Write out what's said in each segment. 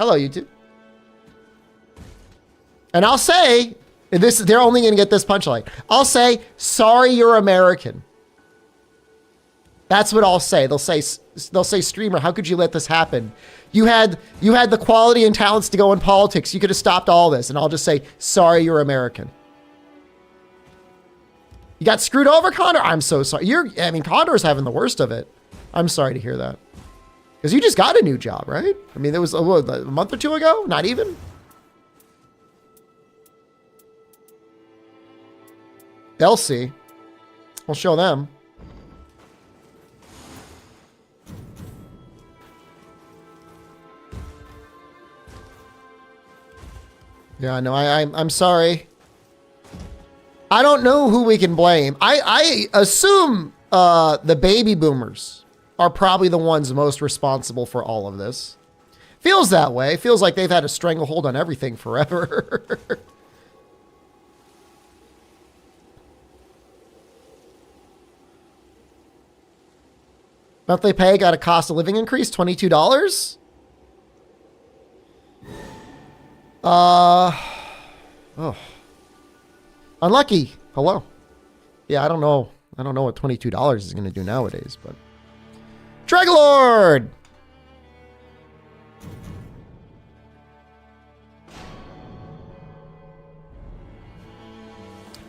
Hello, YouTube. And I'll say, they're only going to get this punchline. I'll say, sorry, you're American. That's what I'll say. They'll say, streamer, how could you let this happen? You had the quality and talents to go in politics. You could have stopped all this. And I'll just say, sorry, you're American. You got screwed over, Condor? I'm so sorry. Condor's having the worst of it. I'm sorry to hear that. Because you just got a new job, right? I mean, it was a month or two ago? Not even? They'll see. We'll show them. Yeah, no, I'm sorry. I don't know who we can blame. I assume the baby boomers are probably the ones most responsible for all of this. Feels that way. Feels like they've had a stranglehold on everything forever. Monthly pay got a cost of living increase, $22. Oh. Unlucky. Hello. Yeah, I don't know what $22 is going to do nowadays, but Dragalord.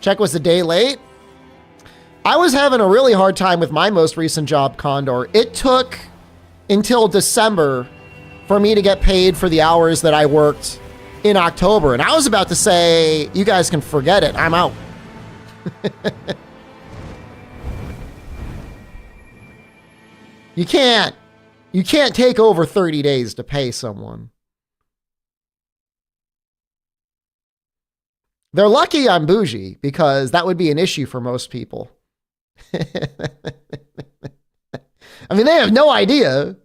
Check was a day late. I was having a really hard time with my most recent job, Condor. It took until December for me to get paid for the hours that I worked in October. And I was about to say, you guys can forget it. I'm out. You can't take over 30 days to pay someone. They're lucky I'm bougie because that would be an issue for most people. I mean, they have no idea.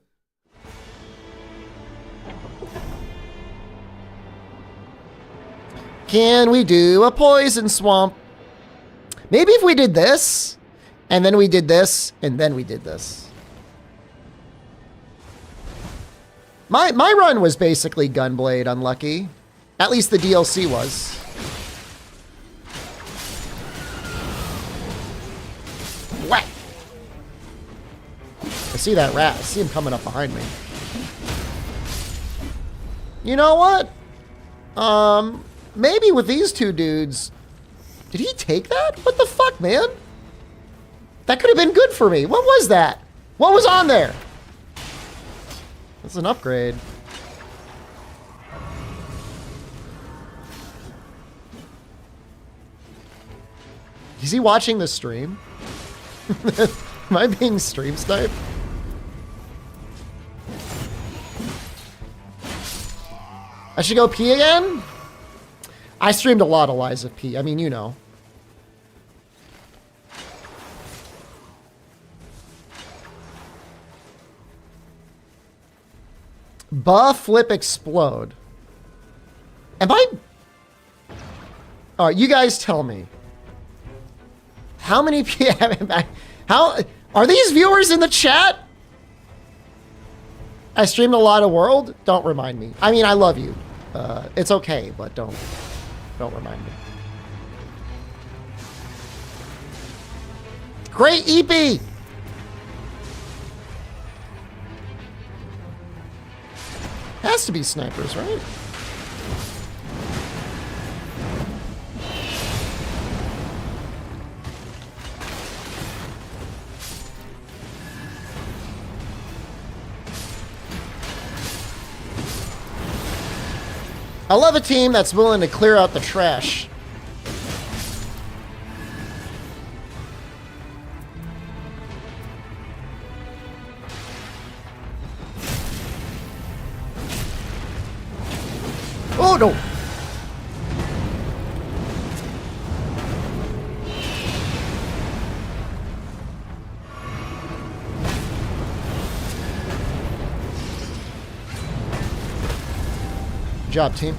Can we do a poison swamp? Maybe if we did this, and then we did this, and then we did this. My run was basically Gunblade unlucky. At least the DLC was. What? I see that rat. I see him coming up behind me. You know what? Maybe with these two dudes. Did he take that? What the fuck, man? That could have been good for me. What was that? What was on there? That's an upgrade. Is he watching the stream? Am I being stream sniped? I should go pee again? I streamed a lot of Lies of P. I mean, you know. Buff, flip, explode. Am I... All right, you guys tell me. How many people... How... Are these viewers in the chat? I streamed a lot of World. Don't remind me. I mean, I love you. It's okay, but don't remind me. Great EP! Has to be snipers, right? I love a team that's willing to clear out the trash. Oh no! Good job, team.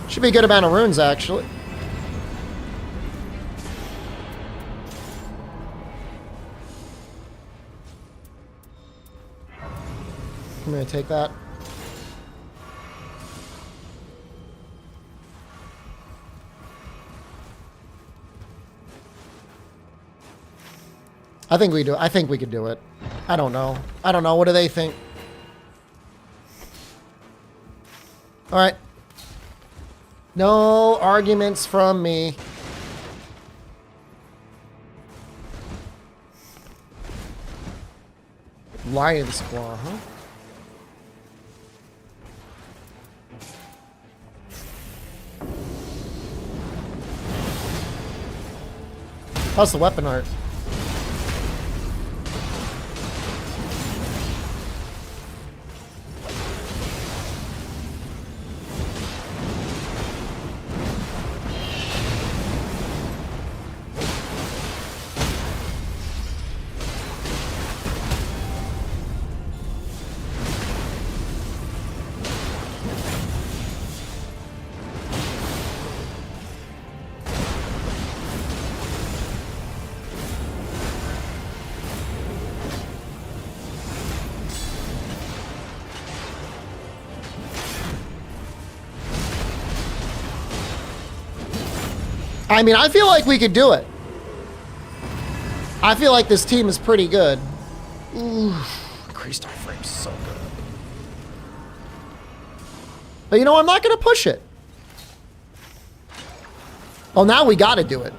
Should be a good amount of runes, actually. I'm gonna take that. I think we do. I think we could do it. I don't know. I don't know. What do they think? All right. No arguments from me. Lion's Claw, huh? How's the weapon art? I mean, I feel like we could do it. I feel like this team is pretty good. Ooh, increased our frame's so good. But you know, I'm not going to push it. Oh, now we got to do it.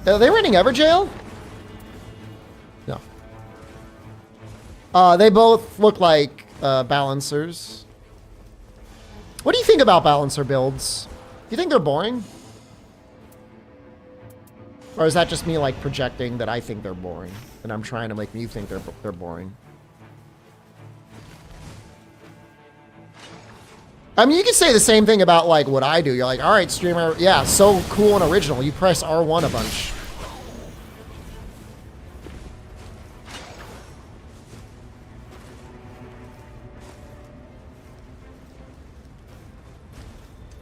Are they running Evergaol? No. They both look like balancers. What do you think about balancer builds? Do you think they're boring? Or is that just me like projecting that I think they're boring? And I'm trying to make you think they're boring? I mean, you can say the same thing about like what I do. You're like, all right, streamer, yeah, so cool and original. You press R1 a bunch.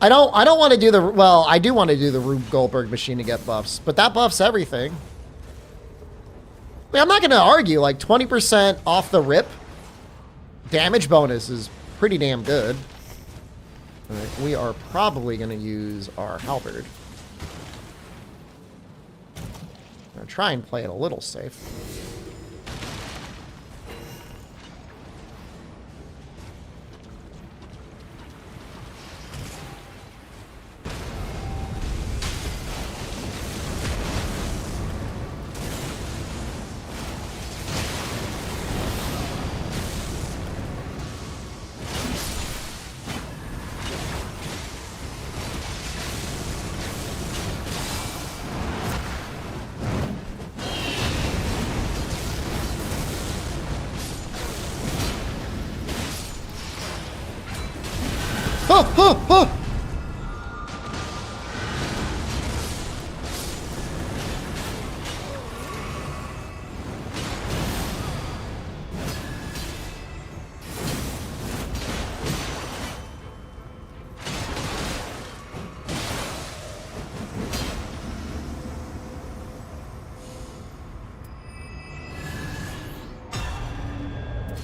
I don't want to do the, well, I do want to do the Rube Goldberg machine to get buffs, but that buffs everything. I mean, I'm not going to argue, like 20% off the rip damage bonus is pretty damn good. All right, we are probably going to use our halberd. I'm going to try and play it a little safe.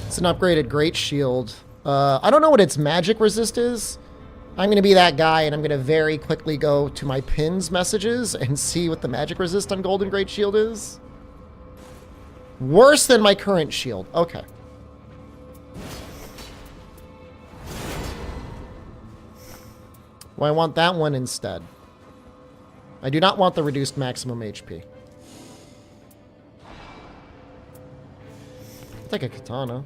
It's an upgraded Great Shield. I don't know what its magic resist is. I'm going to be that guy, and I'm going to very quickly go to my pins messages and see what the magic resist on Golden Great Shield is. Worse than my current shield. Okay. Well, I want that one instead. I do not want the reduced maximum HP. I'll take a katana.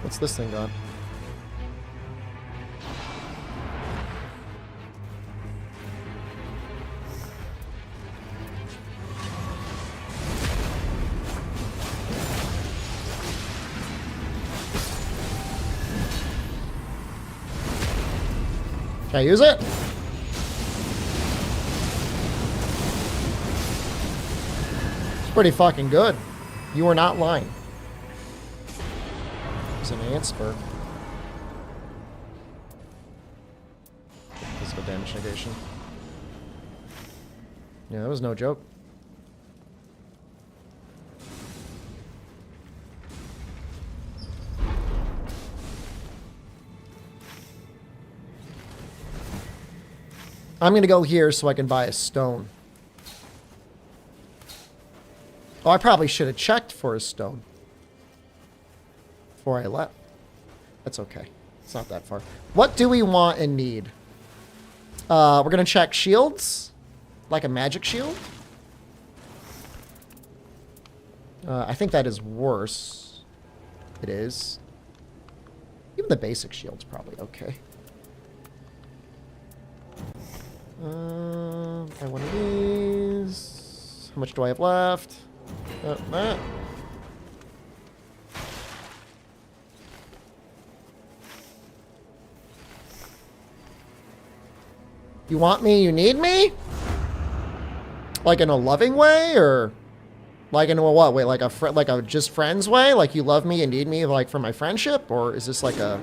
What's this thing got? Can I use it? It's pretty fucking good. You are not lying. It's an ant spur. go damage negation. Yeah, that was no joke. I'm going to go here so I can buy a stone. Oh, I probably should have checked for a stone before I left. That's okay. It's not that far. What do we want and need? We're going to check shields. Like a magic shield. I think that is worse. It is. Even the basic shield's probably okay. I want these. How much do I have left? That. You want me? You need me? Like in a loving way, or like in a what way? Like a just friends way? Like you love me and need me, like for my friendship, or is this like a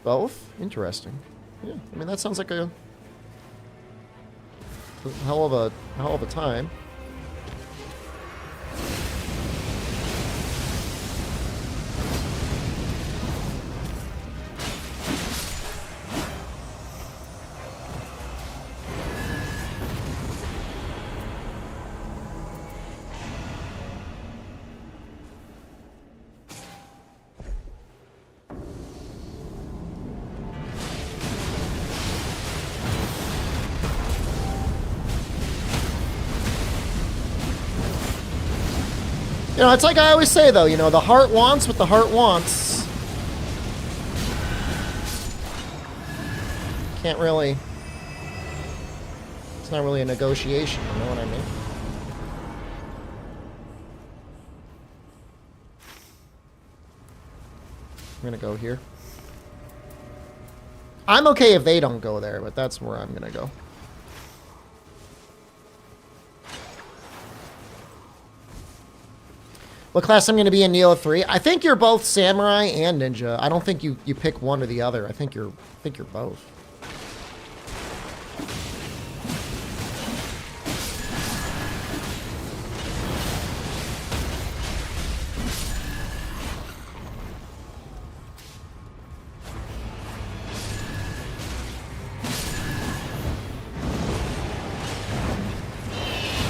both? Interesting. Yeah, I mean that sounds like a hell of a time. You know, it's like I always say, though, you know, the heart wants what the heart wants. Can't really... It's not really a negotiation, you know what I mean? I'm gonna go here. I'm okay if they don't go there, but that's where I'm gonna go. What class I'm going to be in Neo 3? I think you're both Samurai and Ninja. I don't think you pick one or the other. I think you're both.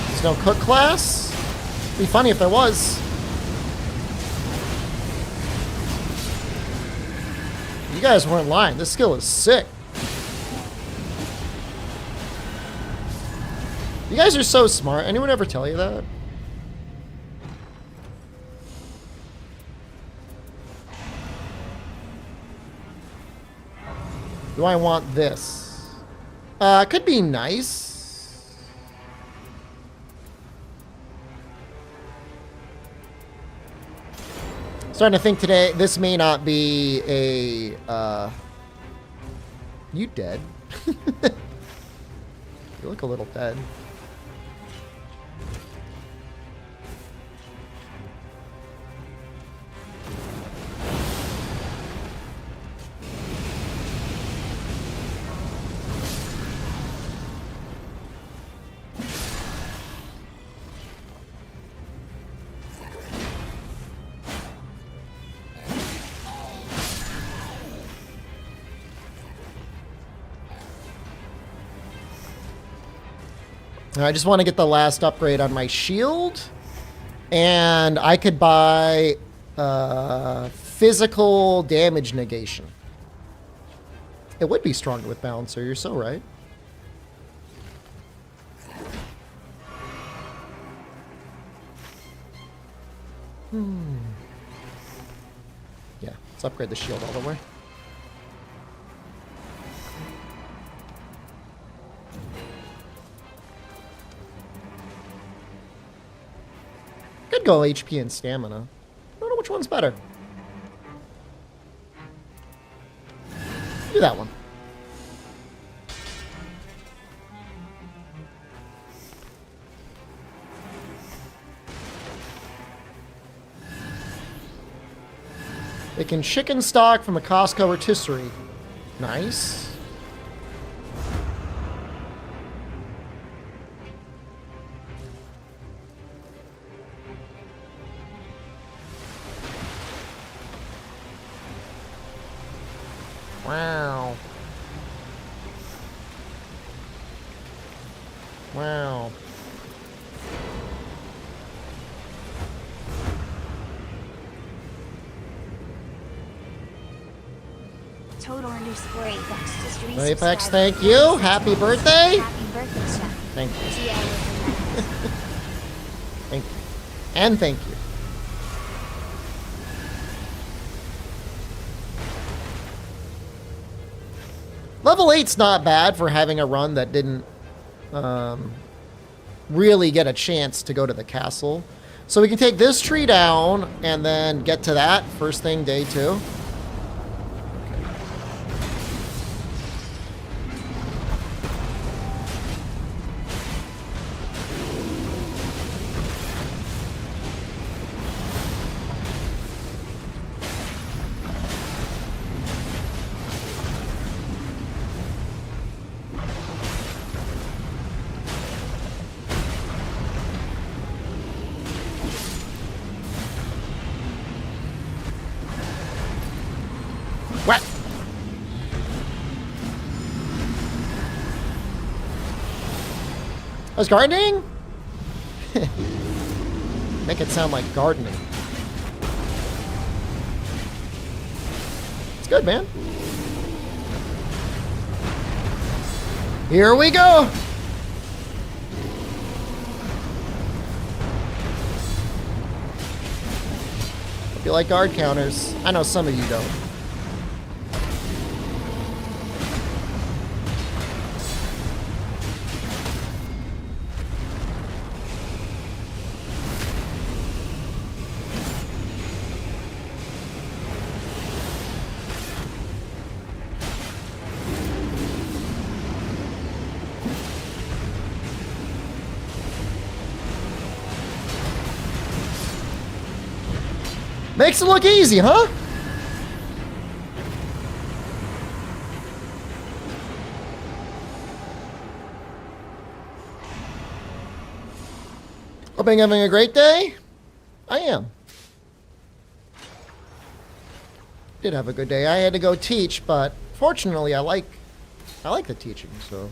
There's no cook class? It'd be funny if there was. You guys weren't lying. This skill is sick. You guys are so smart. Anyone ever tell you that? Do I want this? It could be nice. Starting to think today, this may not be a, you dead? You look a little dead. I just want to get the last upgrade on my shield. And I could buy physical damage negation. It would be stronger with Balancer, you're so right. Yeah, let's upgrade the shield all the way. Could go HP and stamina. I don't know which one's better. Do that one. They can chicken stock from a Costco rotisserie. Nice. Wow. Wow. Total underscore Apex just Apex, thank you. Happy birthday. Happy birthday, Chef. Thank you. GA with the Thank you. And thank you. Level 8's not bad for having a run that didn't really get a chance to go to the castle. So we can take this tree down and then get to that first thing day 2. What? I was gardening? Make it sound like gardening. It's good, man. Here we go. Hope you like guard counters. I know some of you don't. Makes it look easy, huh? Hoping you're having a great day. I am. Did have a good day. I had to go teach, but fortunately I like the teaching, so.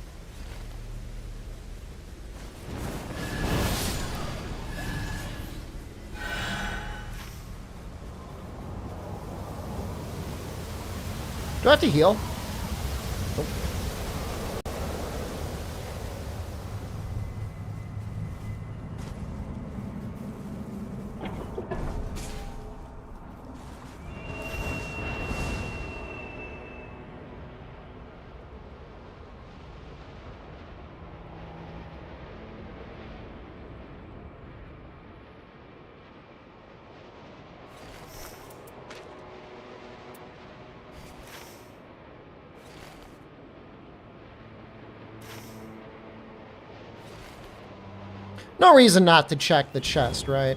Do I have to heal? Nope. No reason not to check the chest, right?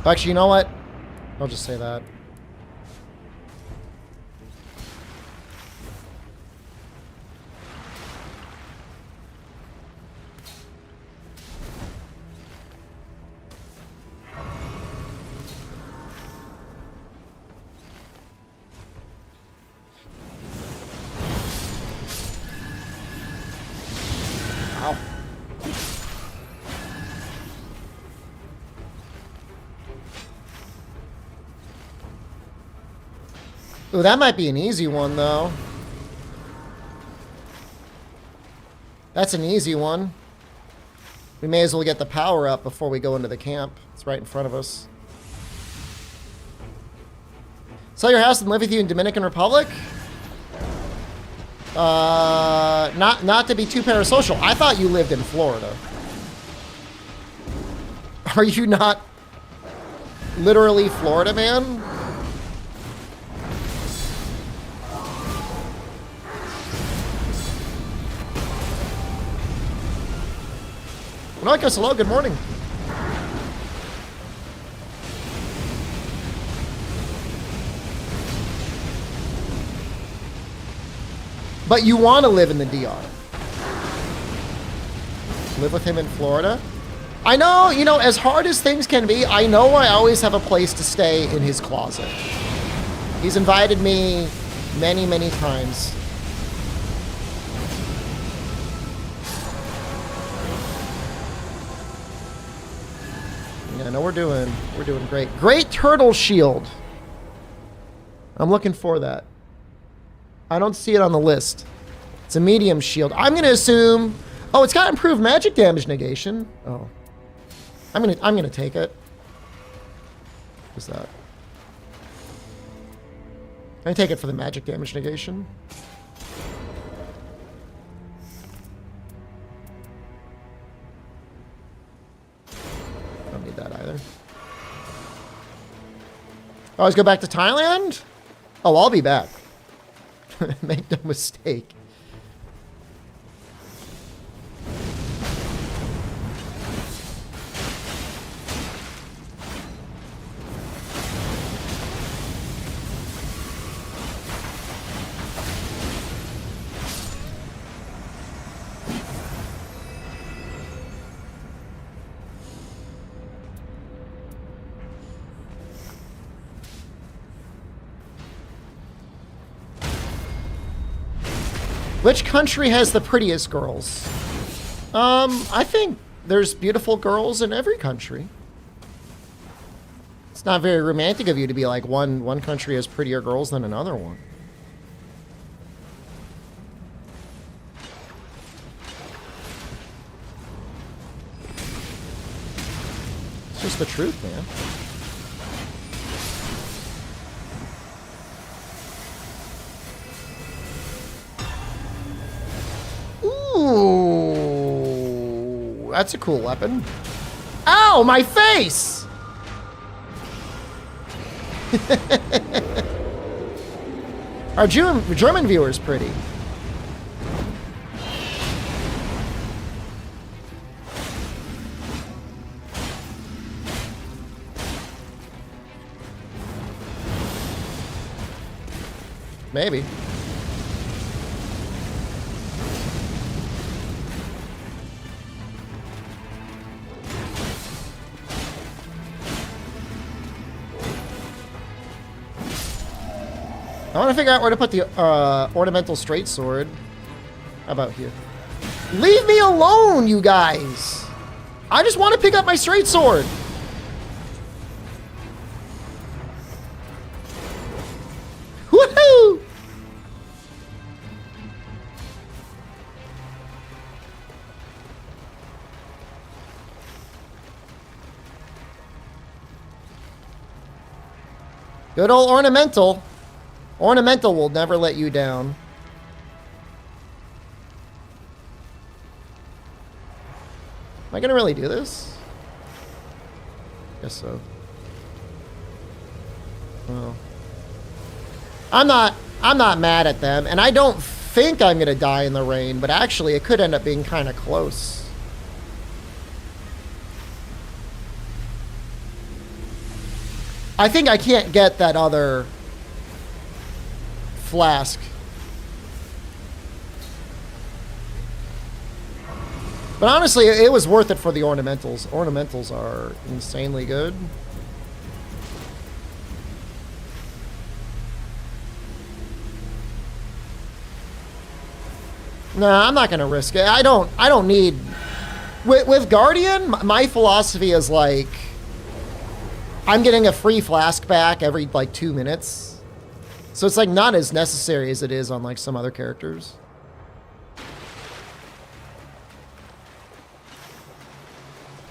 Actually, you know what? I'll just say that. Ow. Ooh, that might be an easy one, though. That's an easy one. We may as well get the power up before we go into the camp. It's right in front of us. Sell your house and live with you in Dominican Republic? Not to be too parasocial. I thought you lived in Florida. Are you not literally Florida, man? Marcus, hello, good morning. But you want to live in the DR. Live with him in Florida? I know, you know, as hard as things can be, I know I always have a place to stay in his closet. He's invited me many, many times. Yeah, no, we're doing great. Great turtle shield. I'm looking for that. I don't see it on the list. It's a medium shield. I'm gonna assume. Oh, it's got improved magic damage negation. Oh, I'm gonna take it. What's that? I take it for the magic damage negation. Don't need that either. Always go back to Thailand? Oh, I'll be back. Make no mistake. Which country has the prettiest girls? I think there's beautiful girls in every country. It's not very romantic of you to be like one country has prettier girls than another one. It's just the truth, man. Ooh, that's a cool weapon. Ow, my face! Our German viewer's pretty. Maybe. I want to figure out where to put the ornamental straight sword. How about here? Leave me alone, you guys! I just want to pick up my straight sword. Woohoo! Good old ornamental. Ornamental will never let you down. Am I gonna really do this? Guess so. Well, I'm not mad at them, and I don't think I'm gonna die in the rain, but actually it could end up being kind of close. I think I can't get that other flask. But honestly, it was worth it for the ornamentals. Ornamentals are insanely good. Nah, I'm not gonna risk it. I don't need with Guardian, my philosophy is like I'm getting a free flask back every like 2 minutes. So it's like not as necessary as it is on like some other characters.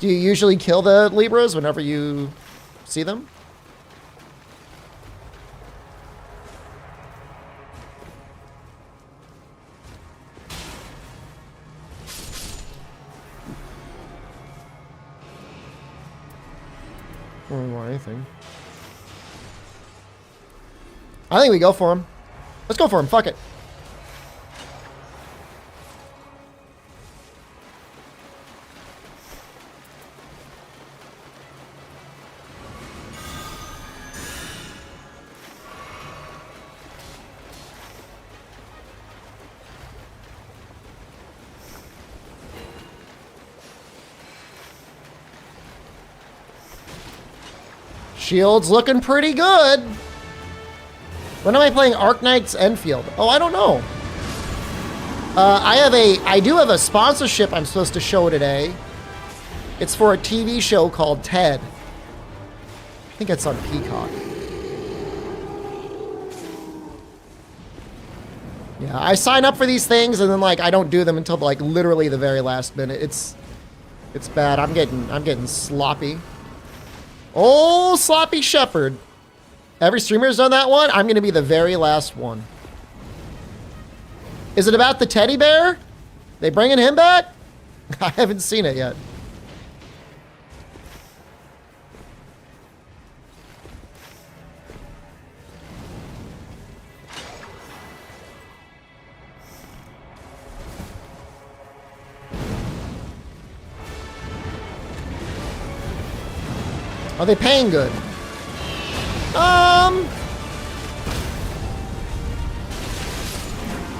Do you usually kill the Libras whenever you see them? really want anything. I think we go for him. Let's go for him. Fuck it. Shield's looking pretty good. When am I playing Arknight's Enfield? Oh, I don't know. I do have a sponsorship I'm supposed to show today. It's for a TV show called Ted. I think it's on Peacock. Yeah, I sign up for these things and then like I don't do them until like literally the very last minute. It's bad. I'm getting sloppy. Oh, Sloppy Shepherd. Every streamer's done that one. I'm going to be the very last one. Is it about the teddy bear? They bringing him back? I haven't seen it yet. Are they paying good?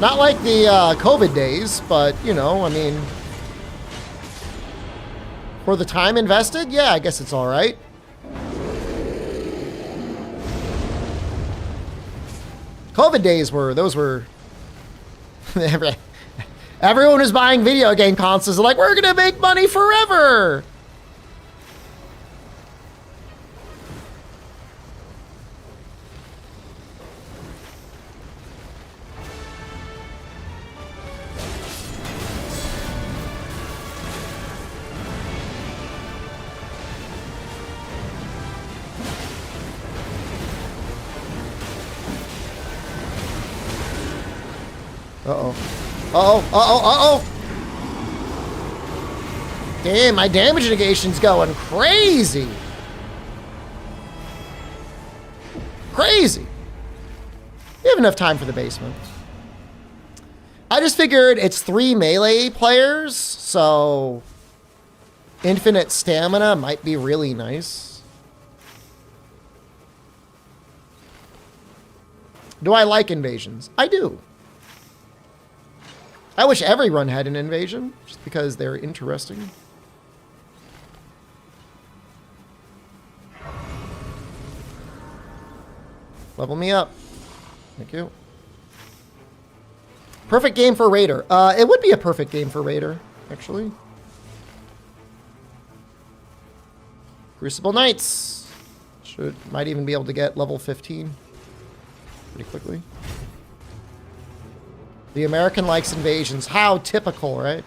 Not like the COVID days, but, you know, I mean, for the time invested, yeah, I guess it's all right. COVID days those were, everyone was buying video game consoles, like, we're gonna make money forever. Uh-oh. Uh-oh. Uh-oh. Uh-oh. Damn, my damage negation's going crazy. Crazy. We have enough time for the basement. I just figured it's 3 melee players, so infinite stamina might be really nice. Do I like invasions? I do. I wish every run had an invasion, just because they're interesting. Level me up. Thank you. Perfect game for Raider. It would be a perfect game for Raider, actually. Crucible Knights. Might even be able to get level 15 pretty quickly. The American likes invasions. How typical, right?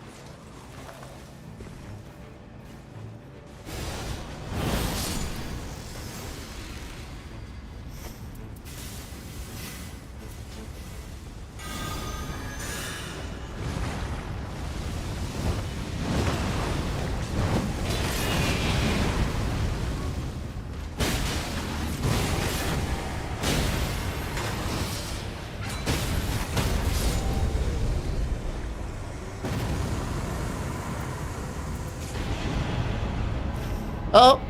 Oh.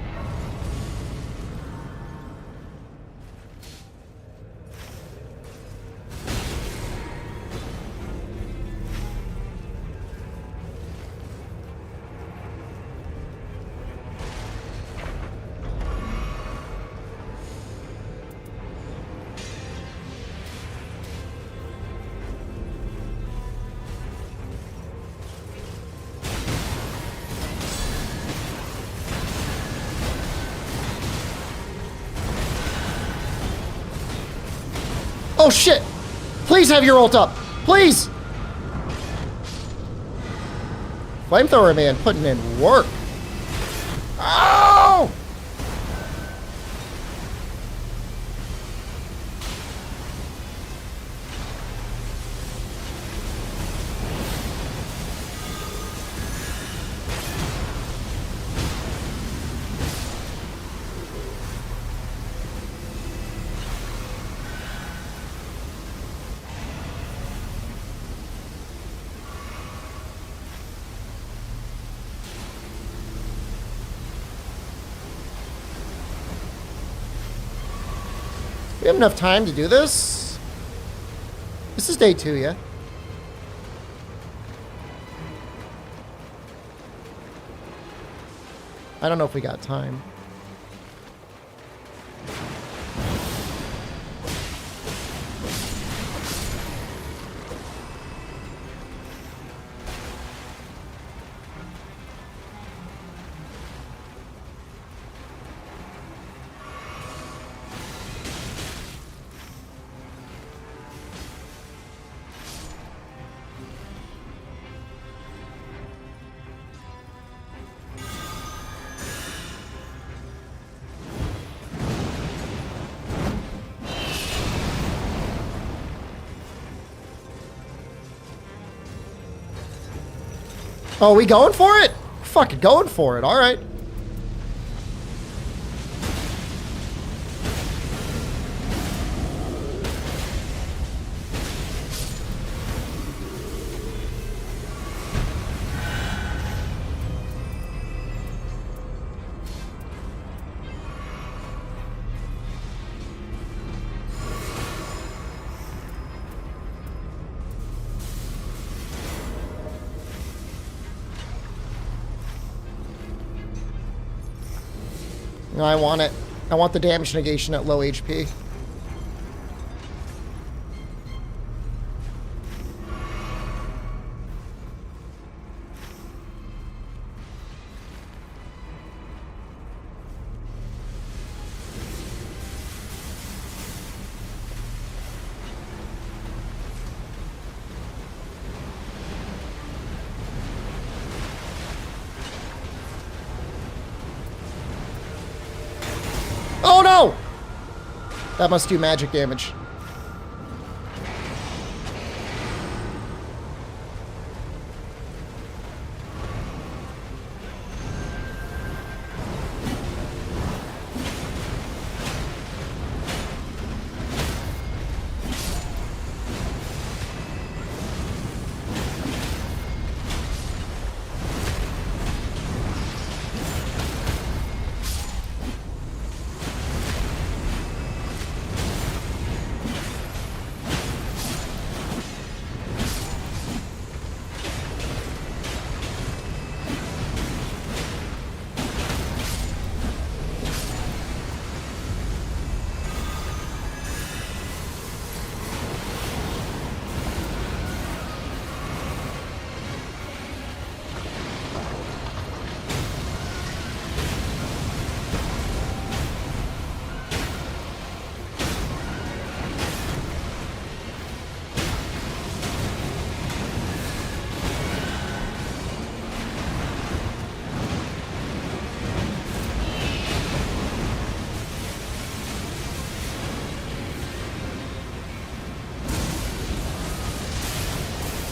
Oh shit! Please have your ult up! Please! Flamethrower man putting in work. Oh! We have enough time to do this. This is day 2, yeah? I don't know if we got time. Oh, we going for it? Fucking going for it. All right. No, I want it. I want the damage negation at low HP. Oh no! That must do magic damage.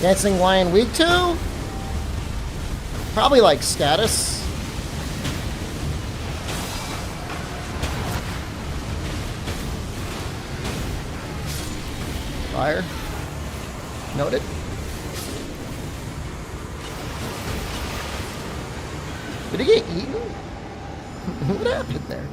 Dancing Lion weak to? Probably like status. Fire. Noted. Did he get eaten? What happened there?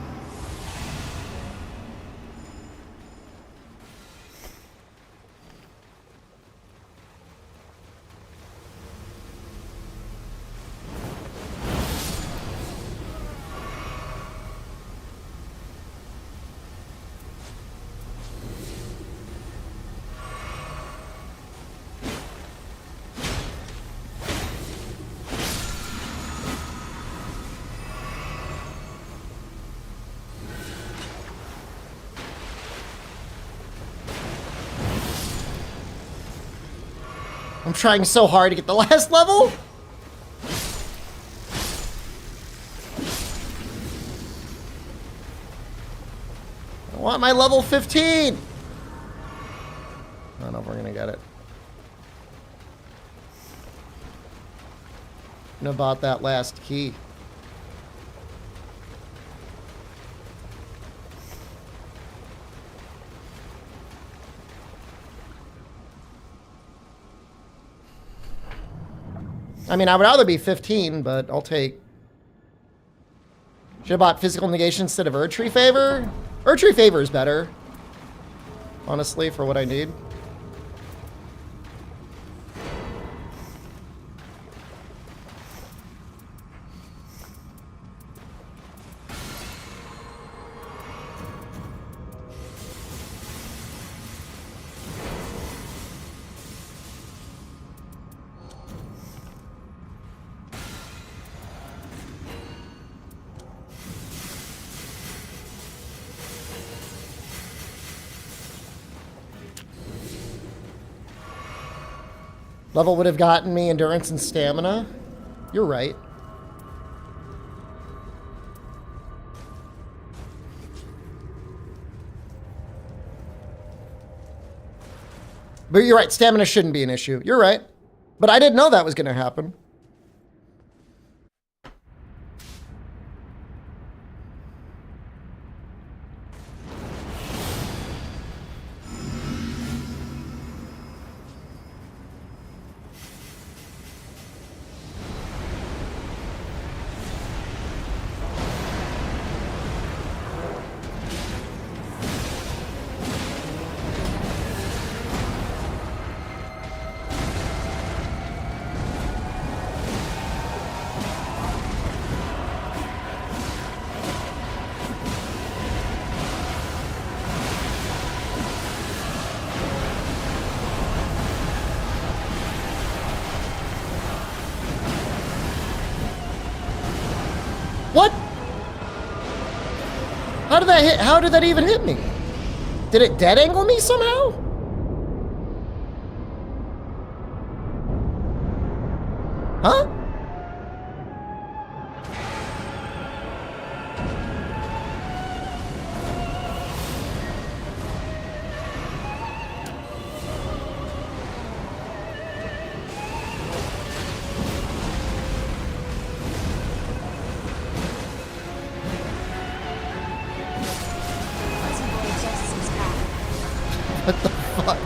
I'm trying so hard to get the last level. I want my level 15. I don't know if we're gonna get it. And about that last key. I mean, I would rather be 15, but I'll take... Should have bought Physical Negation instead of Erdtree Favor? Erdtree Favor is better. honestly, for what I need. Level would have gotten me endurance and stamina. You're right. But you're right, stamina shouldn't be an issue. You're right. But I didn't know that was going to happen. What? How did that hit? How did that even hit me? Did it dead angle me somehow? Huh? Fuzzy boy just is back. What the fuck?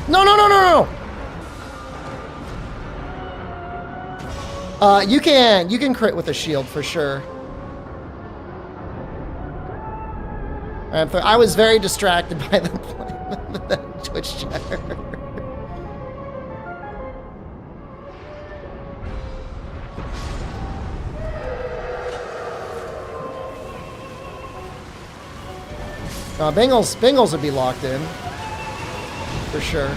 No, no, no, no, no! You can crit with a shield for sure. I was very distracted by the Twitch chatter. Bengals would be locked in. For sure.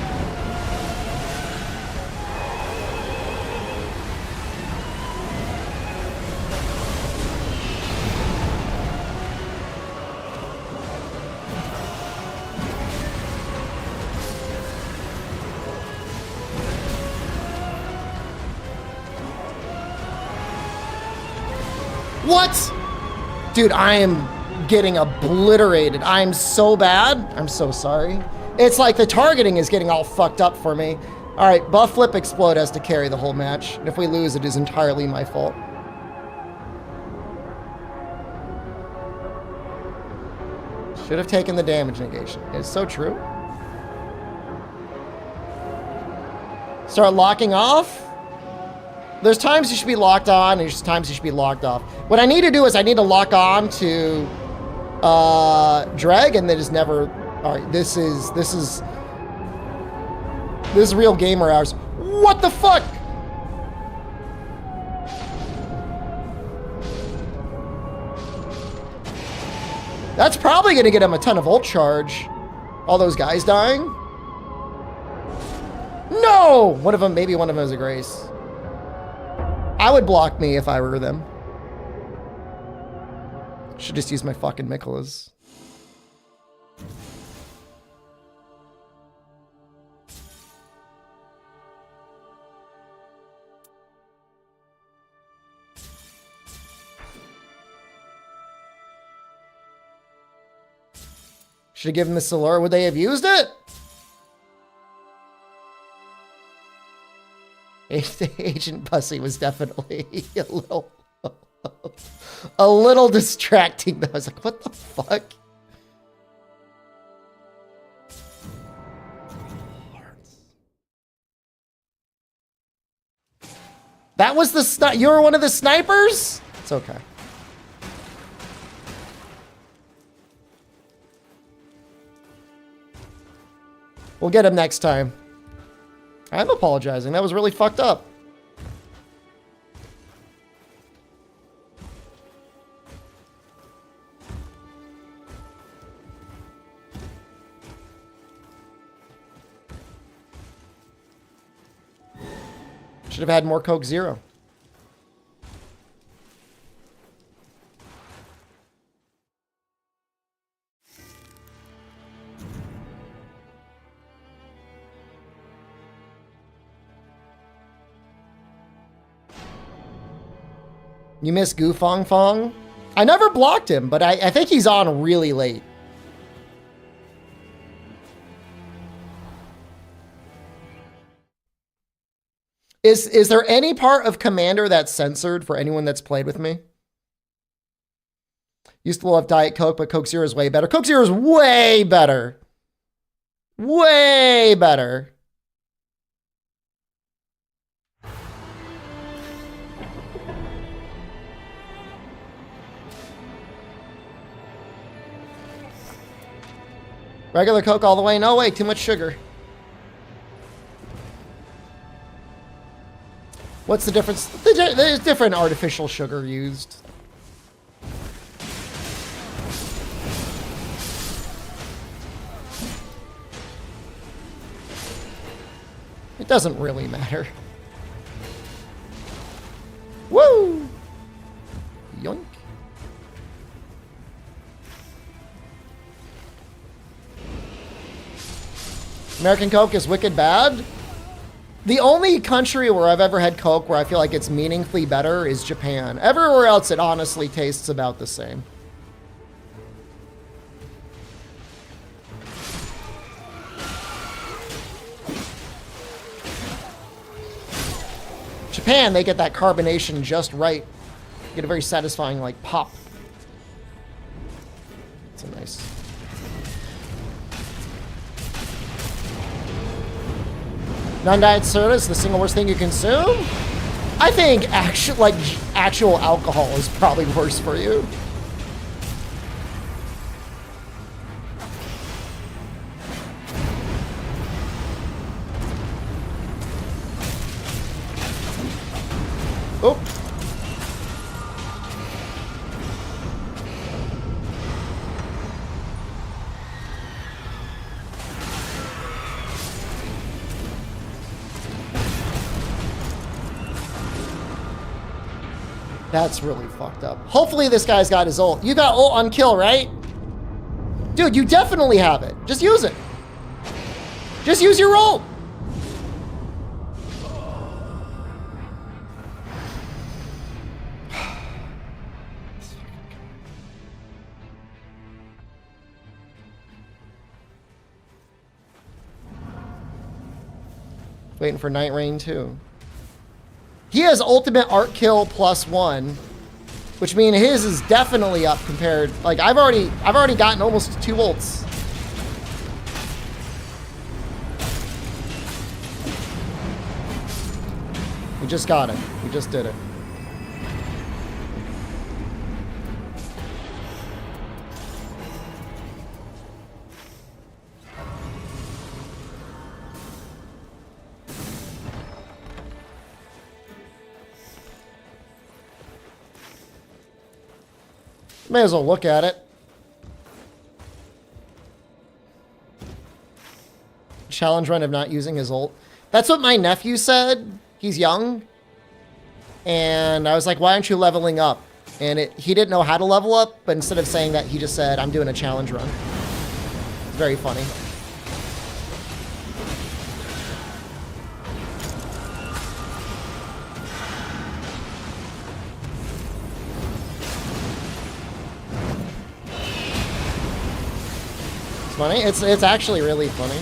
What? Dude, I am getting obliterated. I'm so bad. I'm so sorry. It's like the targeting is getting all fucked up for me. All right, buff flip explode has to carry the whole match. And if we lose, it is entirely my fault. Should have taken the damage negation. It's so true. Start locking off. There's times you should be locked on, and there's times you should be locked off. What I need to do is I need to lock on to Dreg, and then just never. All right, this is real gamer hours. What the fuck? That's probably gonna get him a ton of ult charge. All those guys dying. No! Maybe one of them is a Grace. I would block me if I were them. Should just use my fucking Mikola's. Should have given this to Laura. Would they have used it? Agent Pussy was definitely a little distracting. I was like, what the fuck? That was the you were one of the snipers? It's okay. We'll get him next time. I'm apologizing. That was really fucked up. Should have had more Coke Zero. You miss Goofong Fong? I never blocked him, but I think he's on really late. Is there any part of Commander that's censored for anyone that's played with me? Used to love Diet Coke, but Coke Zero is way better. Coke Zero is way better. Way better. Regular Coke all the way? No way, too much sugar. What's the difference? There's different artificial sugar used. It doesn't really matter. Woo! Yoink. American Coke is wicked bad. The only country where I've ever had Coke where I feel like it's meaningfully better is Japan. Everywhere else, it honestly tastes about the same. Japan, they get that carbonation just right. You get a very satisfying, like, pop. It's a nice... Non-diet soda is the single worst thing you consume? I think actual alcohol is probably worse for you. Oh. That's really fucked up. Hopefully this guy's got his ult. You got ult on kill, right? Dude, you definitely have it. Just use it. Just use your ult. Waiting for Night Rain too. He has ultimate art kill +1, which means his is definitely up compared. Like I've already gotten almost 2 ults. We just got it. We just did it. May as well look at it. Challenge run of not using his ult. That's what my nephew said. He's young. And I was like, why aren't you leveling up? And he didn't know how to level up, but instead of saying that, he just said, I'm doing a challenge run. It's very funny. funny. It's actually really funny.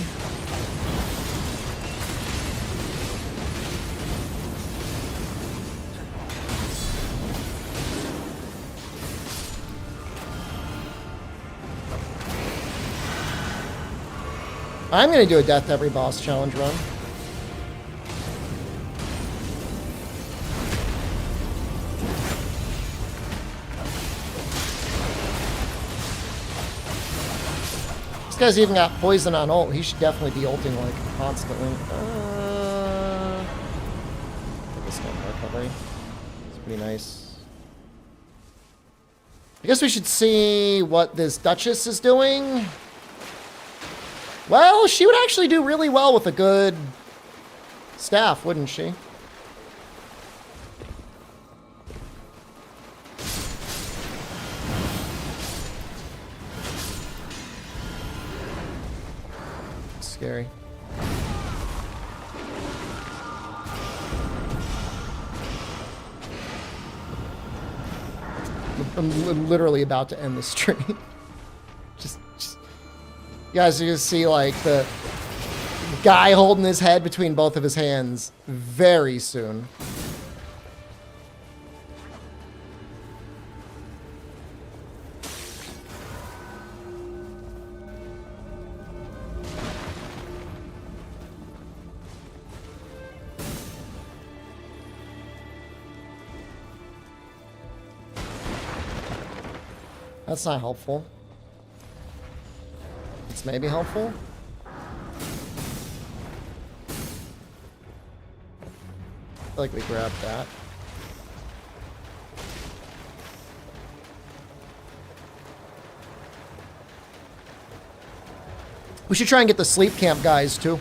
I'm gonna do a death to every boss challenge run. This guy's even got poison on ult. He should definitely be ulting like constantly. Get this guy recovery. It's pretty nice. I guess we should see what this Duchess is doing. Well, she would actually do really well with a good staff, wouldn't she? Scary. I'm literally about to end the stream. just you guys are gonna see like the guy holding his head between both of his hands very soon. That's not helpful. It's maybe helpful. I feel like we grabbed that. We should try and get the sleep camp guys too.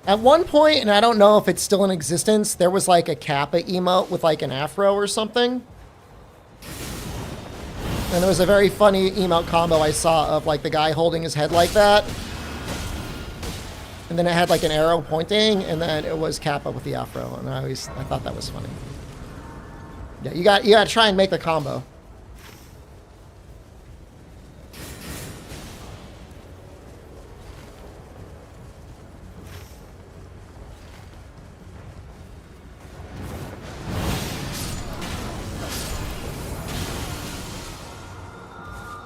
At one point, and I don't know if it's still in existence, there was like a Kappa emote with like an afro or something. And there was a very funny emote combo I saw of like the guy holding his head like that. And then it had like an arrow pointing, and then it was Kappa with the afro. And I thought that was funny. Yeah, you got to try and make the combo.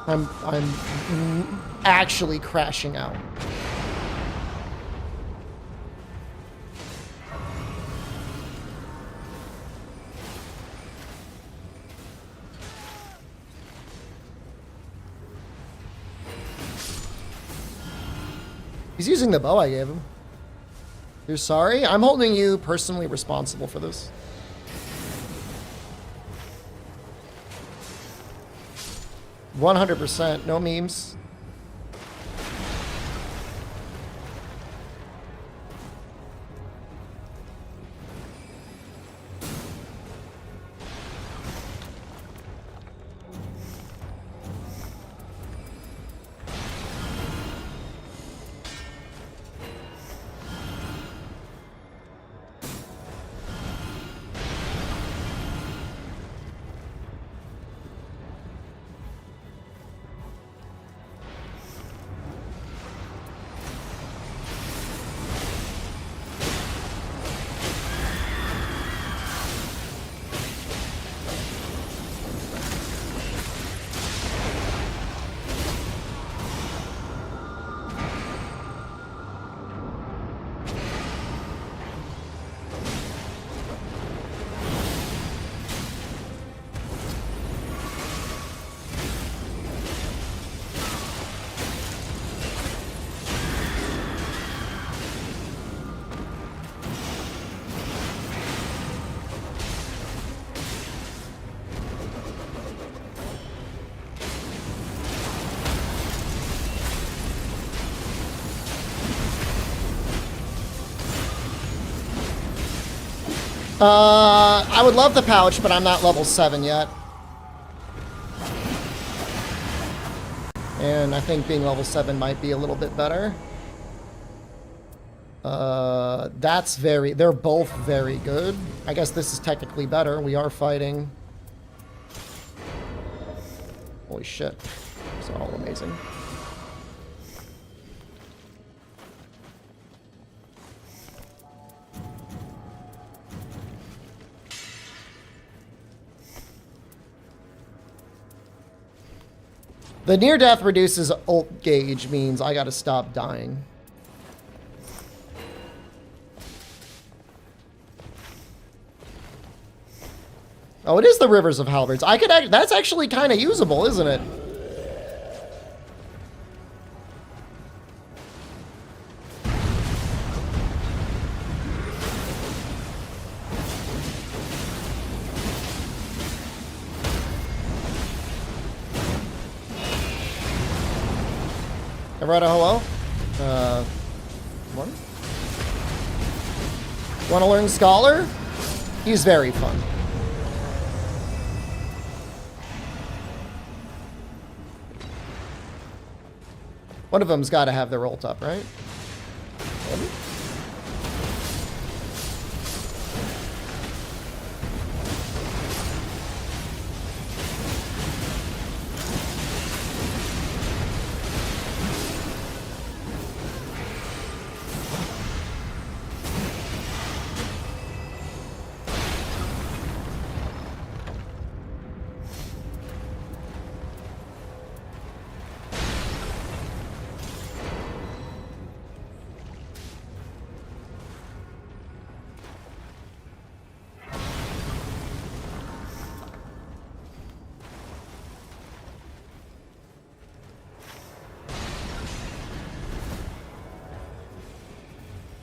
I'm actually crashing out. He's using the bow I gave him. You're sorry? I'm holding you personally responsible for this. %, no memes. I would love the pouch, but I'm not level 7 yet. And I think being level 7 might be a little bit better. They're both very good. I guess this is technically better. We are fighting. Holy shit. It's all amazing. The near death reduces ult gauge means I gotta stop dying. Oh, it is the Rivers of Halberds. That's actually kind of usable, isn't it? Everetta, hello? What? Want to learn Scholar? He's very fun. One of them's got to have their ult up, right? Maybe?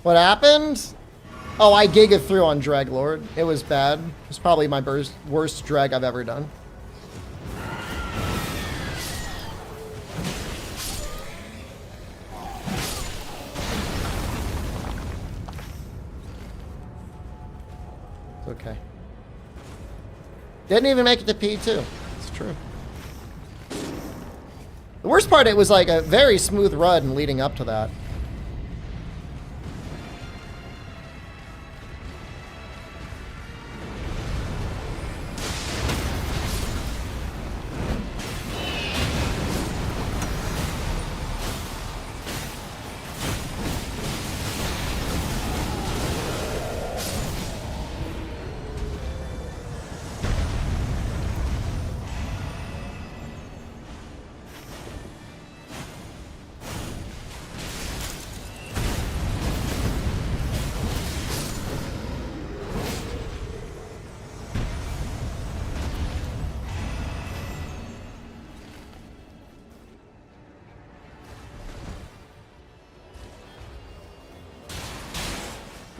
What happened? Oh, I giga through on Dreglord. It was bad. It was probably my worst drag I've ever done. It's okay. Didn't even make it to P2. It's true. The worst part, it was like a very smooth run leading up to that.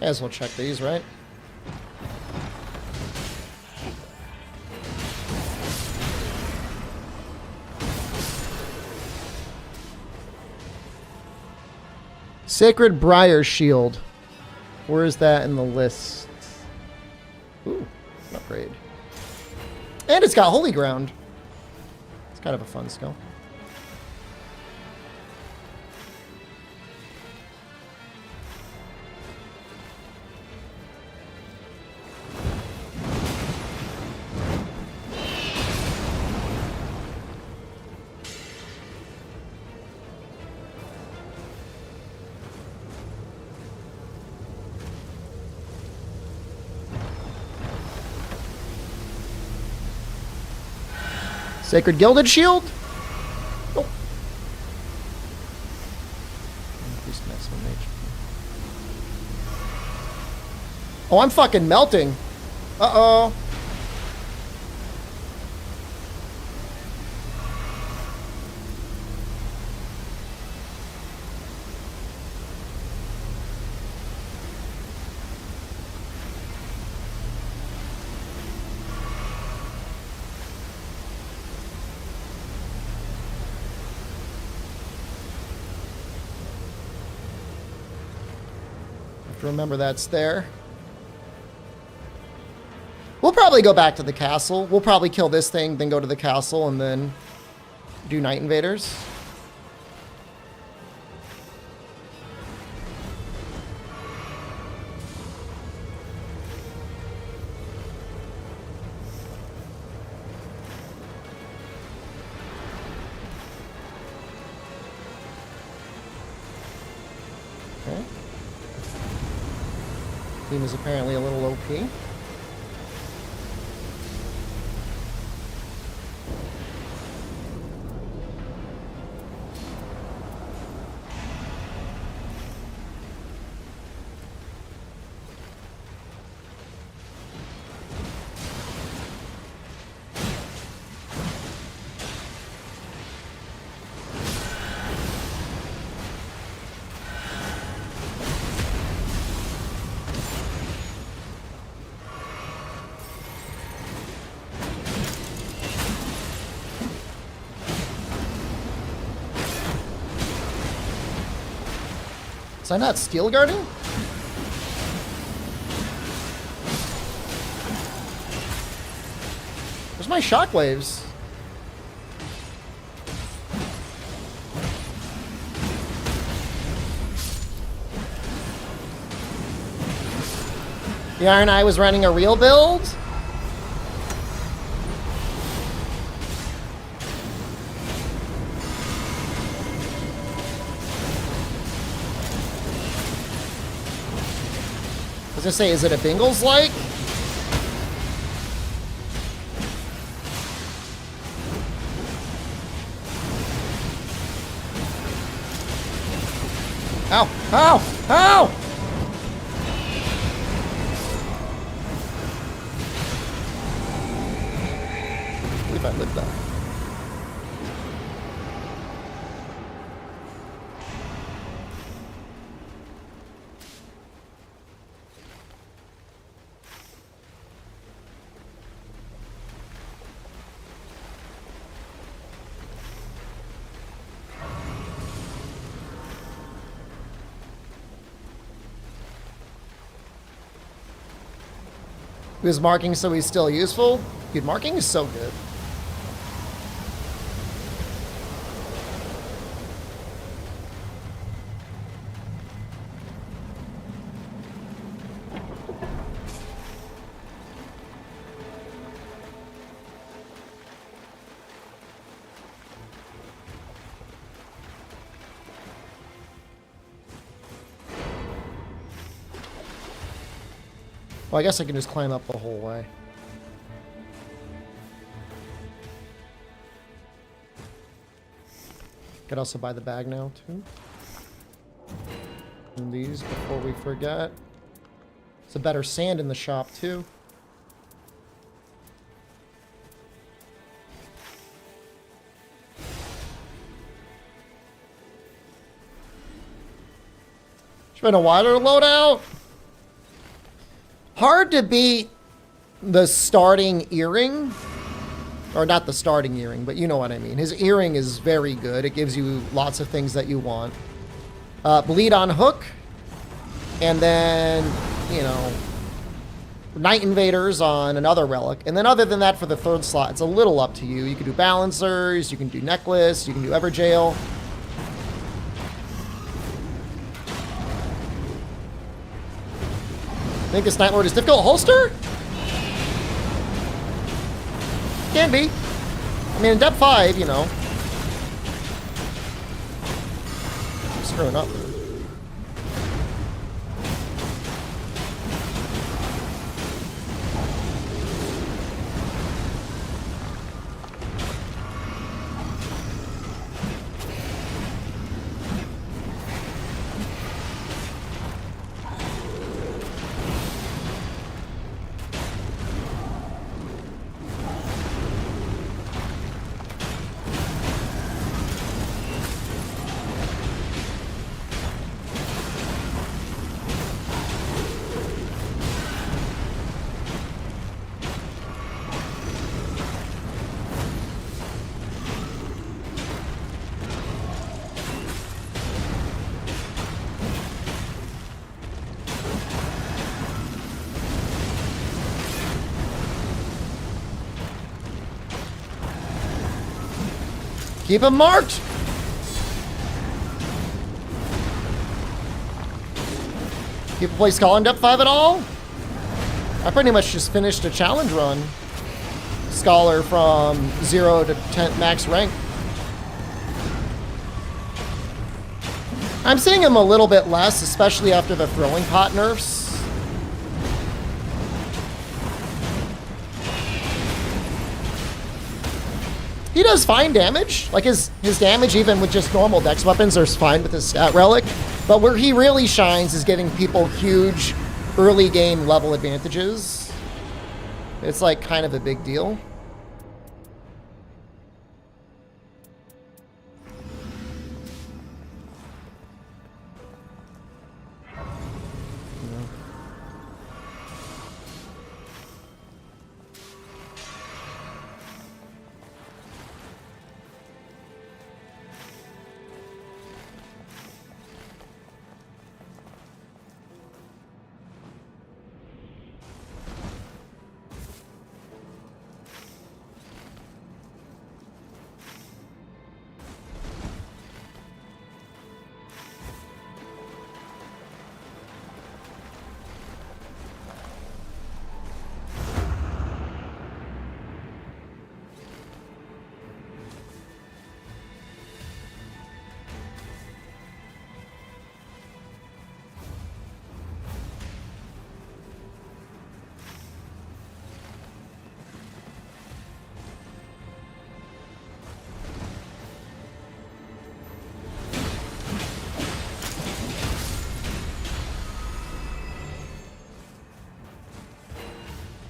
May as well check these, right? Sacred Briar Shield. Where is that in the list? Ooh, upgrade. And it's got Holy Ground. It's kind of a fun skill. Sacred Gilded Shield? Oh. Increased maximum HP. Oh, I'm fucking melting. Uh-oh. Remember that's there. We'll probably go back to the castle. We'll probably kill this thing, then go to the castle, and then do Night Invaders. Okay. Team is apparently a little OP. Is I not steel guarding? Where's my shockwaves? The Iron Eye was running a real build? I was gonna say, is it a Bingles like? Ow! Ow! Ow! I believe I lived that. Because marking so he's still useful? Dude, marking is so good. Well, I guess I can just climb up the whole way. Could also buy the bag now, too. And these before we forget. It's a better sand in the shop, too. It's been a wider loadout. Hard to beat the starting earring. Or not the starting earring, but you know what I mean. His earring is very good. It gives you lots of things that you want. Bleed on hook. And then, you know, Night Invaders on another relic. And then other than that, for the third slot, it's a little up to you. You can do Balancers, you can do Necklace, you can do Evergaol. I think this Night Lord is difficult. Holster? Can be. I mean, in depth 5, you know. I'm screwing up. Keep him marked. People play Scholar in depth 5 at all? I pretty much just finished a challenge run. Scholar from 0 to 10 max rank. I'm seeing him a little bit less, especially after the throwing pot nerfs. He does fine damage. Like his damage, even with just normal dex weapons, are fine with his stat relic. But where he really shines is getting people huge early game level advantages. It's like kind of a big deal.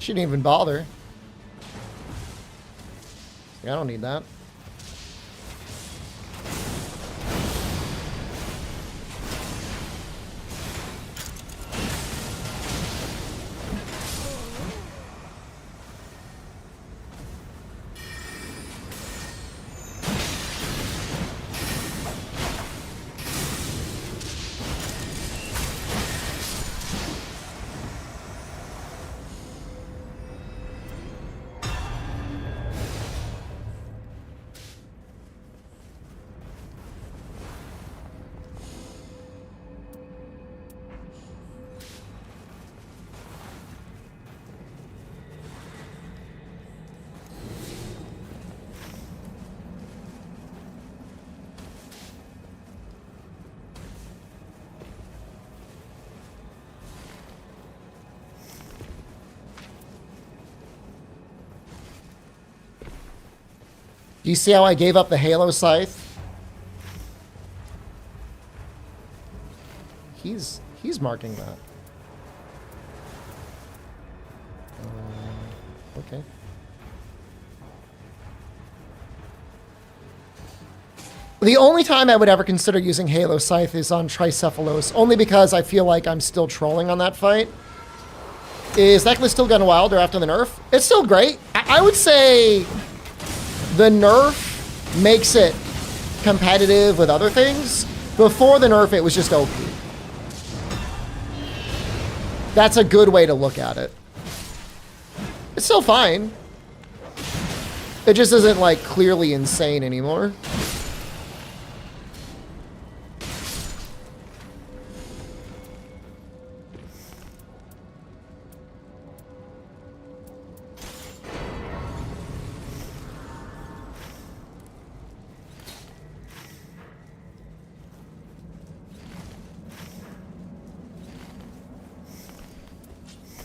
Shouldn't even bother. Yeah, I don't need that. Do you see how I gave up the Halo Scythe? He's marking that. Okay. The only time I would ever consider using Halo Scythe is on Tricephalos, only because I feel like I'm still trolling on that fight. Is that still Gun Wilder after the nerf? It's still great. I would say the nerf makes it competitive with other things. Before the nerf, it was just OP. That's a good way to look at it. It's still fine. It just isn't like clearly insane anymore.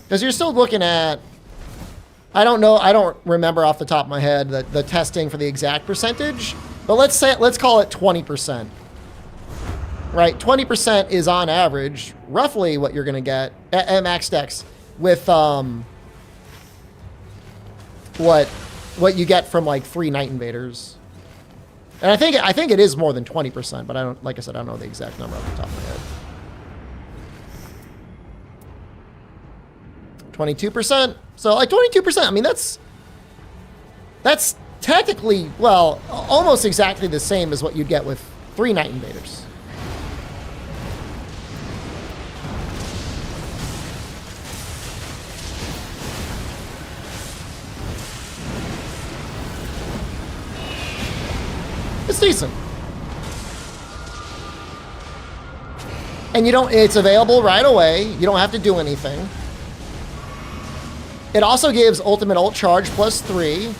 Because you're still looking at, I don't know, I don't remember off the top of my head the testing for the exact percentage, but let's call it 20%. Right, 20% is on average roughly what you're gonna get at max dex with what you get from like 3 Night Invaders. And I think it is more than 20%, but I don't, like I said, I don't know the exact number off the top of my head. 22%. So like 22%. I mean, that's technically, well, almost exactly the same as what you'd get with 3 Night Invaders. It's decent. And it's available right away. You don't have to do anything. It also gives ultimate ult charge +3,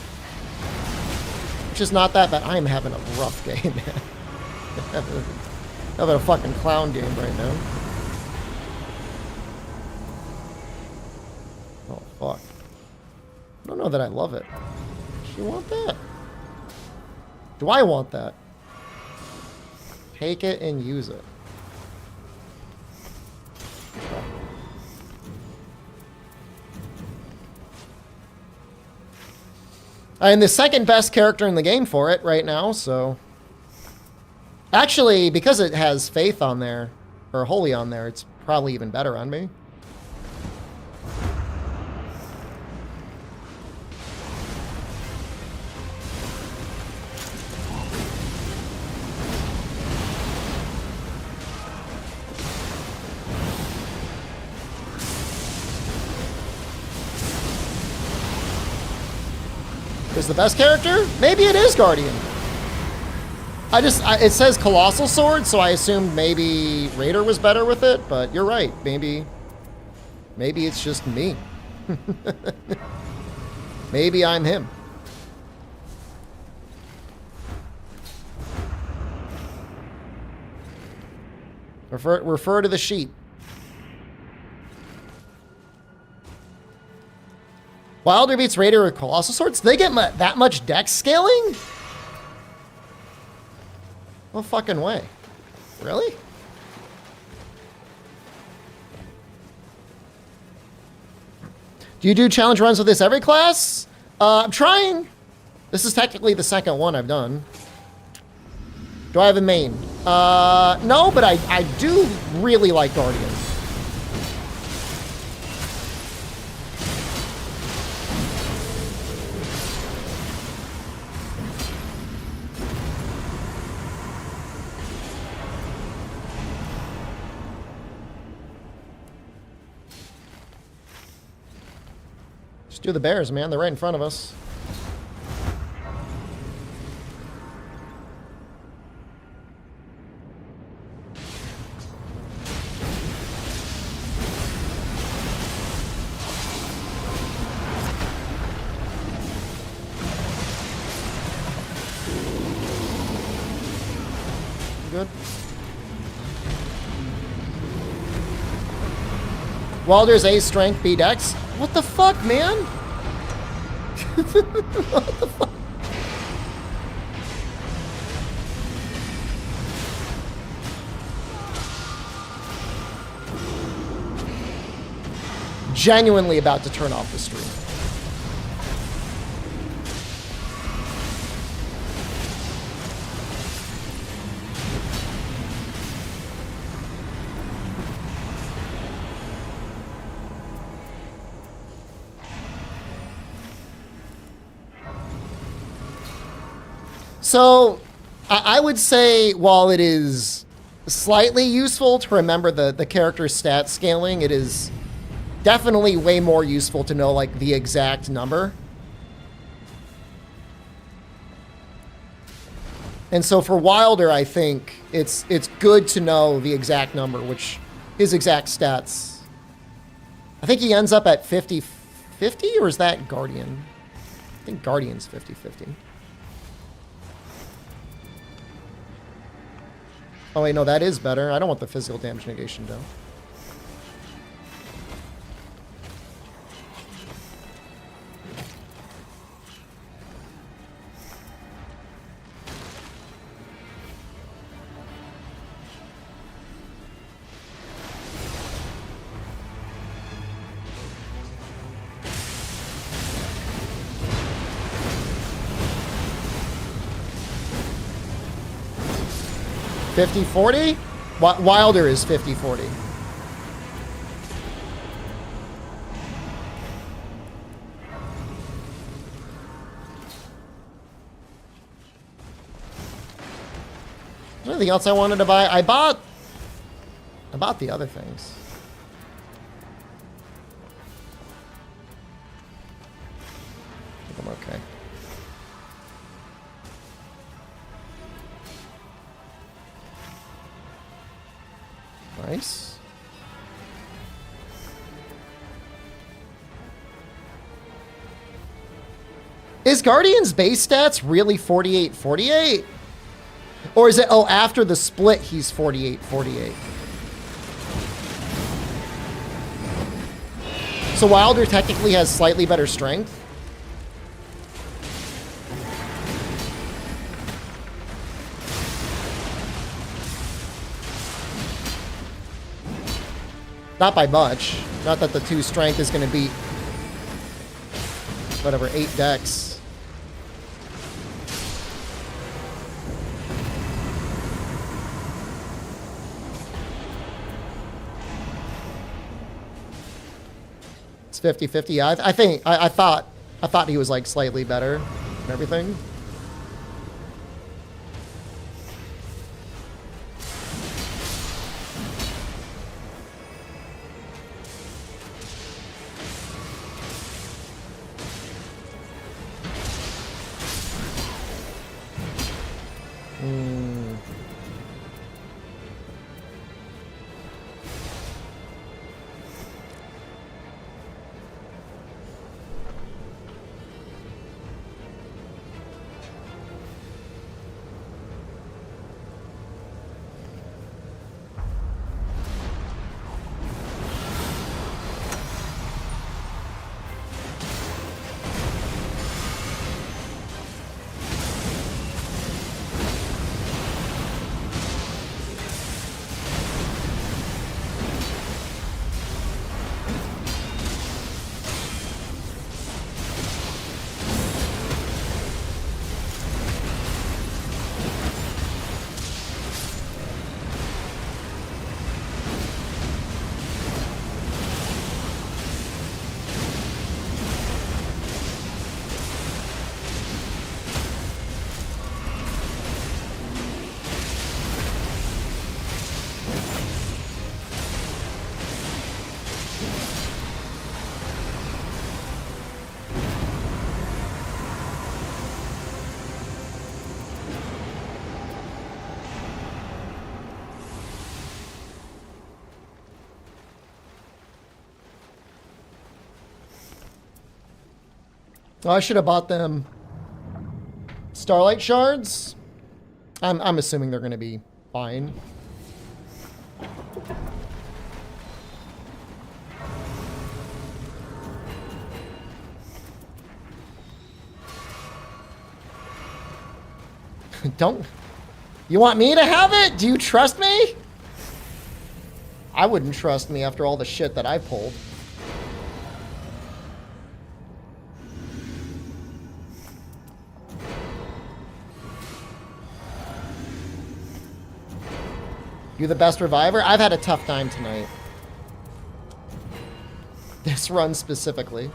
which is not that bad. I am having a rough game, man. Having a fucking clown game right now. Oh, fuck. I don't know that I love it. Do you want that? Do I want that? Take it and use it. I'm the second best character in the game for it right now, so... Actually, because it has Faith on there, or Holy on there, it's probably even better on me. Is the best character? Maybe it is Guardian. It says Colossal Sword, so I assumed maybe Raider was better with it, but you're right. Maybe it's just me. Maybe I'm him. Refer to the sheet. Wilder beats Raider with Colossal Swords? They get that much dex scaling? No fucking way. Really? Do you do challenge runs with this every class? I'm trying. This is technically the second one I've done. Do I have a main? No, but I do really like Guardian. Just do the bears, man. They're right in front of us. Good. Walder's A strength, B dex. What the fuck, man? What the fuck? Genuinely about to turn off the stream. So, I would say while it is slightly useful to remember the character's stat scaling, it is definitely way more useful to know like the exact number. And so for Wilder, I think it's good to know the exact number, which his exact stats. I think he ends up at 50-50, or is that Guardian? I think Guardian's 50-50. Oh wait, no, that is better. I don't want the physical damage negation though. $50-40? Wilder is 50-40. Anything else I wanted to buy? I bought the other things. I think I'm okay. Nice. Is Guardian's base stats really 48-48? Or is it, oh, after the split, he's 48-48? So Wilder technically has slightly better strength? Not by much. Not that the 2 strength is going to beat whatever, 8 dex. It's 50-50. I thought he was like slightly better and everything. Oh, I should have bought them Starlight Shards. I'm assuming they're going to be fine. Don't... You want me to have it? Do you trust me? I wouldn't trust me after all the shit that I pulled. You the best reviver? I've had a tough time tonight. This run specifically.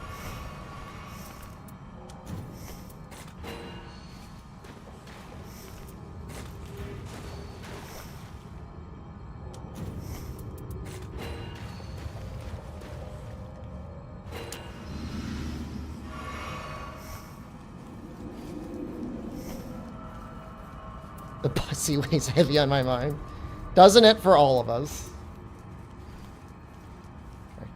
The pussy weighs heavy on my mind. Doesn't it for all of us? Okay.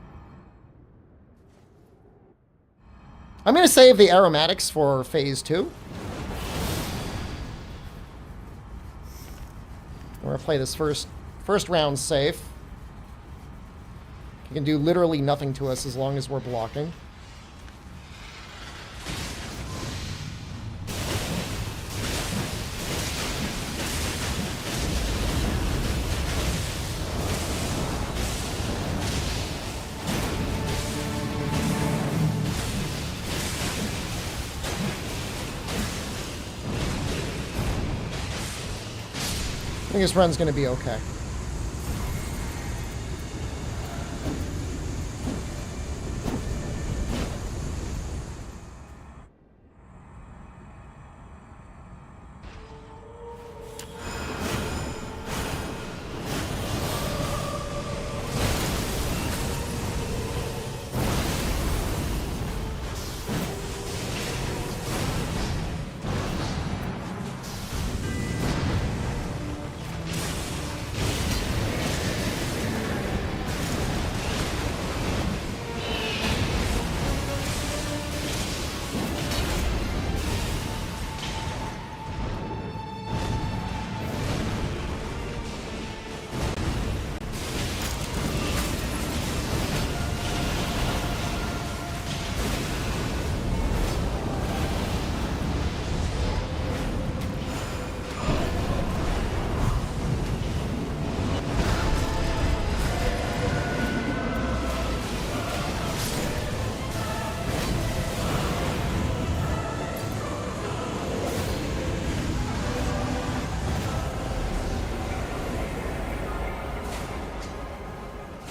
I'm going to save the aromatics for phase 2. We're going to play this first round safe. You can do literally nothing to us as long as we're blocking. I think this run's going to be okay.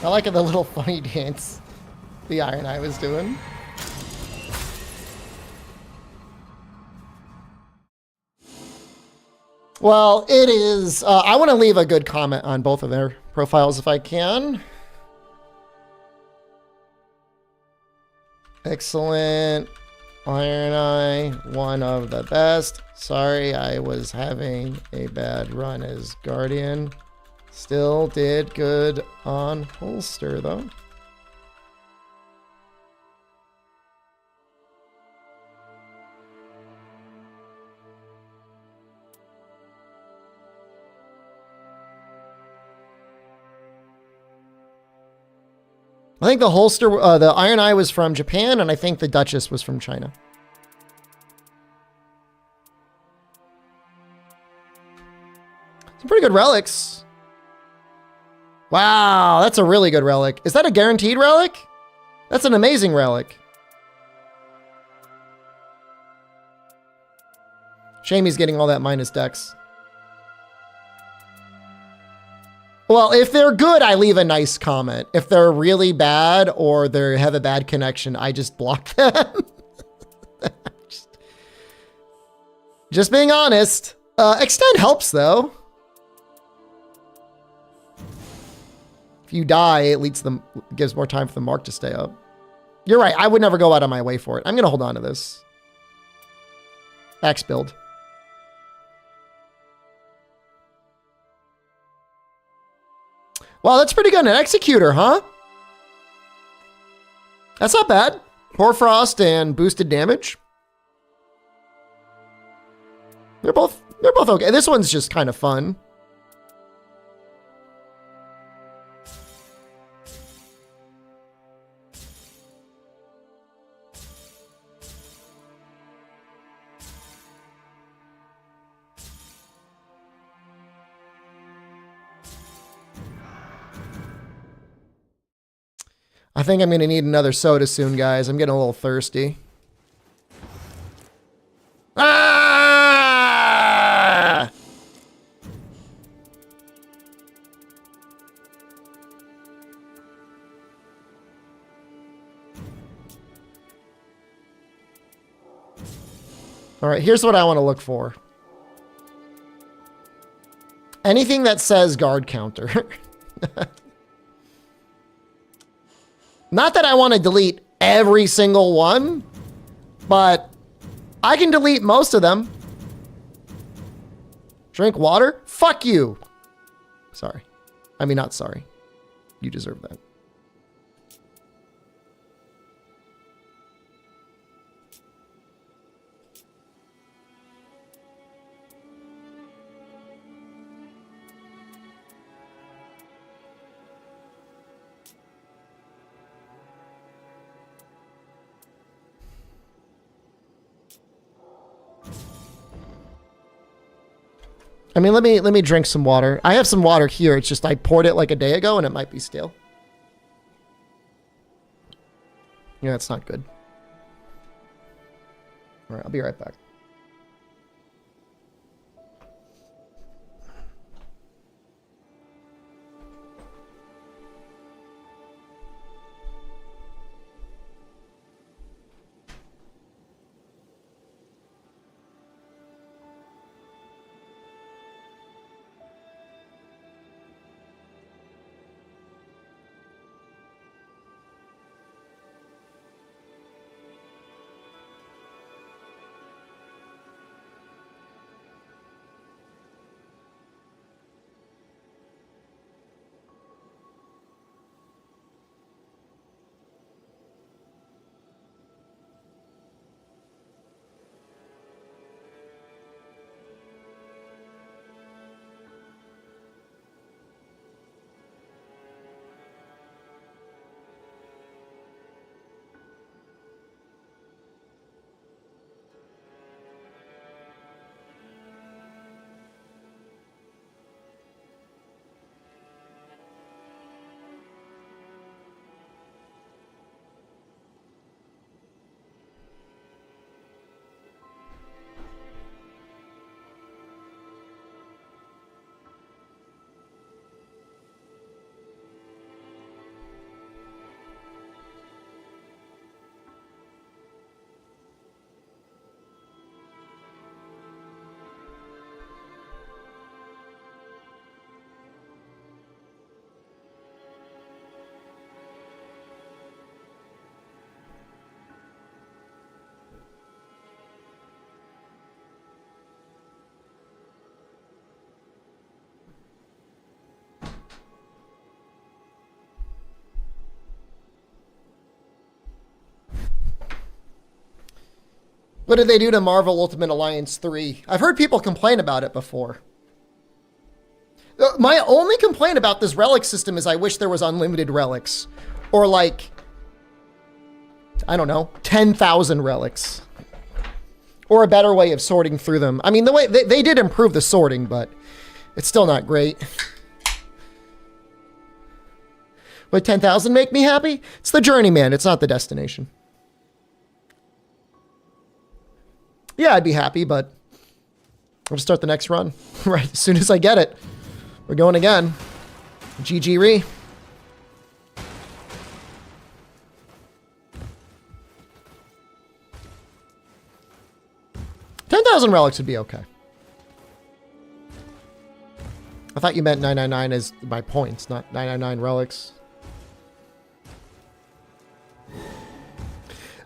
I like the little funny dance the Iron Eye was doing. Well, it is. I want to leave a good comment on both of their profiles if I can. Excellent. Iron Eye, one of the best. Sorry, I was having a bad run as Guardian. Still did good on Holster, though. I think the holster, the Iron Eye was from Japan, and I think the Duchess was from China. Some pretty good relics. Wow, that's a really good relic. Is that a guaranteed relic? That's an amazing relic. Shame he's getting all that minus dex. Well, if they're good, I leave a nice comment. If they're really bad or they have a bad connection, I just block them. just being honest. Extend helps, though. If you die, it gives more time for the mark to stay up. You're right. I would never go out of my way for it. I'm going to hold on to this. Axe build. Wow, that's pretty good. An Executor, huh? That's not bad. Hoarfrost and boosted damage. They're both okay. This one's just kind of fun. I think I'm going to need another soda soon, guys. I'm getting a little thirsty. Ah! All right, here's what I want to look for. Anything that says guard counter. Not that I want to delete every single one, but I can delete most of them. Drink water? Fuck you. Sorry. I mean, not sorry. You deserve that. I mean, let me drink some water. I have some water here. It's just I poured it like a day ago and it might be stale. Yeah, it's not good. All right, I'll be right back. What did they do to Marvel Ultimate Alliance 3? I've heard people complain about it before. My only complaint about this relic system is I wish there was unlimited relics. Or like, I don't know, 10,000 relics. Or a better way of sorting through them. I mean, the way they did improve the sorting, but it's still not great. Would 10,000 make me happy? It's the journey, man. It's not the destination. Yeah, I'd be happy, but I'll just start the next run. Right, as soon as I get it. We're going again. GG Re. $10,000 relics would be okay. I thought you meant 999 as my points, not 999 relics.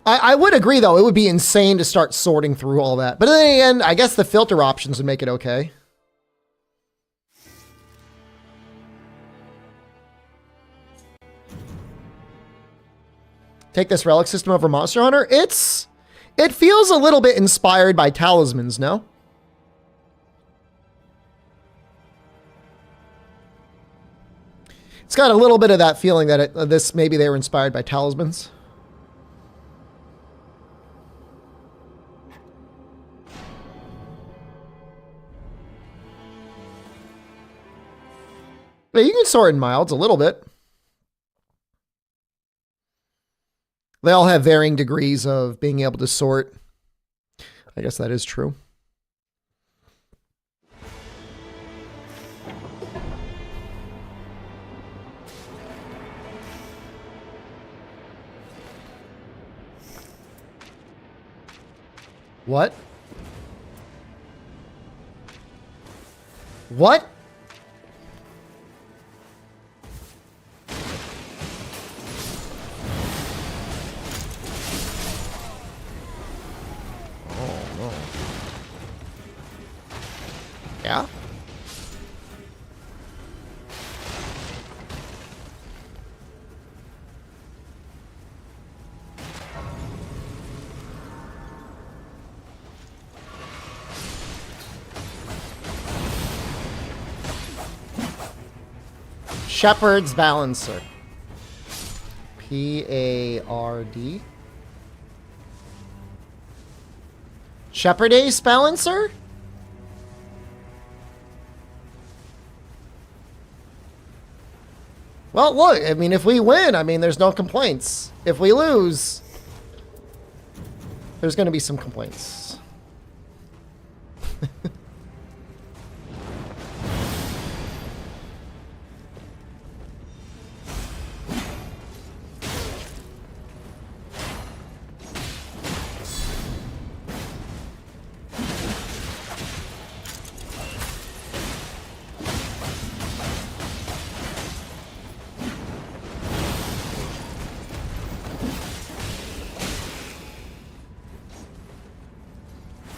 I would agree, though. It would be insane to start sorting through all that. But then again, I guess the filter options would make it okay. Take this relic system over Monster Hunter. It feels a little bit inspired by talismans, no? It's got a little bit of that feeling that maybe they were inspired by talismans. But you can sort in milds a little bit. They all have varying degrees of being able to sort. I guess that is true. What? What? Yeah? Shepherd's Balancer. P-A-R-D. Shepherd's Balancer? Well, look, I mean, if we win, I mean, there's no complaints. If we lose, there's going to be some complaints.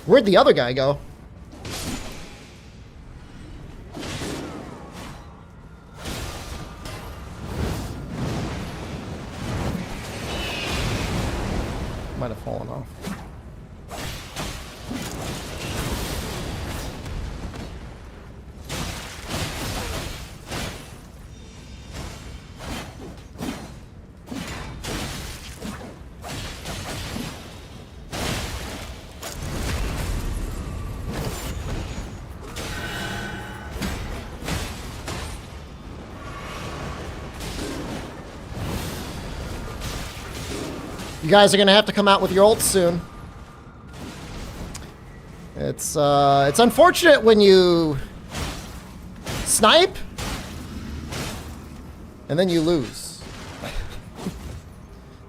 Where'd the other guy go? Might have fallen off. You guys are gonna have to come out with your ults soon. It's unfortunate when you snipe and then you lose.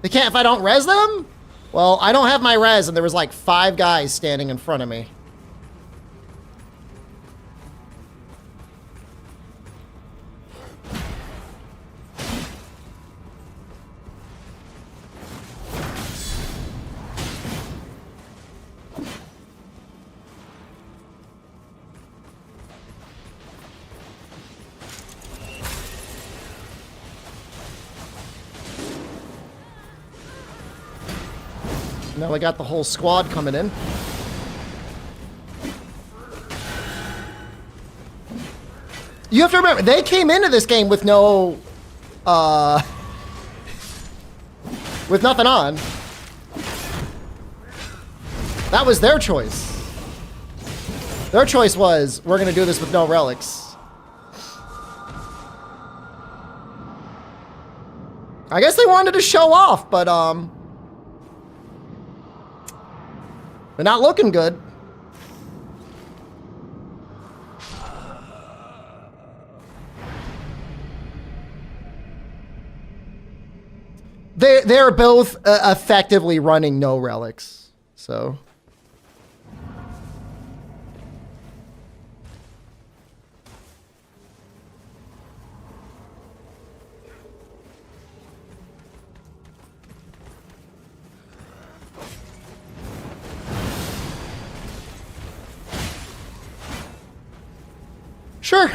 They can't if I don't res them? Well, I don't have my res and there was like 5 guys standing in front of me. Now we got the whole squad coming in. You have to remember, they came into this game with no, with nothing on. That was their choice. Their choice was, we're gonna do this with no relics. I guess they wanted to show off, but, they're not looking good. They're both effectively running no relics, so. Sure.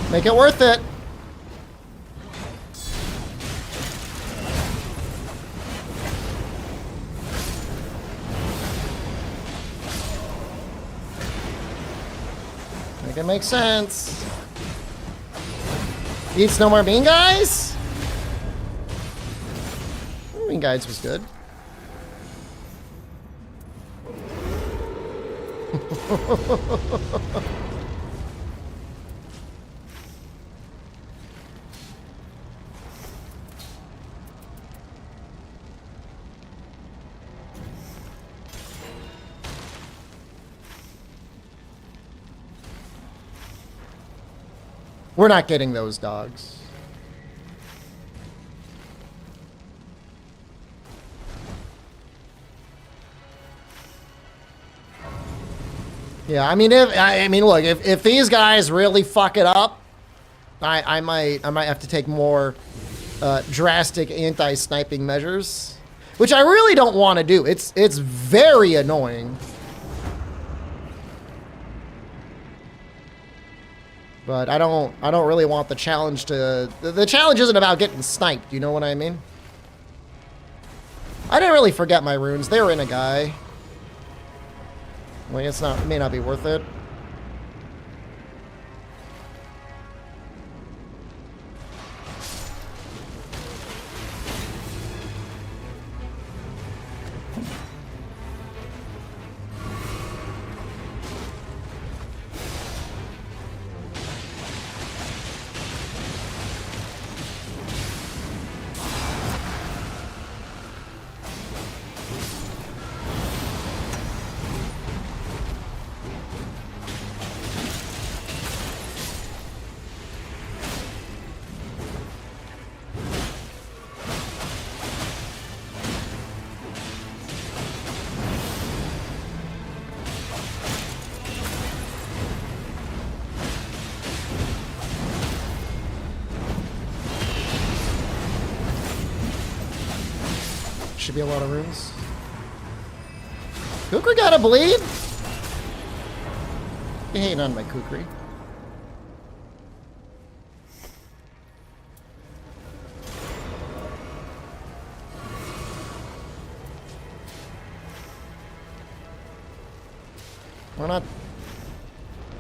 Make it worth it. Make it make sense. Eats no more bean guys? Bean guides was good. We're not getting those dogs. Yeah, I mean, look, if these guys really fuck it up, I might have to take more drastic anti-sniping measures, which I really don't want to do. It's very annoying. But I don't really want the challenge to... The challenge isn't about getting sniped, you know what I mean? I didn't really forget my runes. They were in a guy. Like, it may not be worth it. Should be a lot of runes. Kukri gotta bleed? You hating on my Kukri.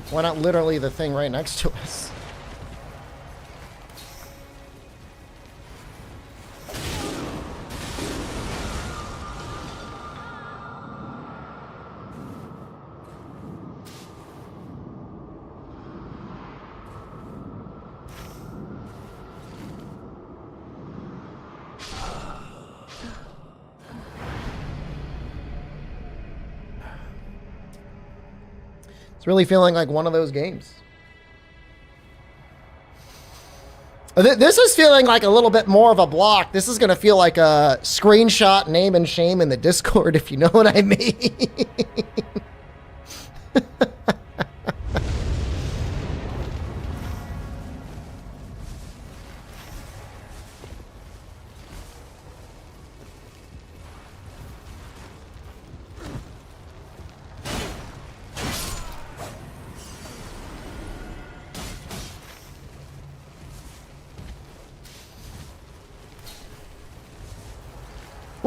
Why not literally the thing right next to us? Really feeling like one of those games. This is feeling like a little bit more of a block. This is going to feel like a screenshot name and shame in the Discord, if you know what I mean.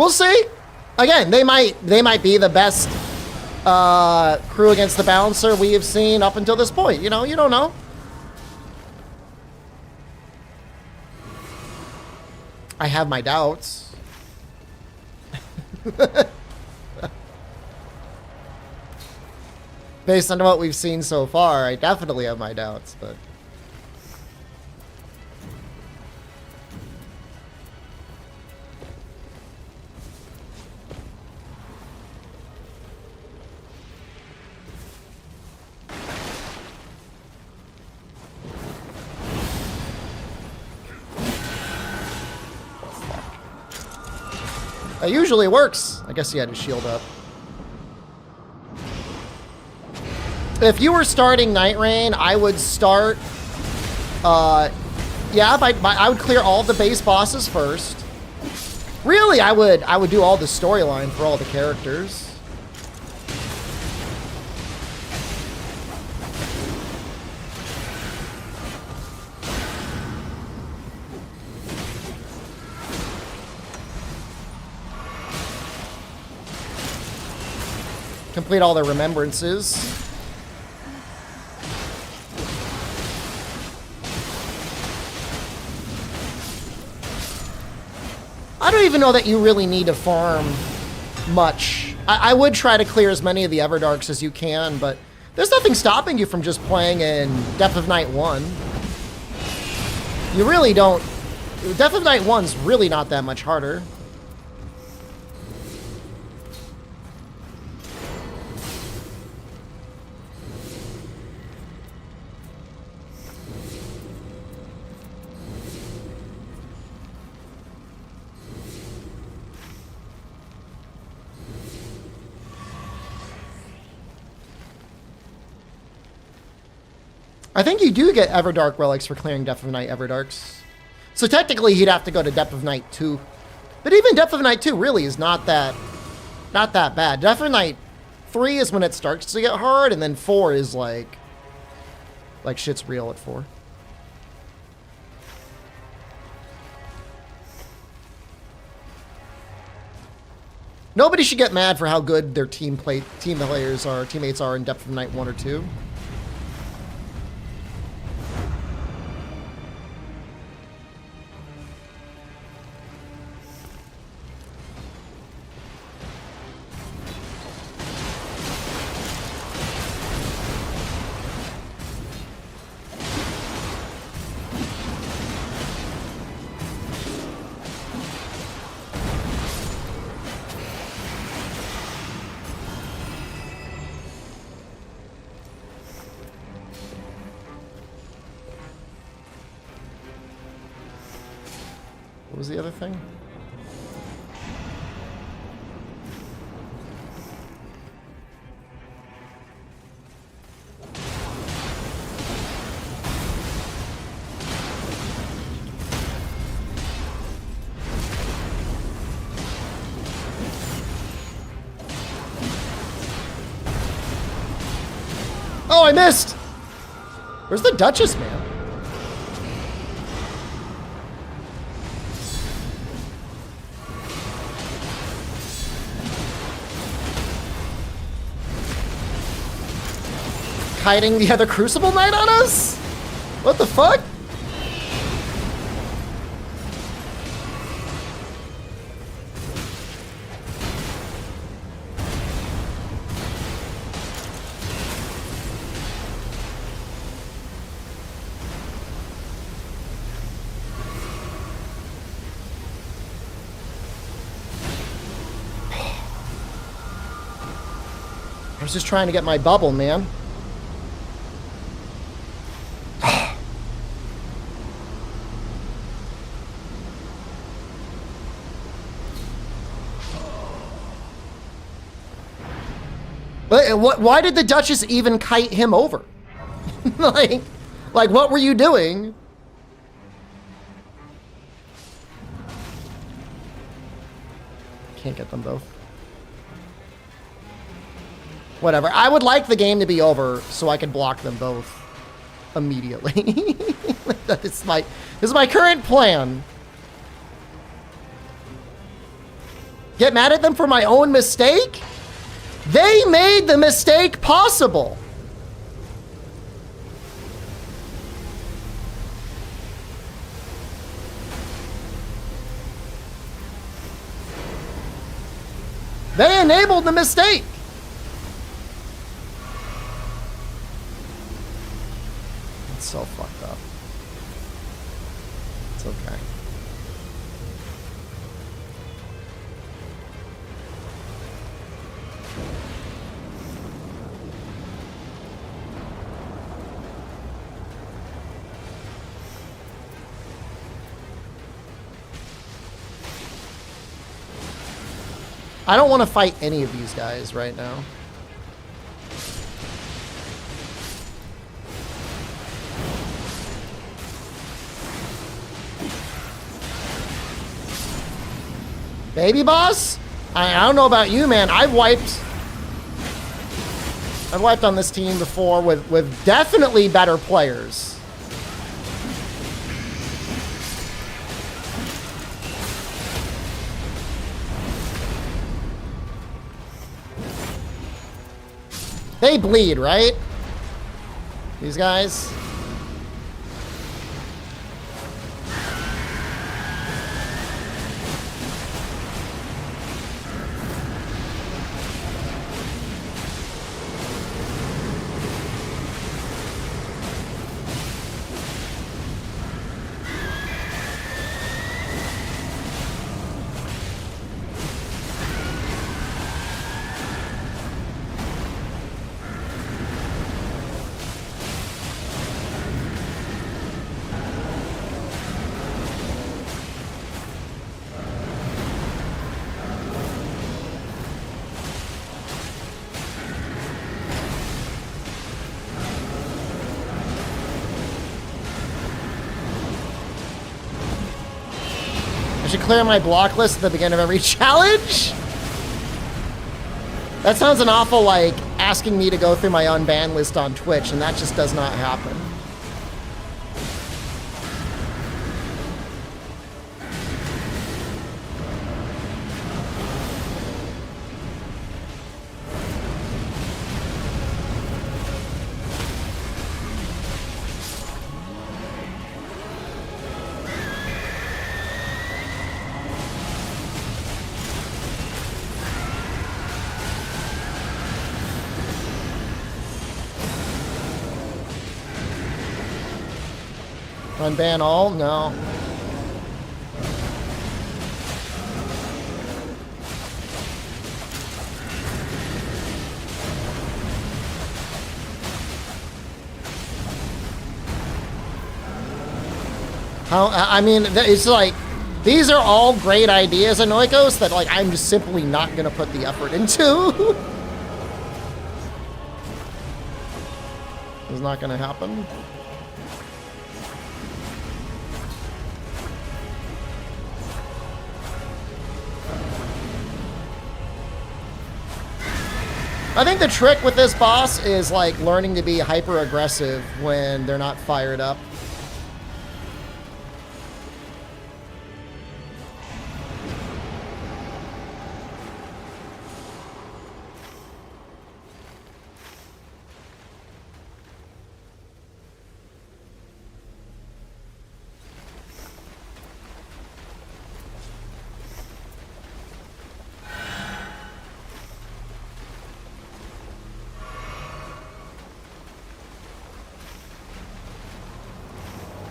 We'll see. Again, they might be the best crew against the Balancer we have seen up until this point. You know, you don't know. I have my doubts. Based on what we've seen so far, I definitely have my doubts, but... That usually works. I guess he had his shield up. If you were starting Night Rain, I would start... yeah, I would clear all the base bosses first. Really, I would do all the storyline for all the characters. Complete all their remembrances. I don't even know that you really need to farm much. I would try to clear as many of the Everdarks as you can, but there's nothing stopping you from just playing in Depth of Night 1. You really don't... Depth of Night 1's really not that much harder. I think you do get Everdark relics for clearing Depth of Night Everdarks. So technically he'd have to go to Depth of Night 2. But even Depth of Night 2 really is not that bad. Depth of Night 3 is when it starts to get hard, and then 4 is like shit's real at 4. Nobody should get mad for how good their teammates are in Depth of Night 1 or 2. What was the other thing? Oh, I missed! Where's the Duchess, man? Kiting the other Crucible Knight on us? What the fuck? I was just trying to get my bubble, man. Why did the Duchess even kite him over? like, what were you doing? Can't get them both. Whatever. I would like the game to be over so I could block them both immediately. This is my current plan. Get mad at them for my own mistake? They made the mistake possible. They enabled the mistake. It's so fucked up. It's okay. I don't want to fight any of these guys right now. Baby boss? I don't know about you, man. I've wiped on this team before with definitely better players. They bleed, right? These guys? I should clear my block list at the beginning of every challenge? That sounds an awful like asking me to go through my unbanned list on Twitch, and that just does not happen. Unban all? No. How, I mean, it's like, these are all great ideas, Anoikos, that like I'm just simply not gonna put the effort into. It's not gonna happen. I think the trick with this boss is like learning to be hyper aggressive when they're not fired up.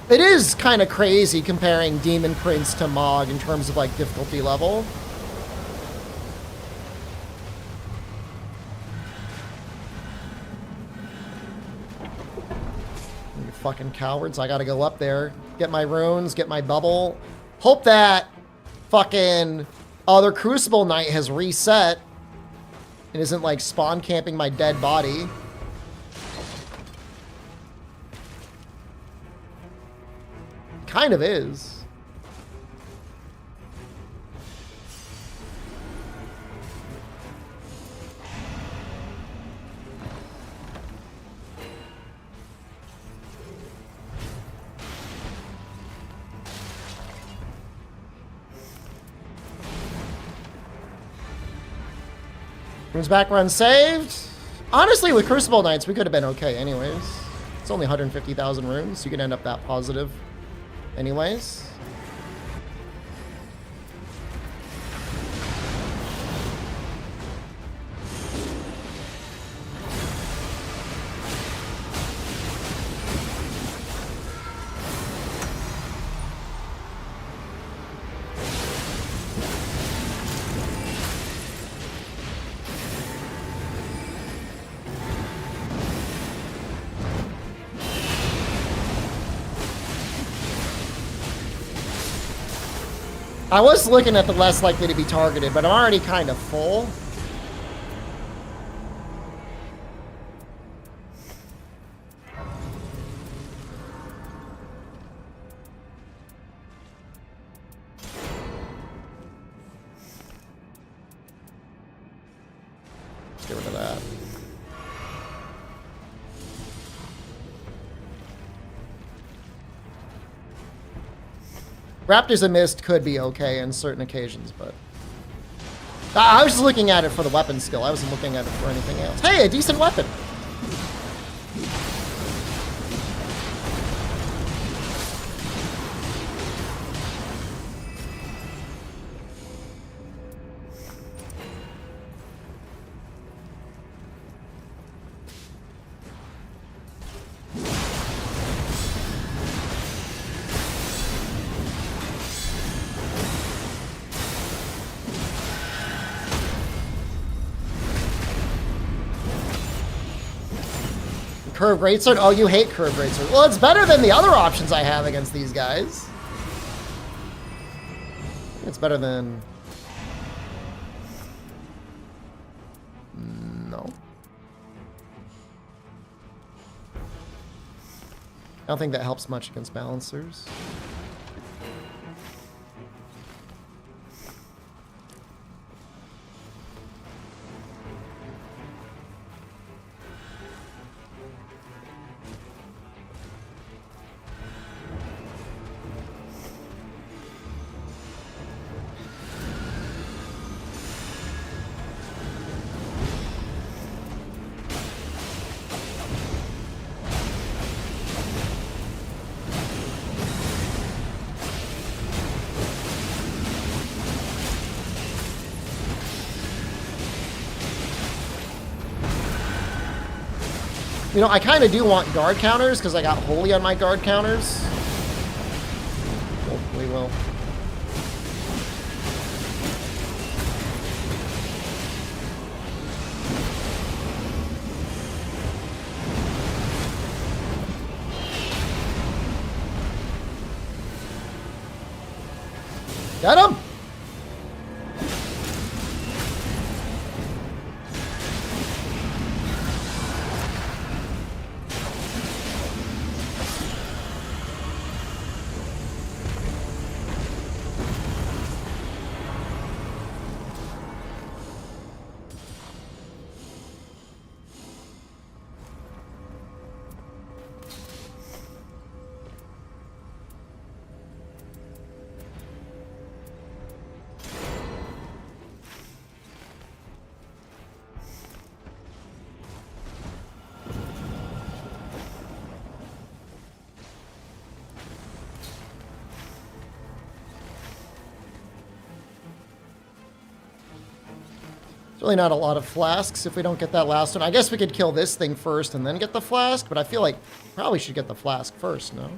It is kind of crazy comparing Demon Prince to Mog in terms of like difficulty level. You fucking cowards. I gotta go up there, get my runes, get my bubble. Hope that fucking other Crucible Knight has reset and isn't like spawn camping my dead body. Kind of is. Runes back run saved. Honestly, with Crucible Knights, we could have been okay anyways. It's only 150,000 runes. You can end up that positive anyways. I was looking at the less likely to be targeted, but I'm already kind of full. Let's get rid of that. Raptors and Mist could be okay in certain occasions, but... I was just looking at it for the weapon skill. I wasn't looking at it for anything else. Hey, a decent weapon! Curve Greatsword? Oh, you hate Curve Greatsword. Well, it's better than the other options I have against these guys. It's better than... No. I don't think that helps much against Balancers. You know, I kind of do want guard counters because I got Holy on my guard counters. Hopefully will. Get him! There's really not a lot of flasks if we don't get that last one. I guess we could kill this thing first and then get the flask, but I feel like probably should get the flask first, no?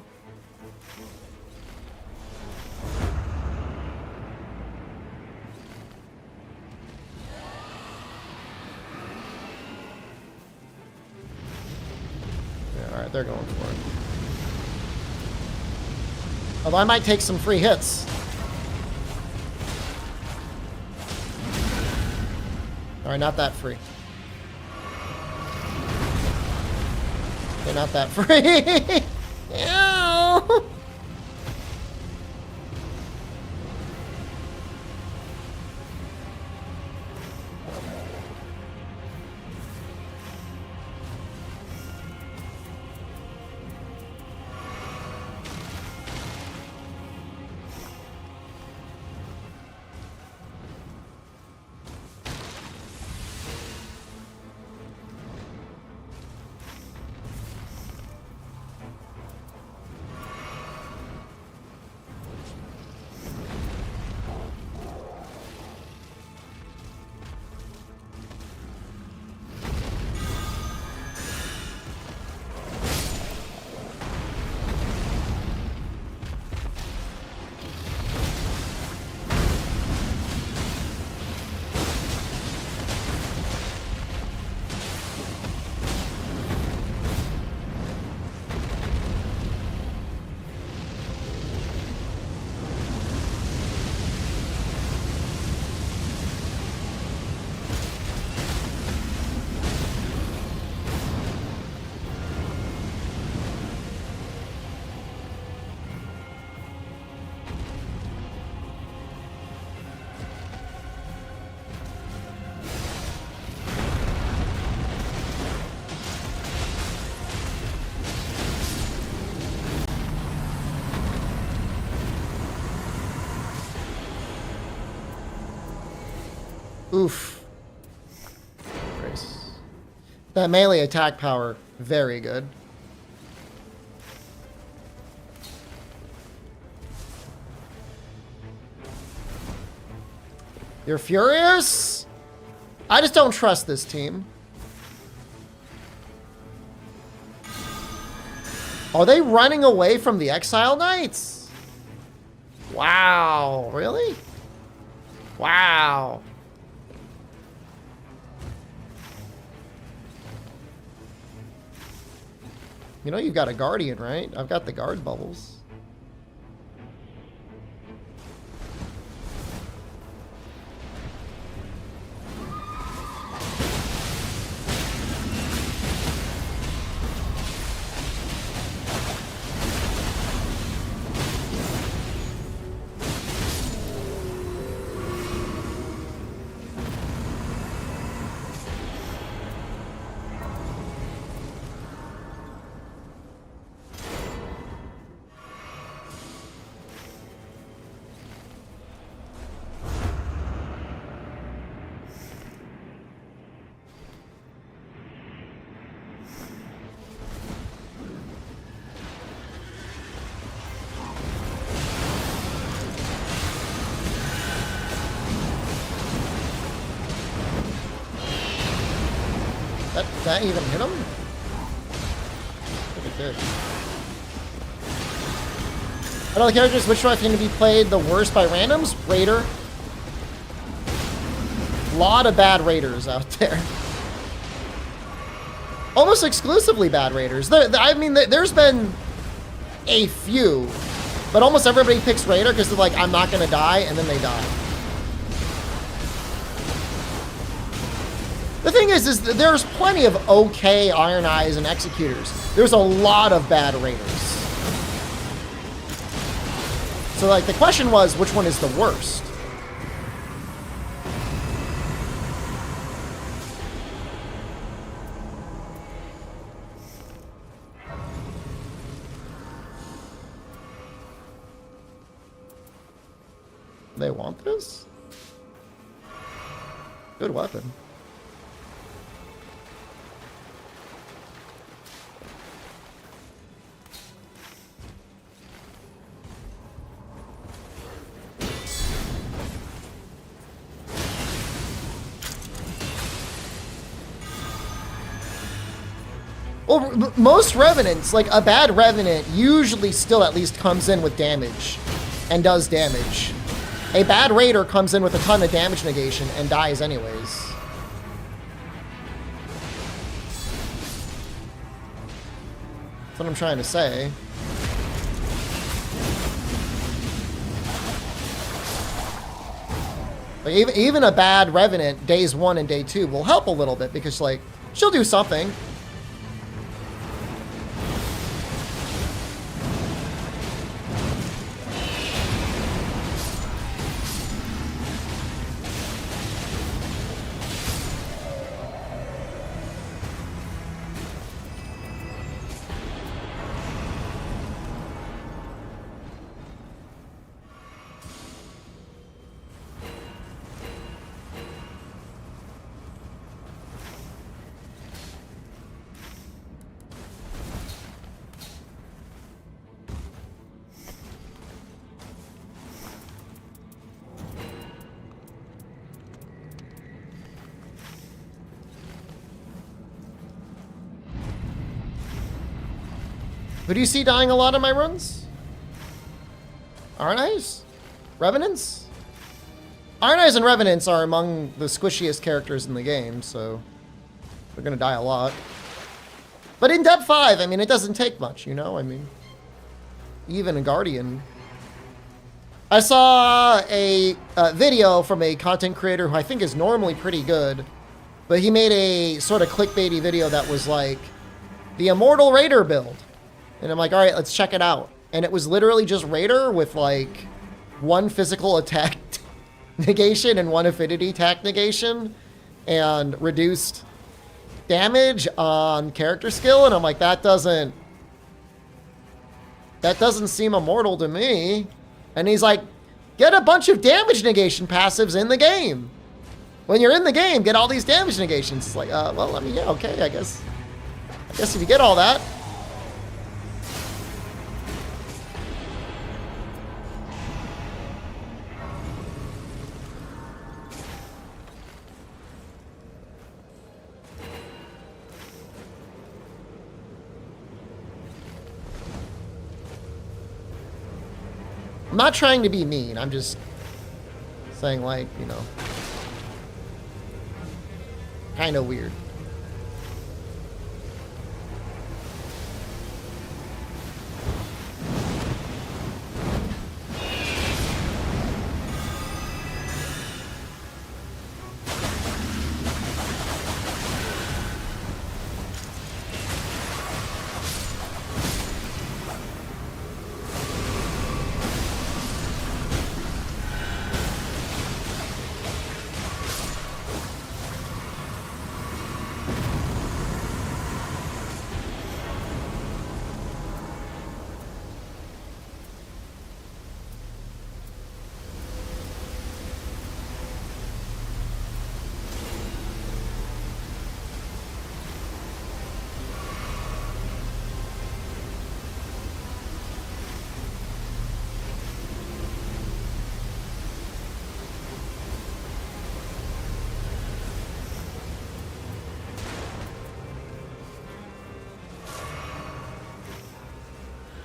Yeah, alright, they're going for it. Although I might take some free hits. Alright, not that free. They're not that free. Ew. Oof. Grace. That melee attack power, very good. You're furious? I just don't trust this team. Are they running away from the Exile Knights? Wow, really? Wow. You know you've got a Guardian, right? I've got the guard bubbles. That even hit him? I think it did. Out of the characters, which do I think to be played the worst by randoms? Raider. Lot of bad raiders out there. Almost exclusively bad raiders. I mean, there's been a few, but almost everybody picks raider because they're like, I'm not going to die, and then they die. The thing is that there's plenty of okay Iron Eyes and Executors. There's a lot of bad raiders. So, like, the question was, which one is the worst? They want this? Good weapon. Well, most Revenants, like a bad Revenant, usually still at least comes in with damage and does damage. A bad Raider comes in with a ton of damage negation and dies anyways. That's what I'm trying to say. Like even a bad Revenant, days 1 and day 2, will help a little bit because, like, she'll do something. Who do you see dying a lot in my runs? Iron Eyes? Revenants? Iron Eyes and Revenants are among the squishiest characters in the game, so they're gonna die a lot. But in Dep 5, I mean, it doesn't take much, you know? I mean, even a Guardian. I saw a video from a content creator who I think is normally pretty good, but he made a sort of clickbaity video that was like, the Immortal Raider build. And I'm like, all right, let's check it out. And it was literally just Raider with like 1 physical attack negation and 1 affinity attack negation and reduced damage on character skill. And I'm like, that doesn't seem immortal to me. And he's like, get a bunch of damage negation passives in the game. When you're in the game, get all these damage negations. It's like, well, I mean, yeah, okay, I guess. I guess if you get all that. I'm not trying to be mean. I'm just saying, like, you know, kind of weird.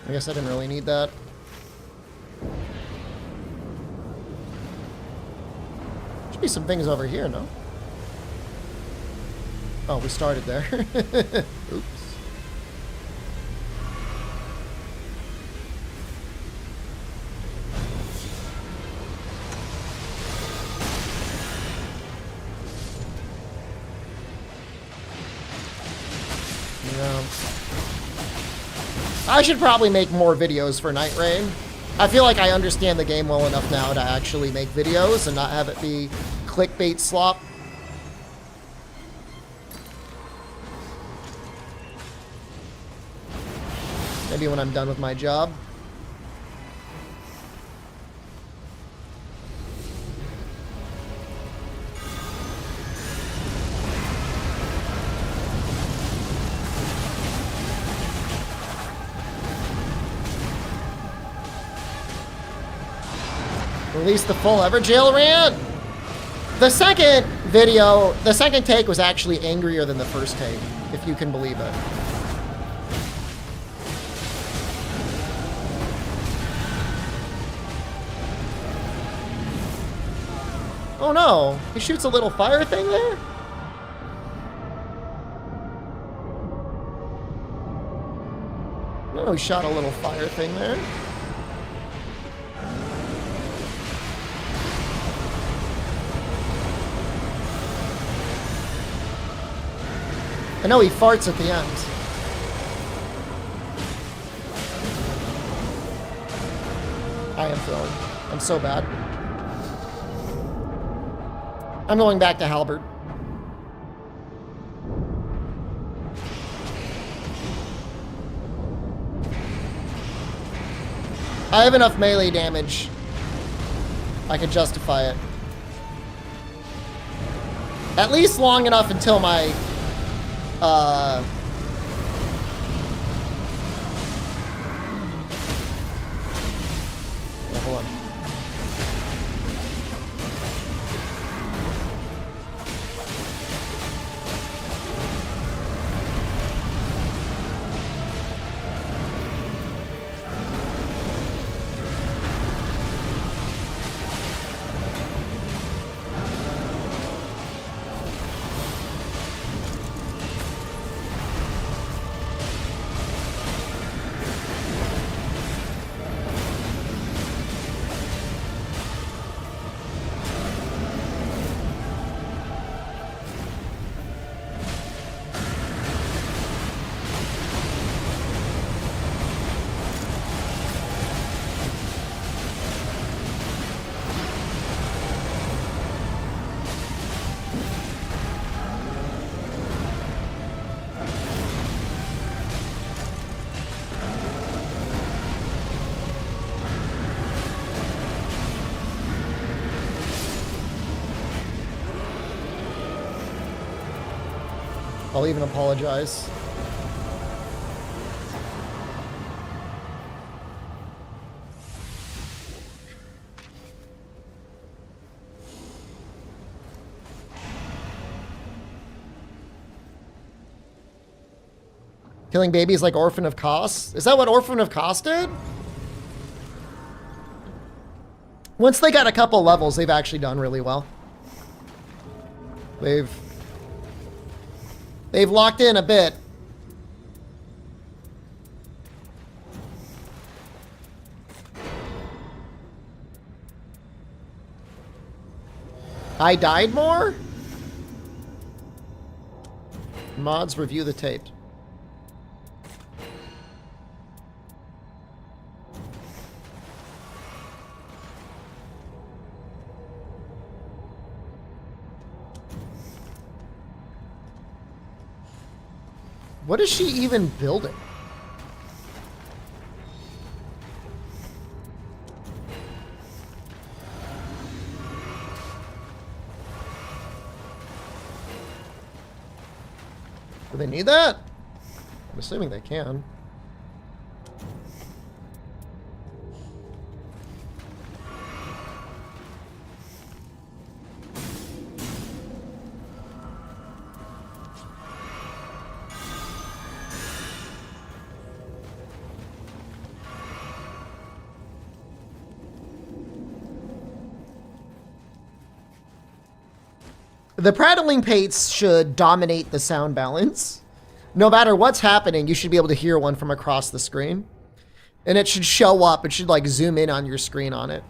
I guess I didn't really need that. Should be some things over here, no? Oh, we started there. Oops. Yeah. I should probably make more videos for Night Rain. I feel like I understand the game well enough now to actually make videos and not have it be clickbait slop. Maybe when I'm done with my job. Release the full Evergaol rant. The second video, the second take was actually angrier than the first take, if you can believe it. Oh no, he shoots a little fire thing there? No, he shot a little fire thing there. I know he farts at the end. I am throwing. I'm so bad. I'm going back to Halberd. I have enough melee damage. I could justify it. At least long enough until my yeah, hold on. I'll even apologize. Killing babies like Orphan of Kos? Is that what Orphan of Kos did? Once they got a couple levels, they've actually done really well. They've locked in a bit. I died more? Mods, review the tape. What is she even building? Do they need that? I'm assuming they can. The prattling pates should dominate the sound balance. No matter what's happening, you should be able to hear one from across the screen. And it should show up. It should like zoom in on your screen on it.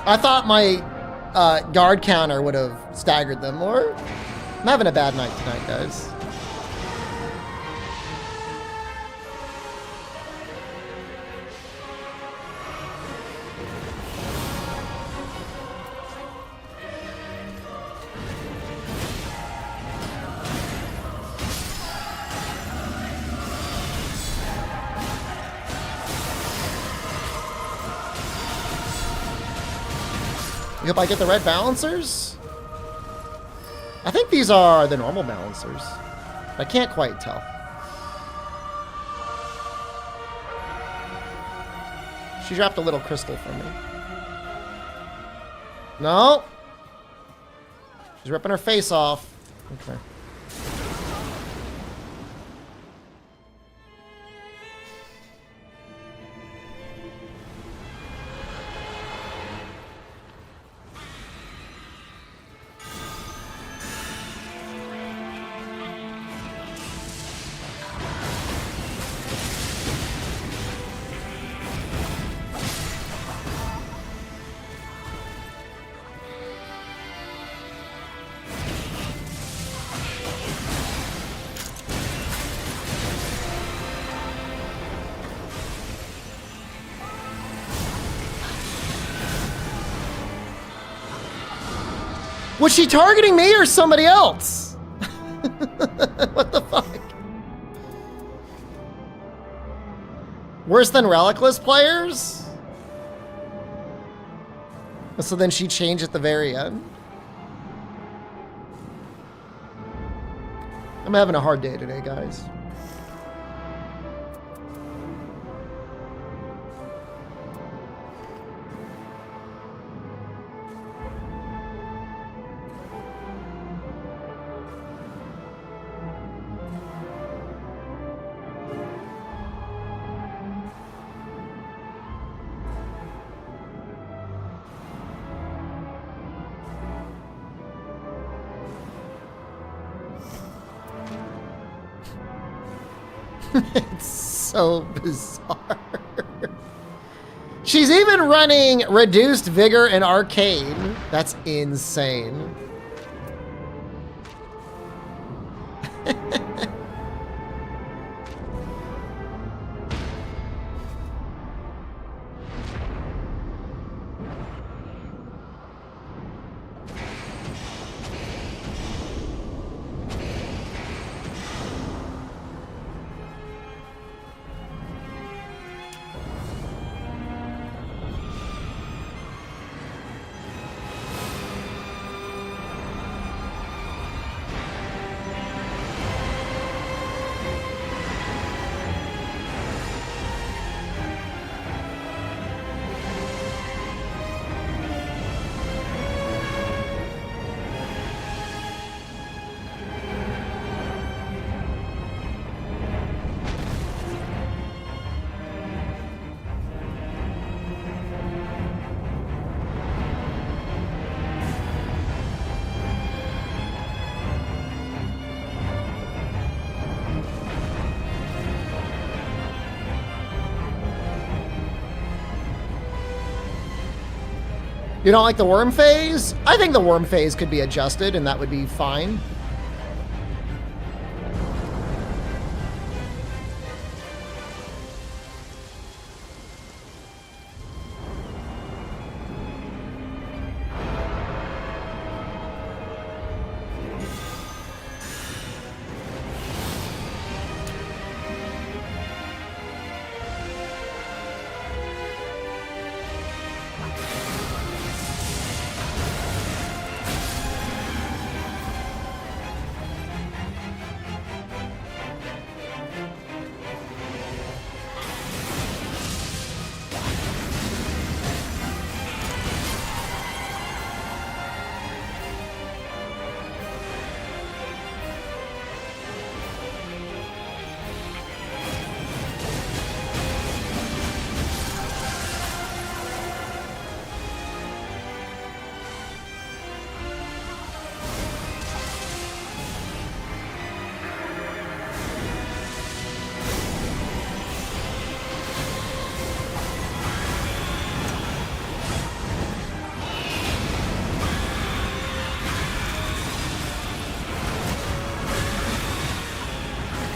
I thought my guard counter would have staggered them more. I'm having a bad night tonight, guys. I hope I get the red balancers. I think these are the normal balancers. I can't quite tell. She dropped a little crystal for me. No. She's ripping her face off. Okay. Was she targeting me or somebody else? What the fuck? Worse than Relicless players? So then she changed at the very end. I'm having a hard day today, guys. It's so bizarre. She's even running reduced vigor and arcane. That's insane. You don't like the worm phase? I think the worm phase could be adjusted and that would be fine.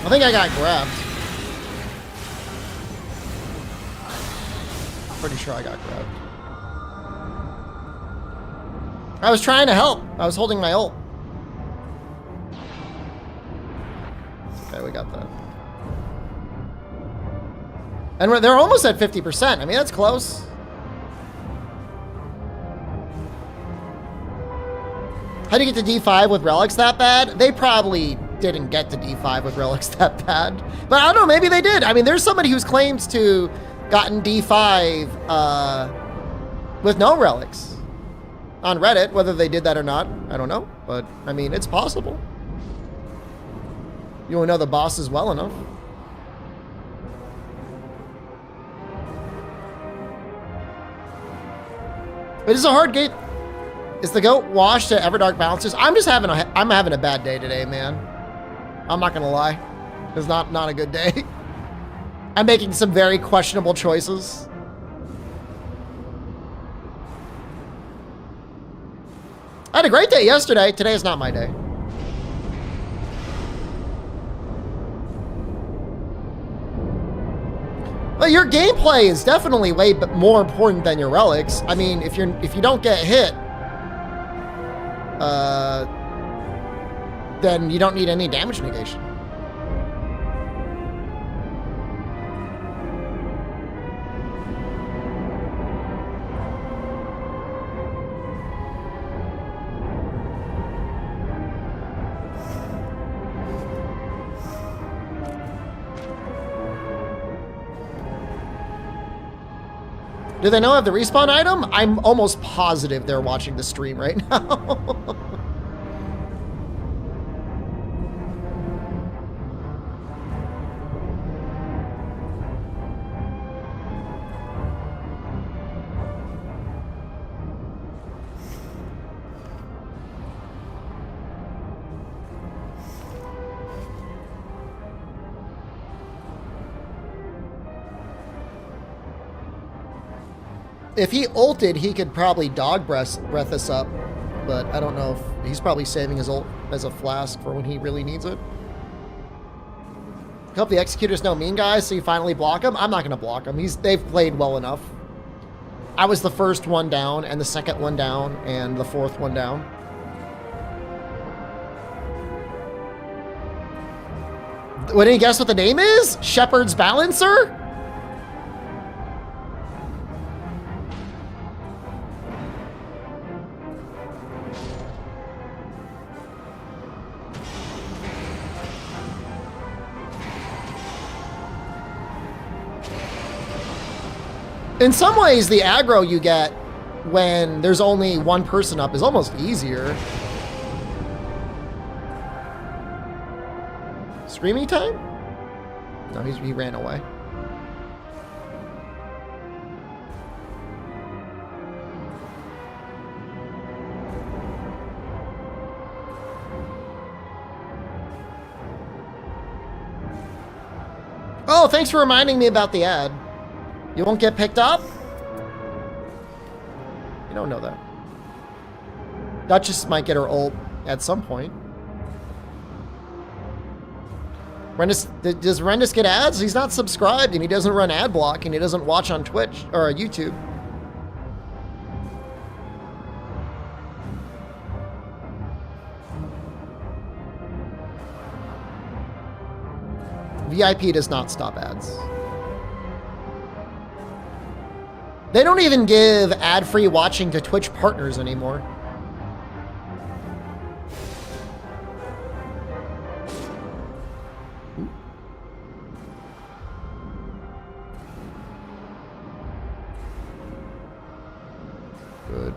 I think I got grabbed. Pretty sure I got grabbed. I was trying to help. I was holding my ult. Okay, we got that. And they're almost at 50%. I mean, that's close. How do you get to D5 with relics that bad? They probably didn't get to D5 with relics that bad. But I don't know, maybe they did. I mean, there's somebody who's claimed to gotten D5 with no relics on Reddit. Whether they did that or not, I don't know. But, I mean, it's possible. You will know the bosses well enough. It is a hard gate. Is the goat washed to Everdark balances? I'm having a bad day today, man. I'm not gonna lie. It's not a good day. I'm making some very questionable choices. I had a great day yesterday. Today is not my day. Well, your gameplay is definitely way more important than your relics. I mean, if you don't get hit, then you don't need any damage negation. Do they know I have the respawn item? I'm almost positive they're watching the stream right now. If he ulted, he could probably dog breath us up, but I don't know if he's probably saving his ult as a flask for when he really needs it. Hope the executors know mean guys, so you finally block him. I'm not going to block him. They've played well enough. I was the first one down, and the second one down, and the fourth one down. What, any guess what the name is? Shepherd's Balancer? In some ways, the aggro you get when there's only one person up is almost easier. Screaming time? No, he ran away. Oh, thanks for reminding me about the ad. You won't get picked up? You don't know that. Duchess might get her ult at some point. Does Rendis get ads? He's not subscribed and he doesn't run ad block and he doesn't watch on Twitch or YouTube. VIP does not stop ads. They don't even give ad-free watching to Twitch partners anymore. Good.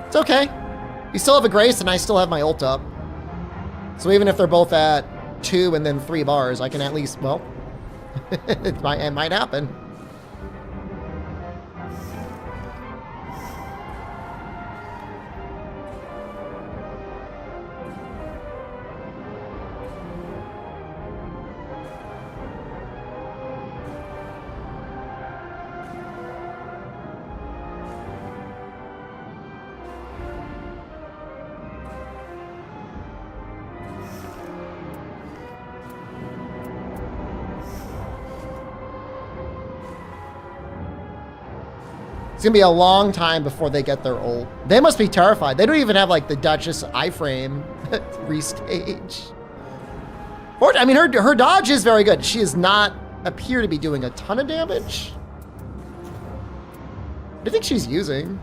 It's okay. You still have a Grace and I still have my ult up. So even if they're both at 2 and then 3 bars, I can at least, well, it might happen. It's gonna be a long time before they get their ult. They must be terrified. They don't even have like the Duchess iframe restage. I mean, her dodge is very good. She does not appear to be doing a ton of damage. What do you think she's using?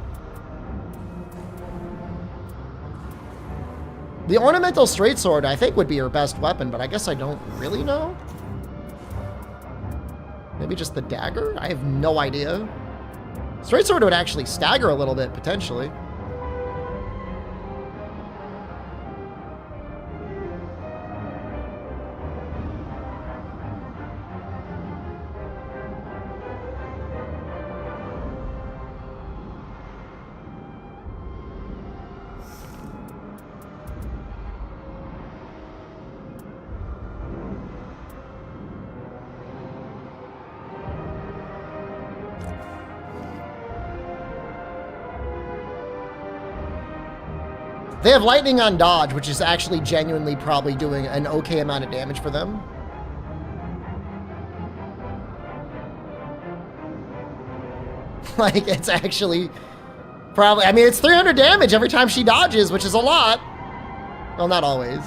The ornamental straight sword, I think, would be her best weapon, but I guess I don't really know. Maybe just the dagger? I have no idea. Straight sword would actually stagger a little bit, potentially. They have lightning on dodge, which is actually genuinely probably doing an okay amount of damage for them. Like, it's actually probably, I mean, it's 300 damage every time she dodges, which is a lot. Well, not always.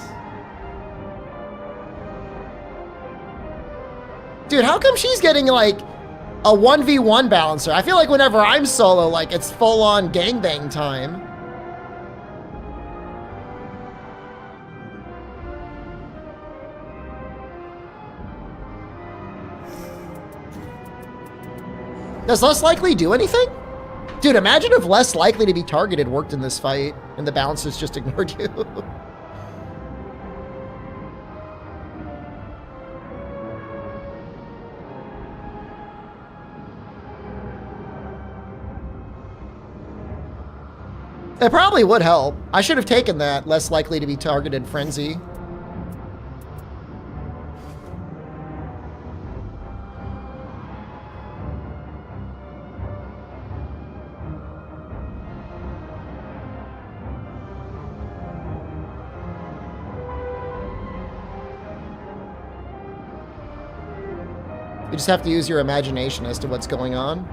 Dude, how come she's getting like a 1v1 balancer? I feel like whenever I'm solo, like it's full on gangbang time. Does less likely do anything? Dude, imagine if less likely to be targeted worked in this fight and the balancers just ignored you. It probably would help. I should have taken that. Less likely to be targeted frenzy. You just have to use your imagination as to what's going on.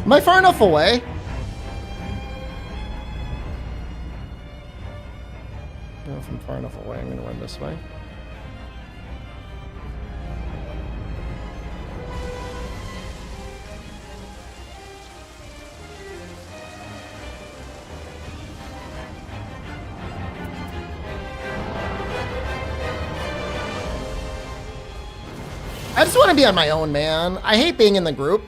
Am I far enough away? I don't know if I'm far enough away. I'm going to run this way. I just want to be on my own, man. I hate being in the group.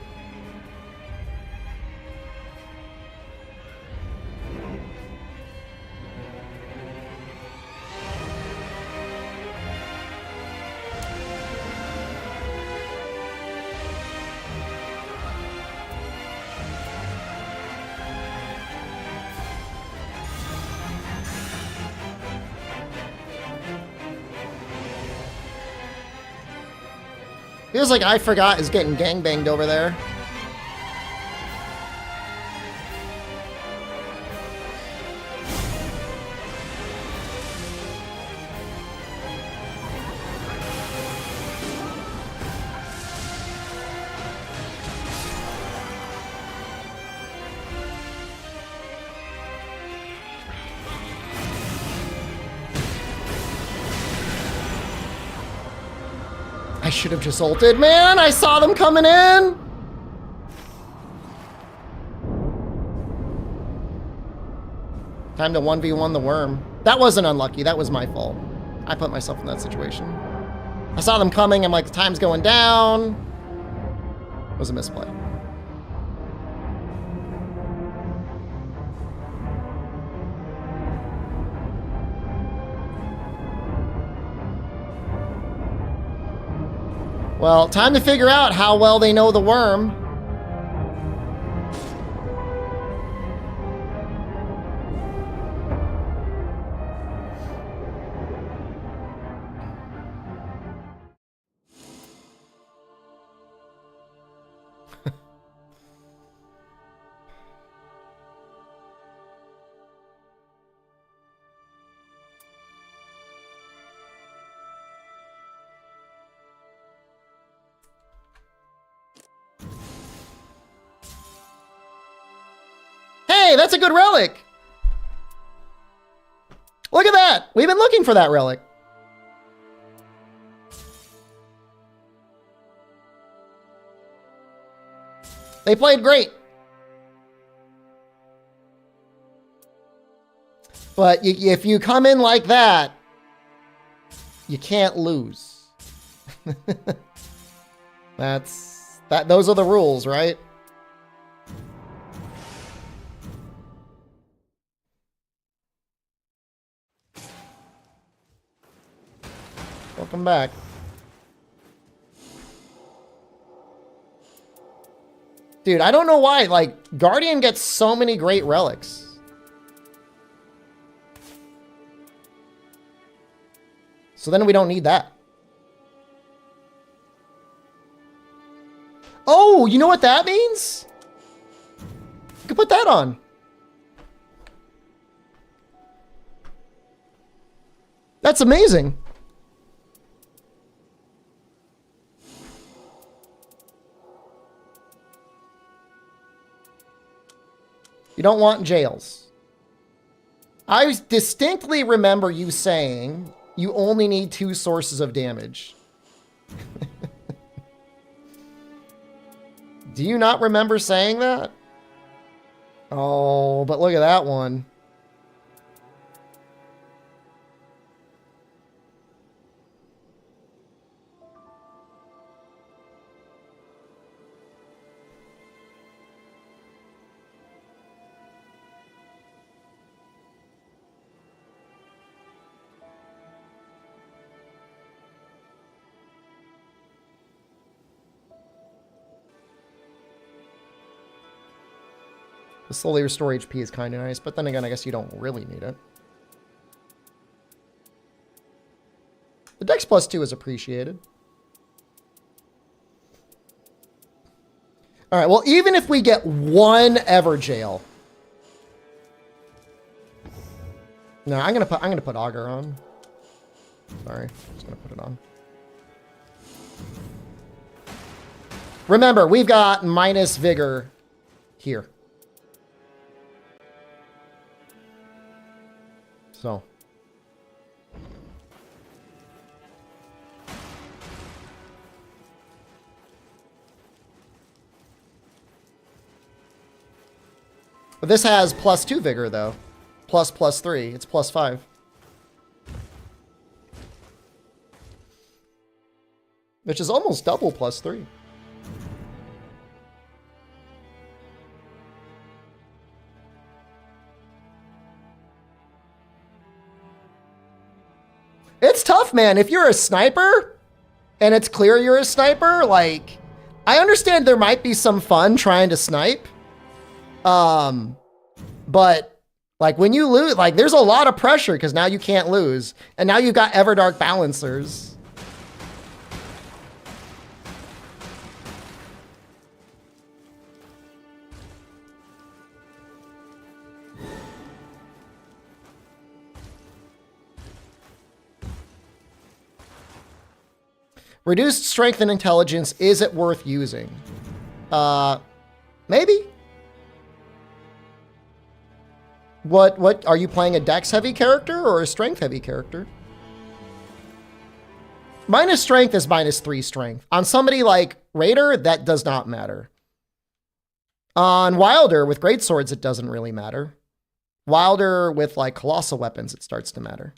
Feels like I Forgot is getting gangbanged over there. I should have just ulted, man. I saw them coming in. Time to 1v1 the worm. That wasn't unlucky. That was my fault. I put myself in that situation. I saw them coming. I'm like, the time's going down. It was a misplay. Well, time to figure out how well they know the worm. Hey, that's a good relic. Look at that. We've been looking for that relic. They played great. But if you come in like that, you can't lose. Those are the rules, right? Welcome back. Dude, I don't know why. Like, Guardian gets so many great relics. So then we don't need that. Oh, you know what that means? You can put that on. That's amazing. You don't want jails. I distinctly remember you saying you only need 2 sources of damage. Do you not remember saying that? Oh, but look at that one. The slowly restore HP is kind of nice, but then again, I guess you don't really need it. The Dex plus 2 is appreciated. All right, well, even if we get 1 Evergaol. No, I'm gonna put Augur on. Sorry, I'm just gonna put it on. Remember, we've got minus vigor here. So. But this has plus 2 vigor, though. Plus 3. It's plus 5. Which is almost double plus 3. It's tough, man. If you're a sniper and it's clear you're a sniper, like, I understand there might be some fun trying to snipe. But like when you lose, like there's a lot of pressure because now you can't lose. And now you've got Everdark Balancers. Reduced strength and intelligence, is it worth using? Maybe. What are you playing, a dex heavy character or a strength heavy character? Minus strength is minus 3 strength. On somebody like Raider, that does not matter. On Wilder with great swords, it doesn't really matter. Wilder with like colossal weapons, it starts to matter.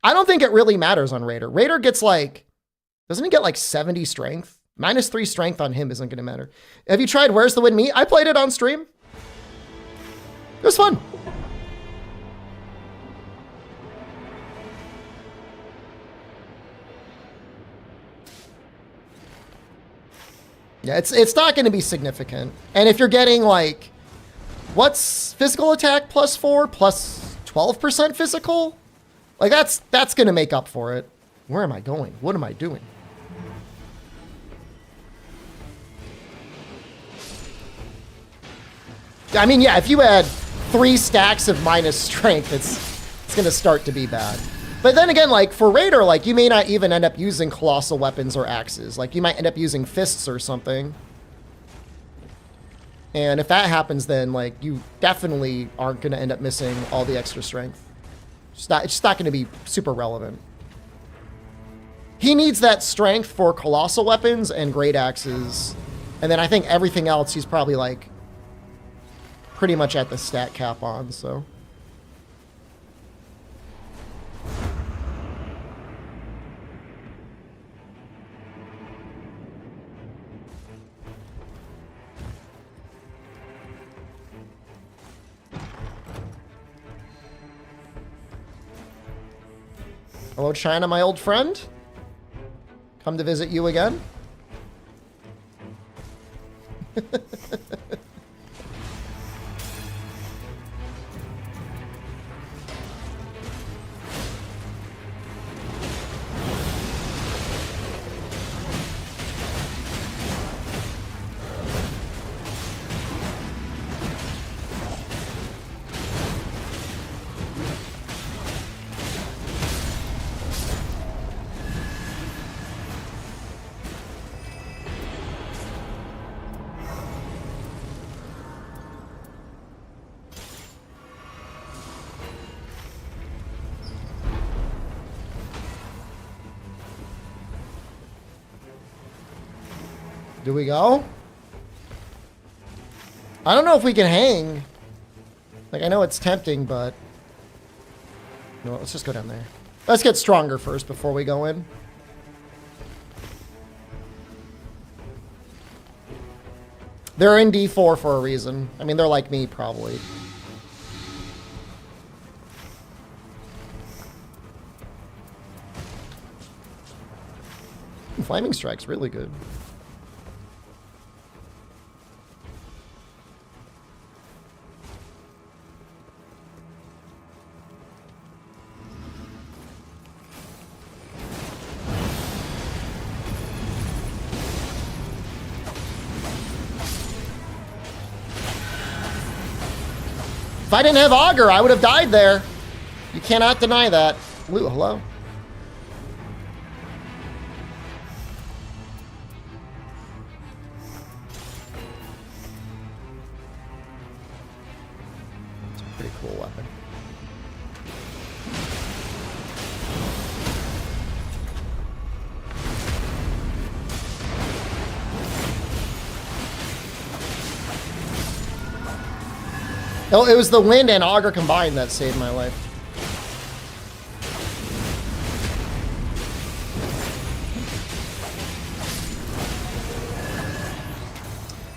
I don't think it really matters on Raider. Raider gets like, doesn't he get like 70 strength? Minus 3 strength on him isn't going to matter. Have you tried Where's the Wind Meet? I played it on stream. It was fun. Yeah, it's not going to be significant. And if you're getting like, what's physical attack plus 4 plus 12% physical? Like that's going to make up for it. Where am I going? What am I doing? I mean, yeah, if you had 3 stacks of minus strength, it's going to start to be bad. But then again, like for Raider, like you may not even end up using colossal weapons or axes. Like you might end up using fists or something. And if that happens, then like you definitely aren't going to end up missing all the extra strength. It's just not going to be super relevant. He needs that strength for colossal weapons and great axes. And then I think everything else he's probably like pretty much at the stat cap on, so. Hello, China, my old friend. Come to visit you again? Do we go? I don't know if we can hang. Like, I know it's tempting, but... No, let's just go down there. Let's get stronger first before we go in. They're in D4 for a reason. I mean, they're like me, probably. Flaming Strike's really good. If I didn't have Augur, I would have died there. You cannot deny that. Ooh, hello. It's a pretty cool weapon. Oh, it was the wind and Augur combined that saved my life.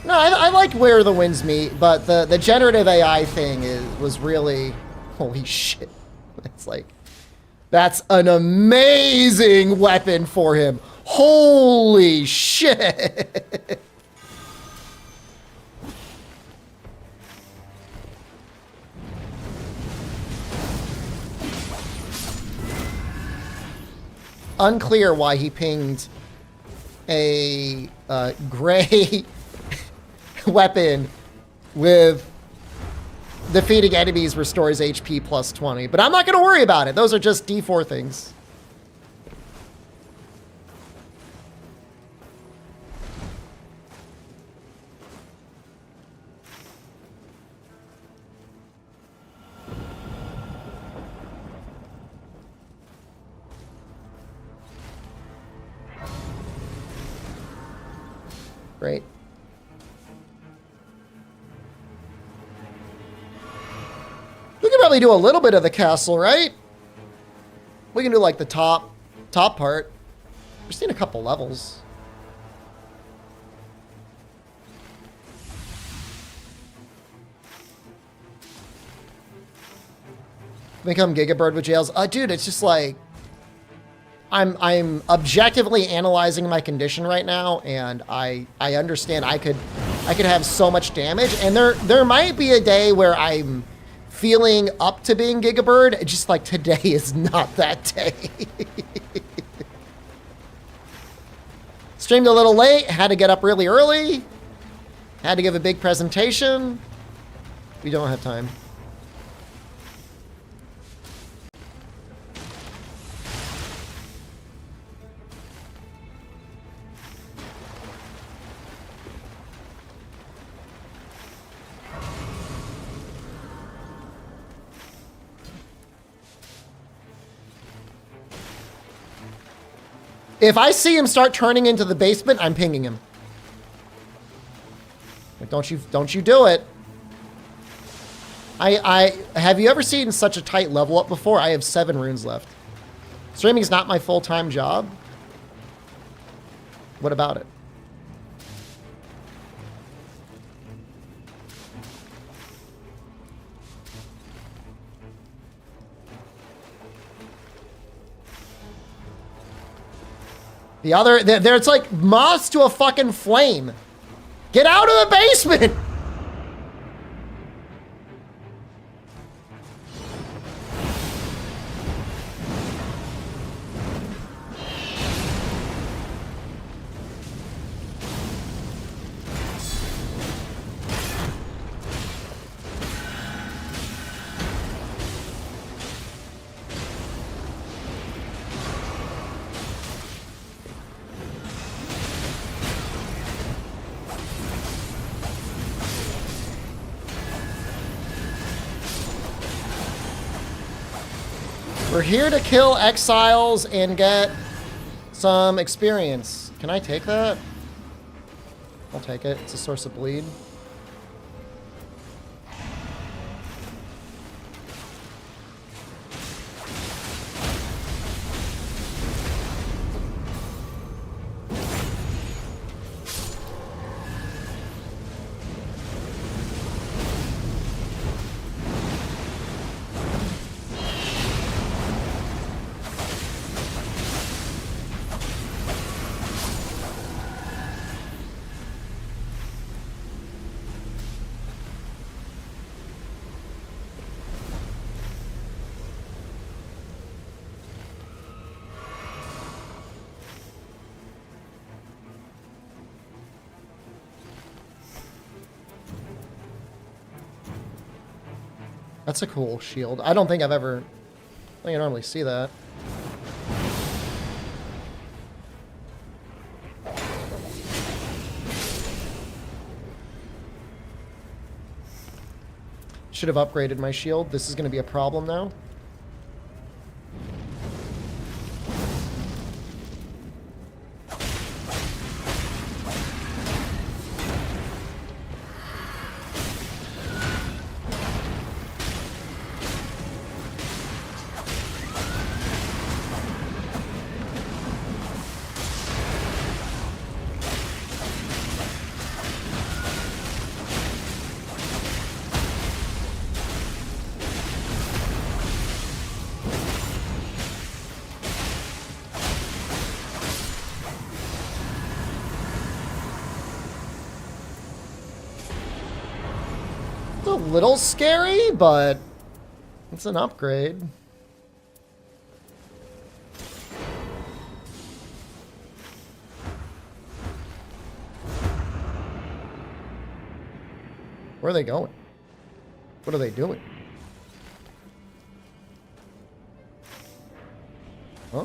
No, I like where the winds meet, but the generative AI thing was really... Holy shit. It's like... That's an amazing weapon for him. Holy shit. Unclear why he pinged a gray weapon with defeating enemies restores HP plus 20. But I'm not going to worry about it. Those are just D4 things. Great. We can probably do a little bit of the castle, right? We can do like the top part. We're seeing a couple levels. Become Gigabird with jails. Dude, it's just like I'm objectively analyzing my condition right now, and I understand I could have so much damage, and there might be a day where I'm feeling up to being Gigabird. Just like today is not that day. Streamed a little late, had to get up really early, had to give a big presentation. We don't have time. If I see him start turning into the basement, I'm pinging him. Like, don't you do it. I have you ever seen such a tight level up before? I have 7 runes left. Streaming is not my full-time job. What about it? The other, there's like moths to a fucking flame. Get out of the basement! We're here to kill exiles and get some experience. Can I take that? I'll take it. It's a source of bleed. That's a cool shield. I don't think I normally see that. Should have upgraded my shield. This is going to be a problem now. A little scary, but it's an upgrade. Where are they going? What are they doing? Huh?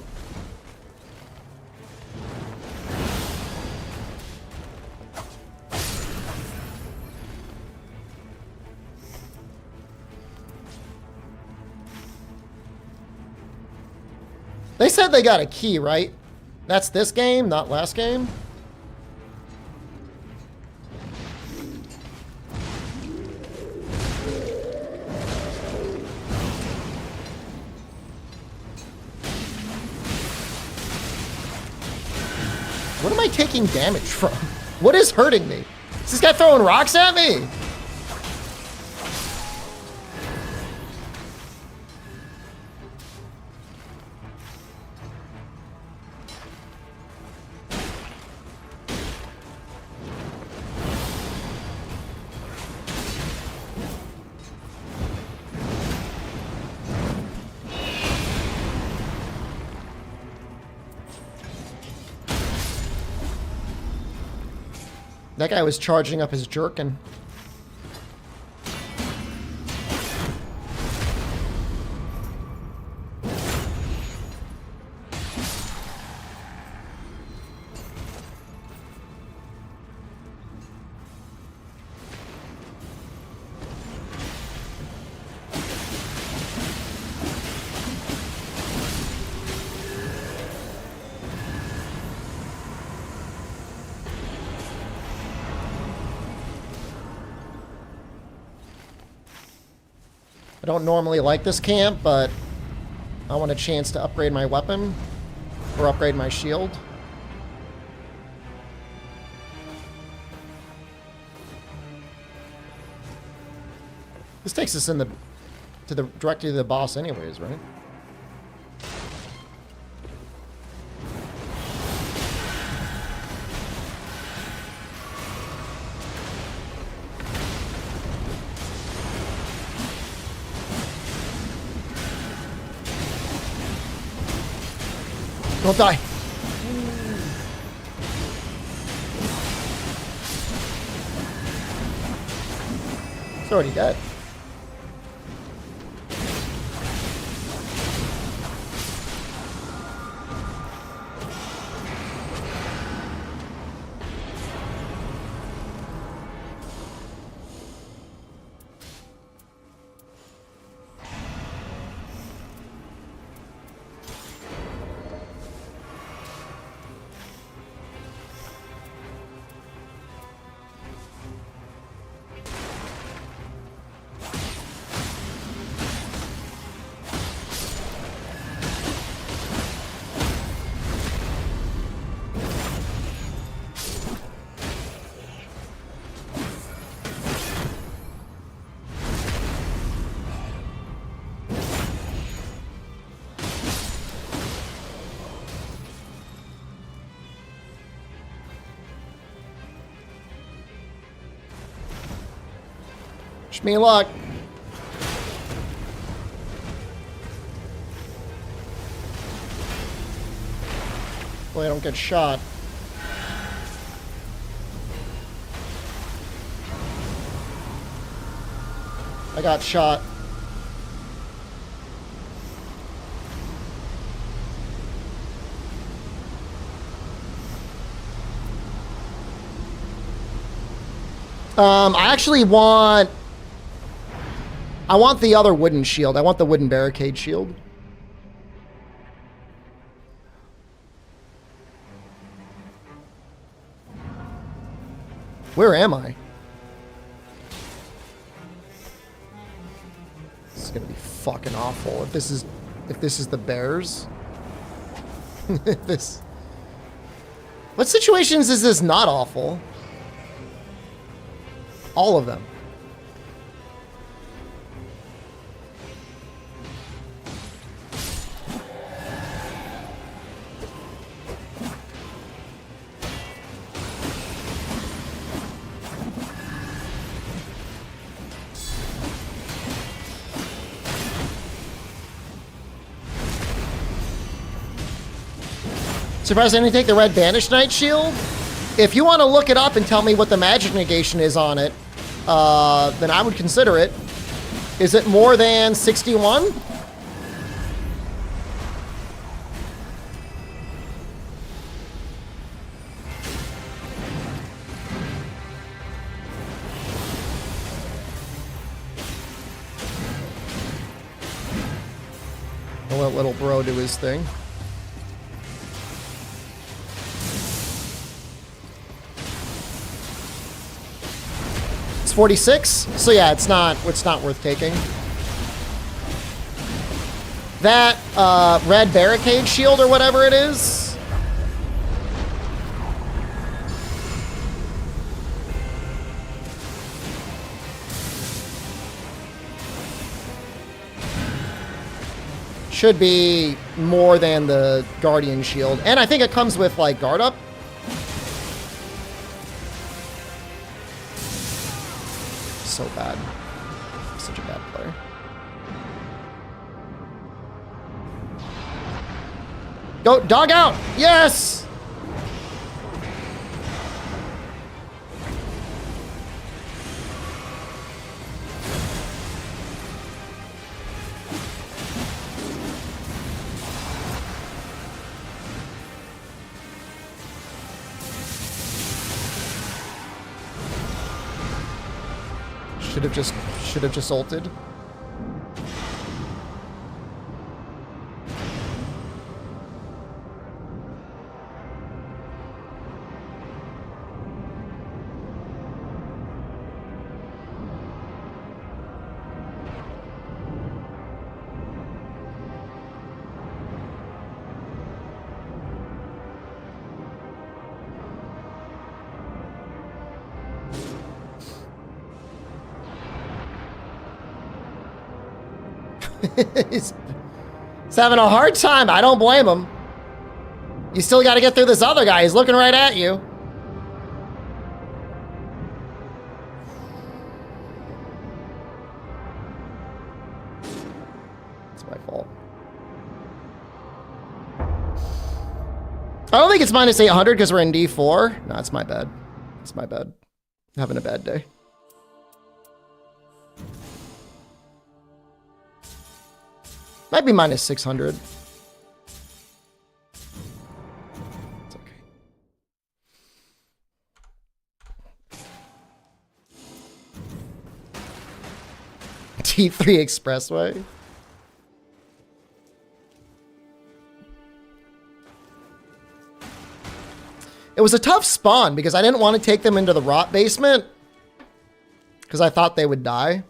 They said they got a key, right? That's this game, not last game? What am I taking damage from? What is hurting me? Is this guy throwing rocks at me? That guy was charging up his jerkin. I don't normally like this camp, but I want a chance to upgrade my weapon or upgrade my shield. This takes us directly to the boss anyways, right? Don't die. It's already dead. Wish me luck. Boy, I don't get shot. I got shot. I actually want... I want the other wooden shield. I want the wooden barricade shield. Where am I? This is gonna be fucking awful. If this is the bears. This. What situations is this not awful? All of them. Surprised I didn't take the red Banished Knight shield? If you want to look it up and tell me what the magic negation is on it, then I would consider it. Is it more than 61? I'll let little bro do his thing. It's 46, so yeah, it's not worth taking. That red barricade shield or whatever it is. Should be more than the Guardian shield. And I think it comes with like guard up. So bad. Such a bad player. Go, dog out! Yes! Should have just ulted. He's having a hard time. I don't blame him. You still got to get through this other guy. He's looking right at you. It's my fault. I don't think it's minus 800 because we're in D4. No, it's my bad. It's my bad. I'm having a bad day. Might be minus 600. It's okay. T3 Expressway. It was a tough spawn because I didn't want to take them into the rot basement because I thought they would die.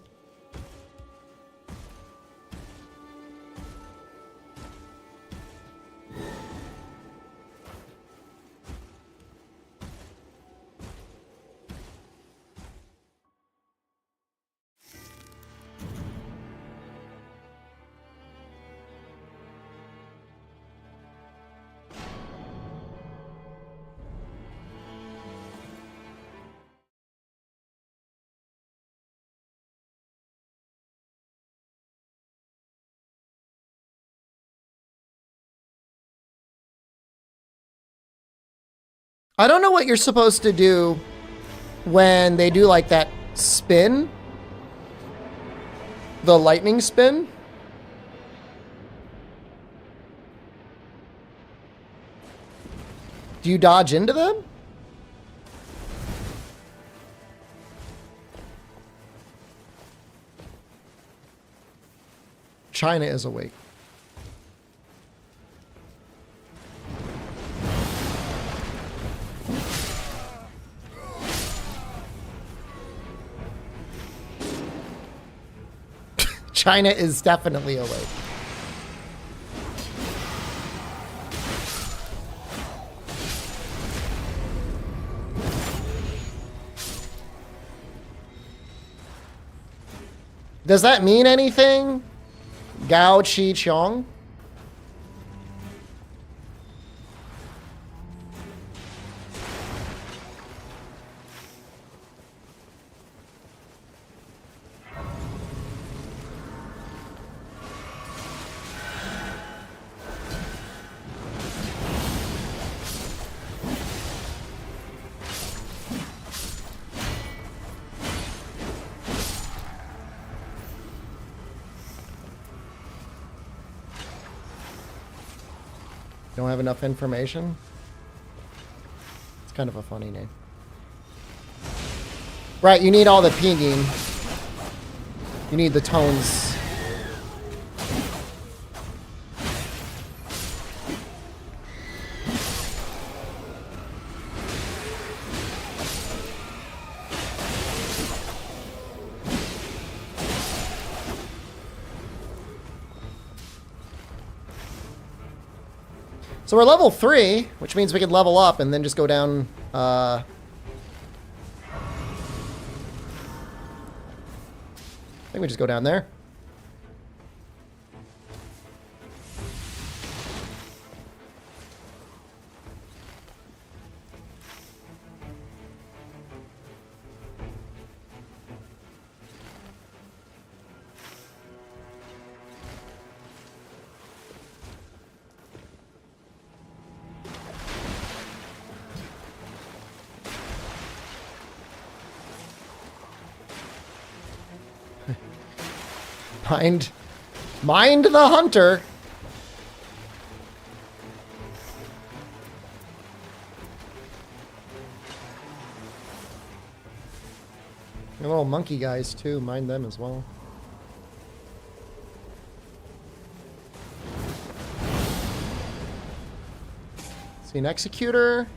I don't know what you're supposed to do when they do like that spin. The lightning spin. Do you dodge into them? China is awake. China is definitely awake. Does that mean anything? Gao Chi Chong? Don't have enough information? It's kind of a funny name. Right, you need all the pinging. You need the tones. So we're level 3, which means we could level up and then just go down. I think we just go down there. Mind the hunter. The little monkey guys too, mind them as well. See an executor,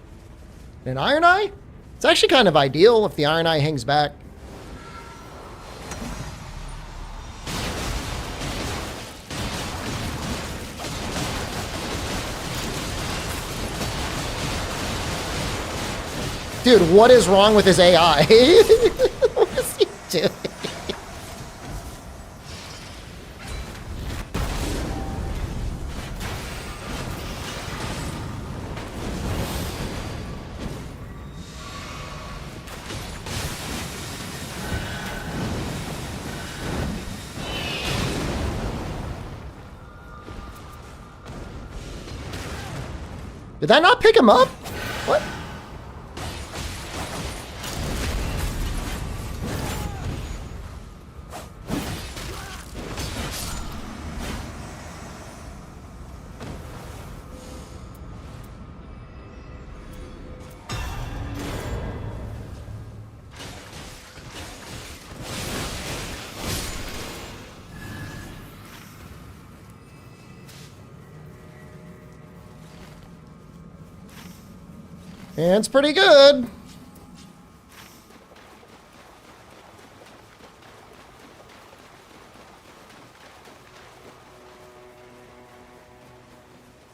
an iron eye. It's actually kind of ideal if the iron eye hangs back. Dude, what is wrong with his AI? What is he doing? Did that not pick him up? What? And it's pretty good.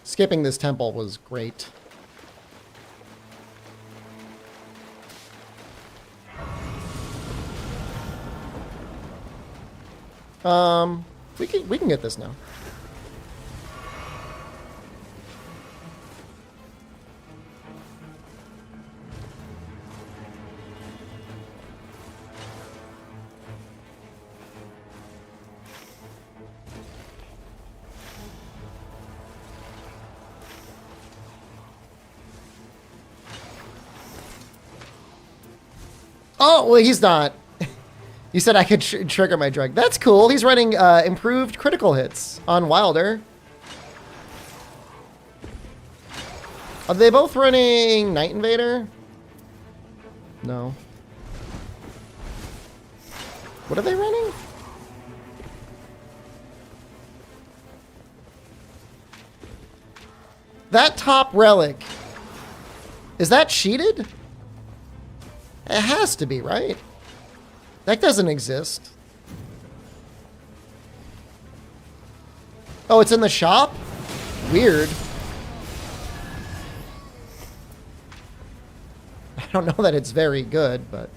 Skipping this temple was great. We can get this now. Oh, well, he's not. You said I could trigger my drug. That's cool. He's running improved critical hits on Wilder. Are they both running Night Invader? No. What are they running? That top relic. Is that cheated? It has to be, right? That doesn't exist. Oh, it's in the shop? Weird. I don't know that it's very good, but...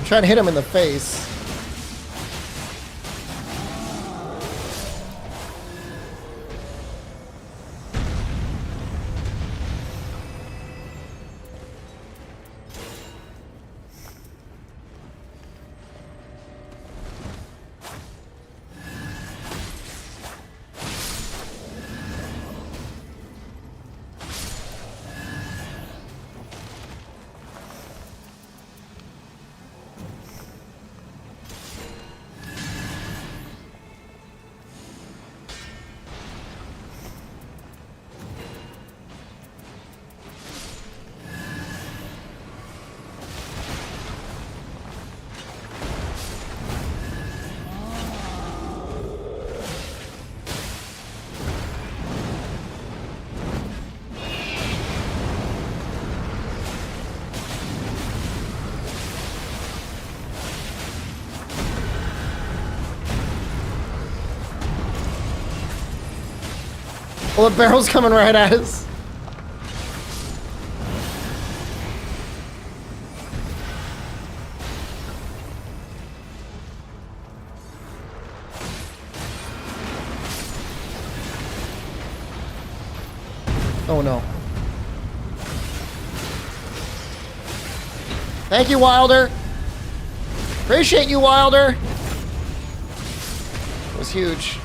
Trying to hit him in the face. Well, the barrel's coming right at us. Oh no. Thank you, Wilder. Appreciate you, Wilder. It was huge.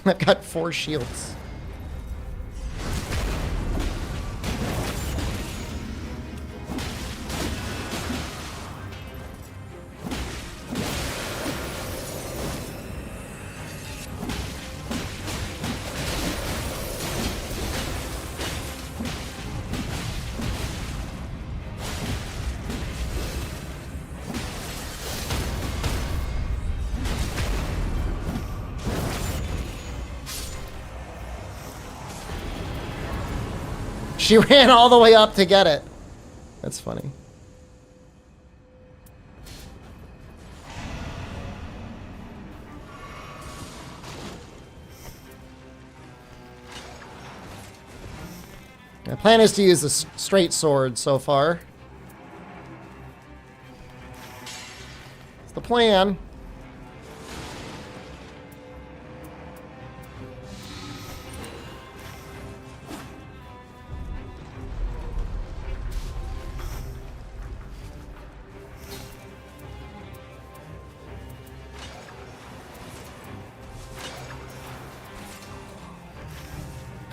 I've got 4 shields. She ran all the way up to get it. That's funny. My plan is to use the straight sword so far. It's the plan.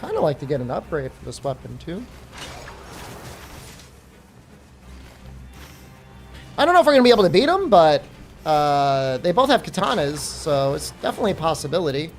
Kind of like to get an upgrade for this weapon too. I don't know if we're gonna be able to beat them, but they both have katanas, so it's definitely a possibility.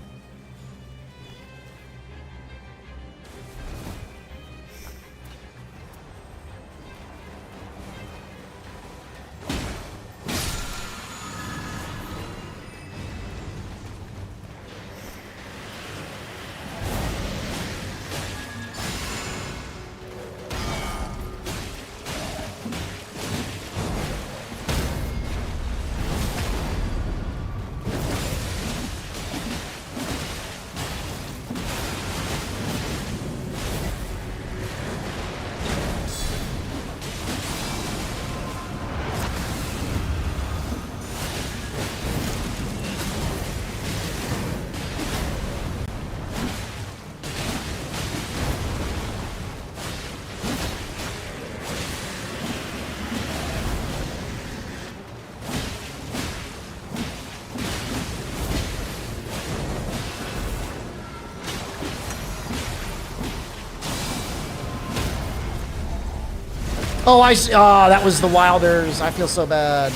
Oh, I see. Oh, that was the Wilders. I feel so bad.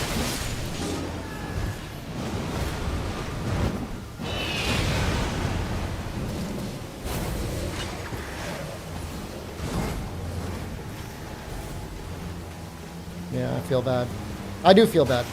Yeah, I feel bad. I do feel bad.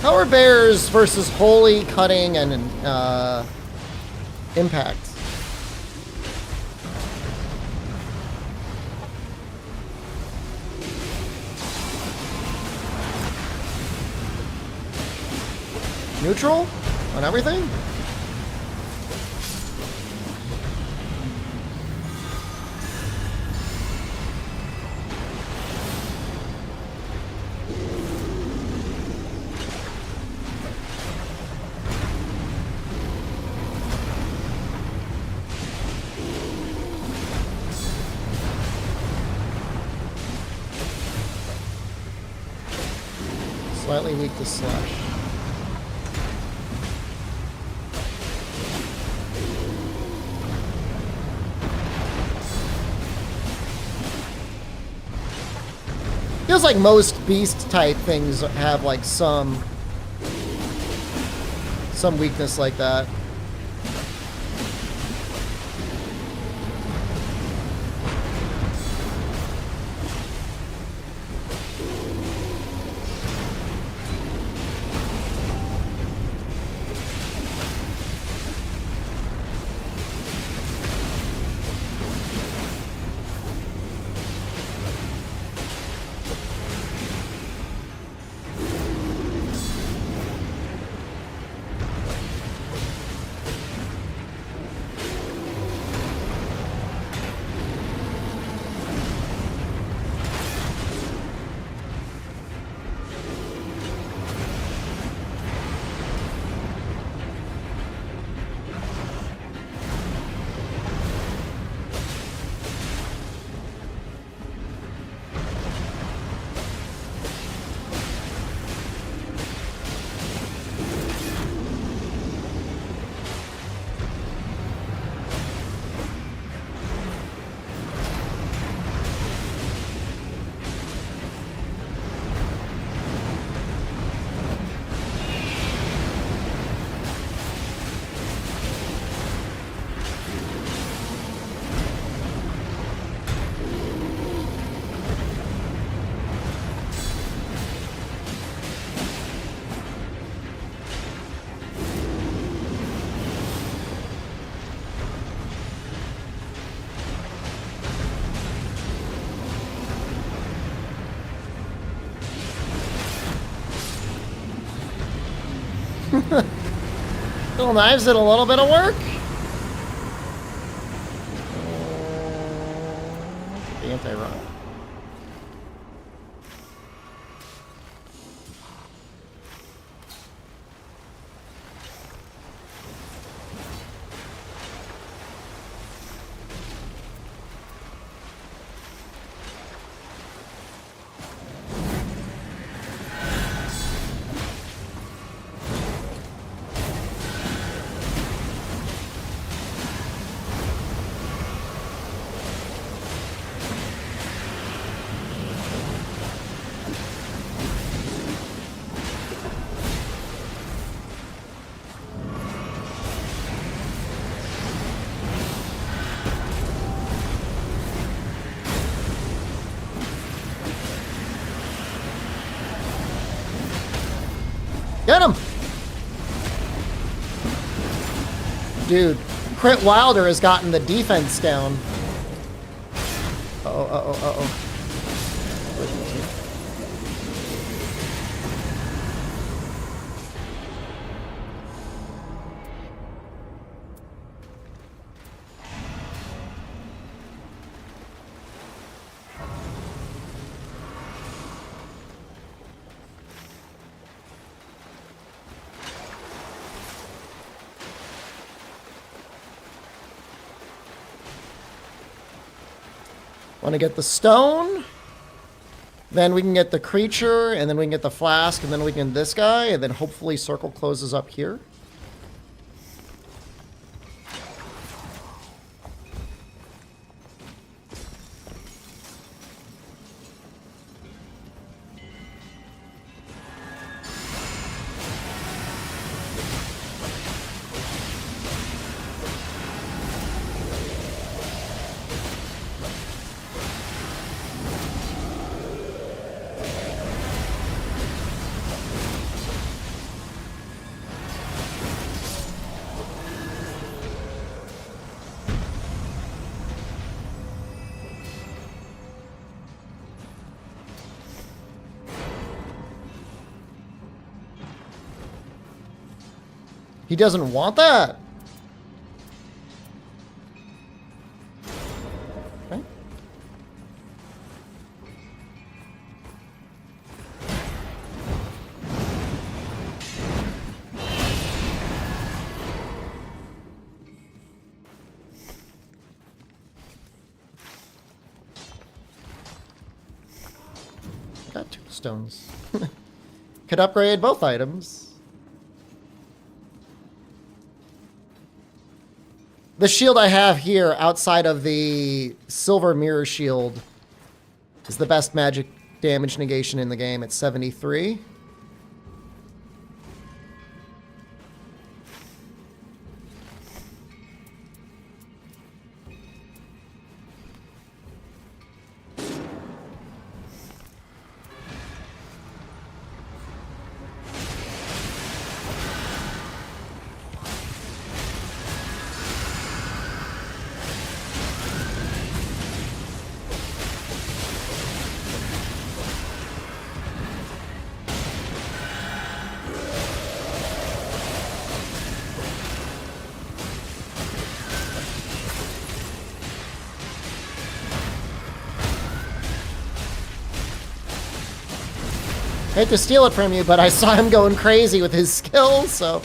How are bears versus holy, cutting, and impact? Neutral on everything? Slightly weak to slash. Feels like most beast type things have like some weakness like that. Little knives did a little bit of work. The anti-run. Get him! Dude, Crit Wilder has gotten the defense down. Uh-oh, uh-oh, uh-oh. Want to get the stone, then we can get the creature, and then we can get the flask, and then we can get this guy, and then hopefully circle closes up here. He doesn't want that? Okay. Got 2 stones. Could upgrade both items. The shield I have here, outside of the silver mirror shield, is the best magic damage negation in the game at 73. I hate to steal it from you, but I saw him going crazy with his skills, so...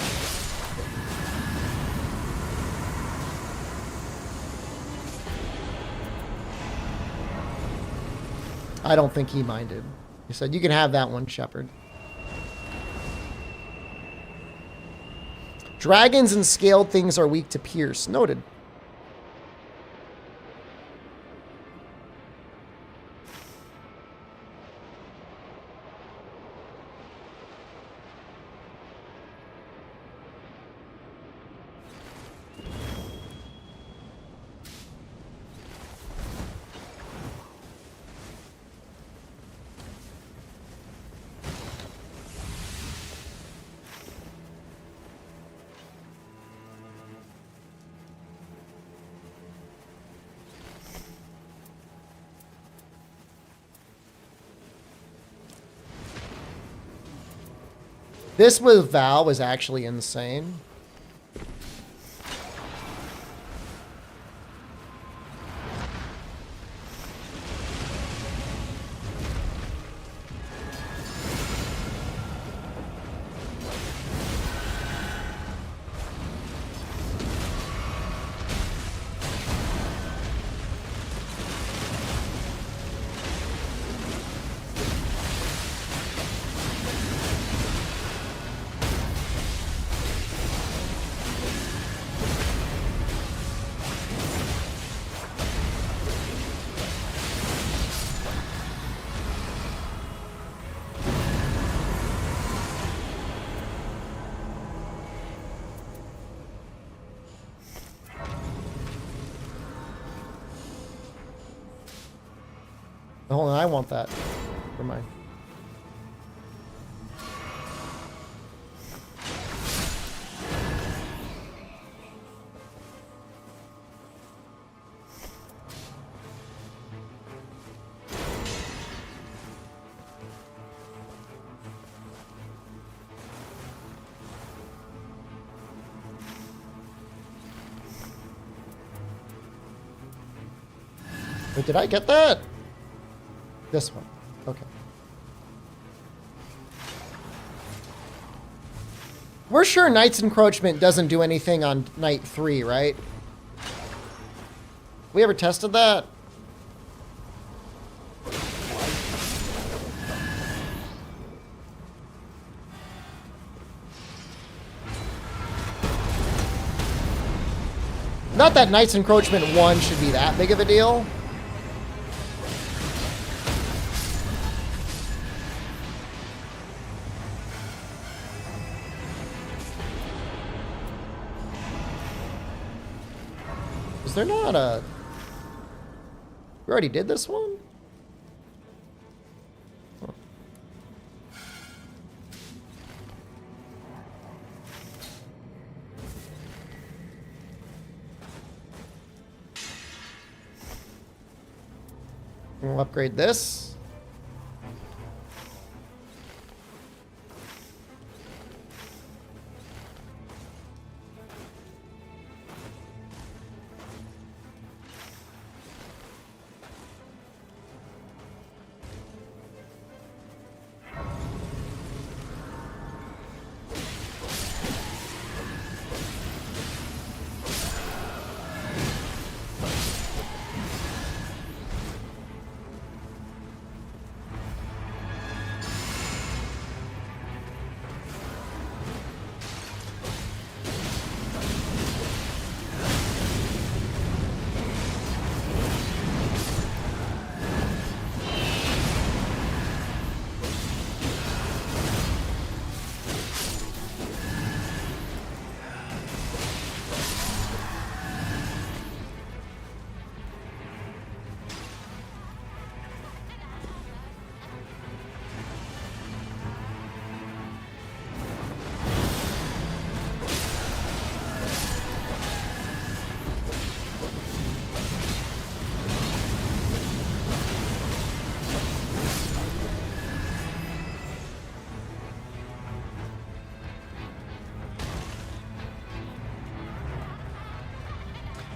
I don't think he minded. He said, you can have that one, Shepard. Dragons and scaled things are weak to pierce. Noted. This with Val was actually insane. Hold on, I want that. For mine. Wait, did I get that? This one. Okay. We're sure Knight's Encroachment doesn't do anything on night 3, right? We ever tested that? Not that Knight's Encroachment 1 should be that big of a deal. Is there not a... We already did this one? Huh. We'll upgrade this.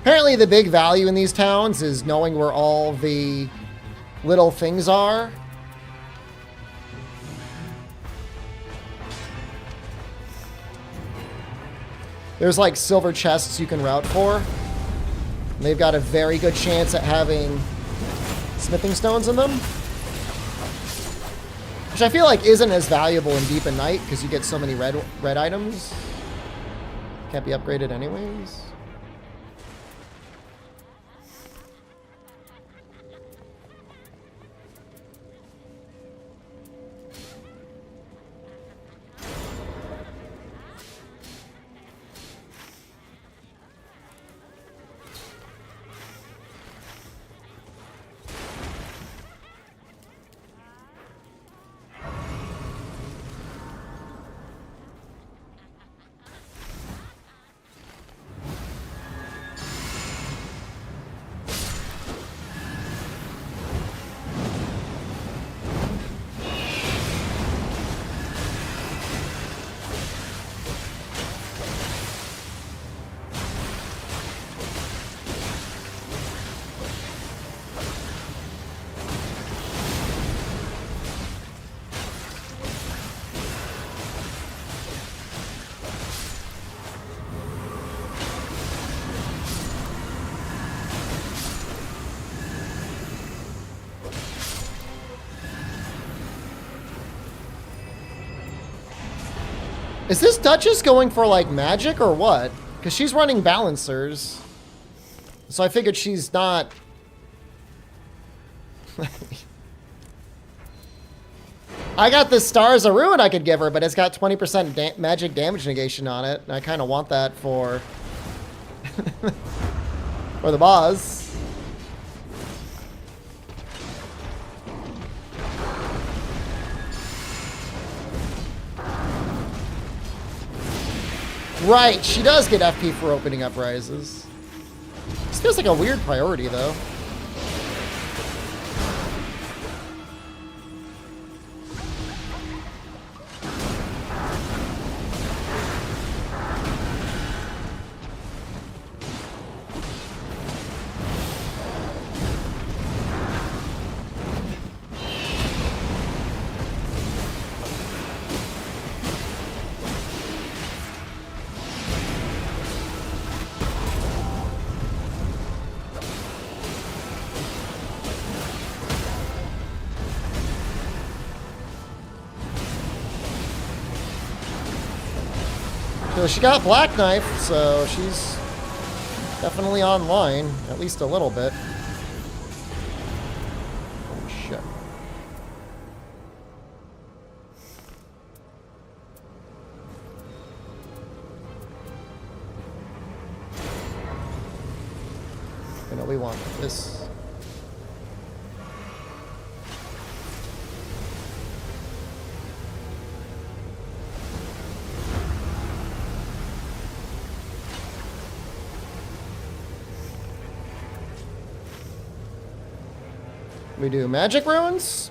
Apparently the big value in these towns is knowing where all the little things are. There's like silver chests you can route for. And they've got a very good chance at having smithing stones in them. Which I feel like isn't as valuable in Deep in Night because you get so many red items. Can't be upgraded anyways. Is this Duchess going for, like, magic or what? Because she's running balancers. So I figured she's not... I got the Stars of Ruin I could give her, but it's got 20% magic damage negation on it. And I kind of want that for... for the boss. Right, she does get FP for opening up rises. This feels like a weird priority, though. So she got Black Knife, so she's definitely online, at least a little bit. Oh, shit. You know, we want this. We do magic ruins.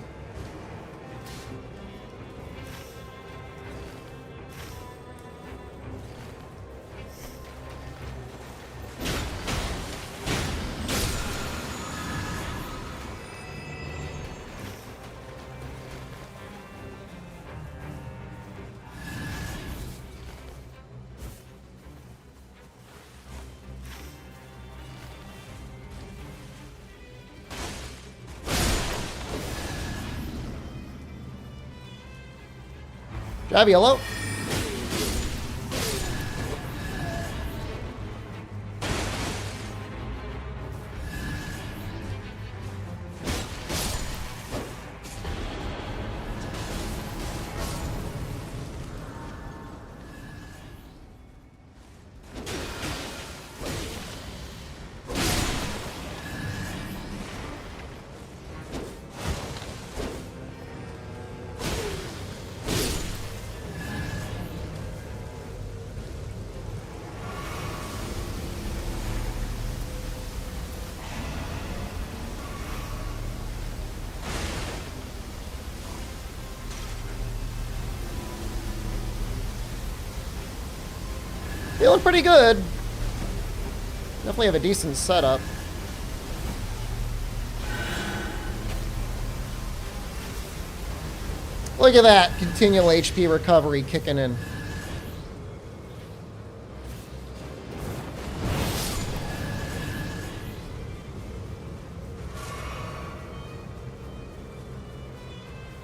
Drive yellow. Feeling pretty good. Definitely have a decent setup. Look at that continual HP recovery kicking in.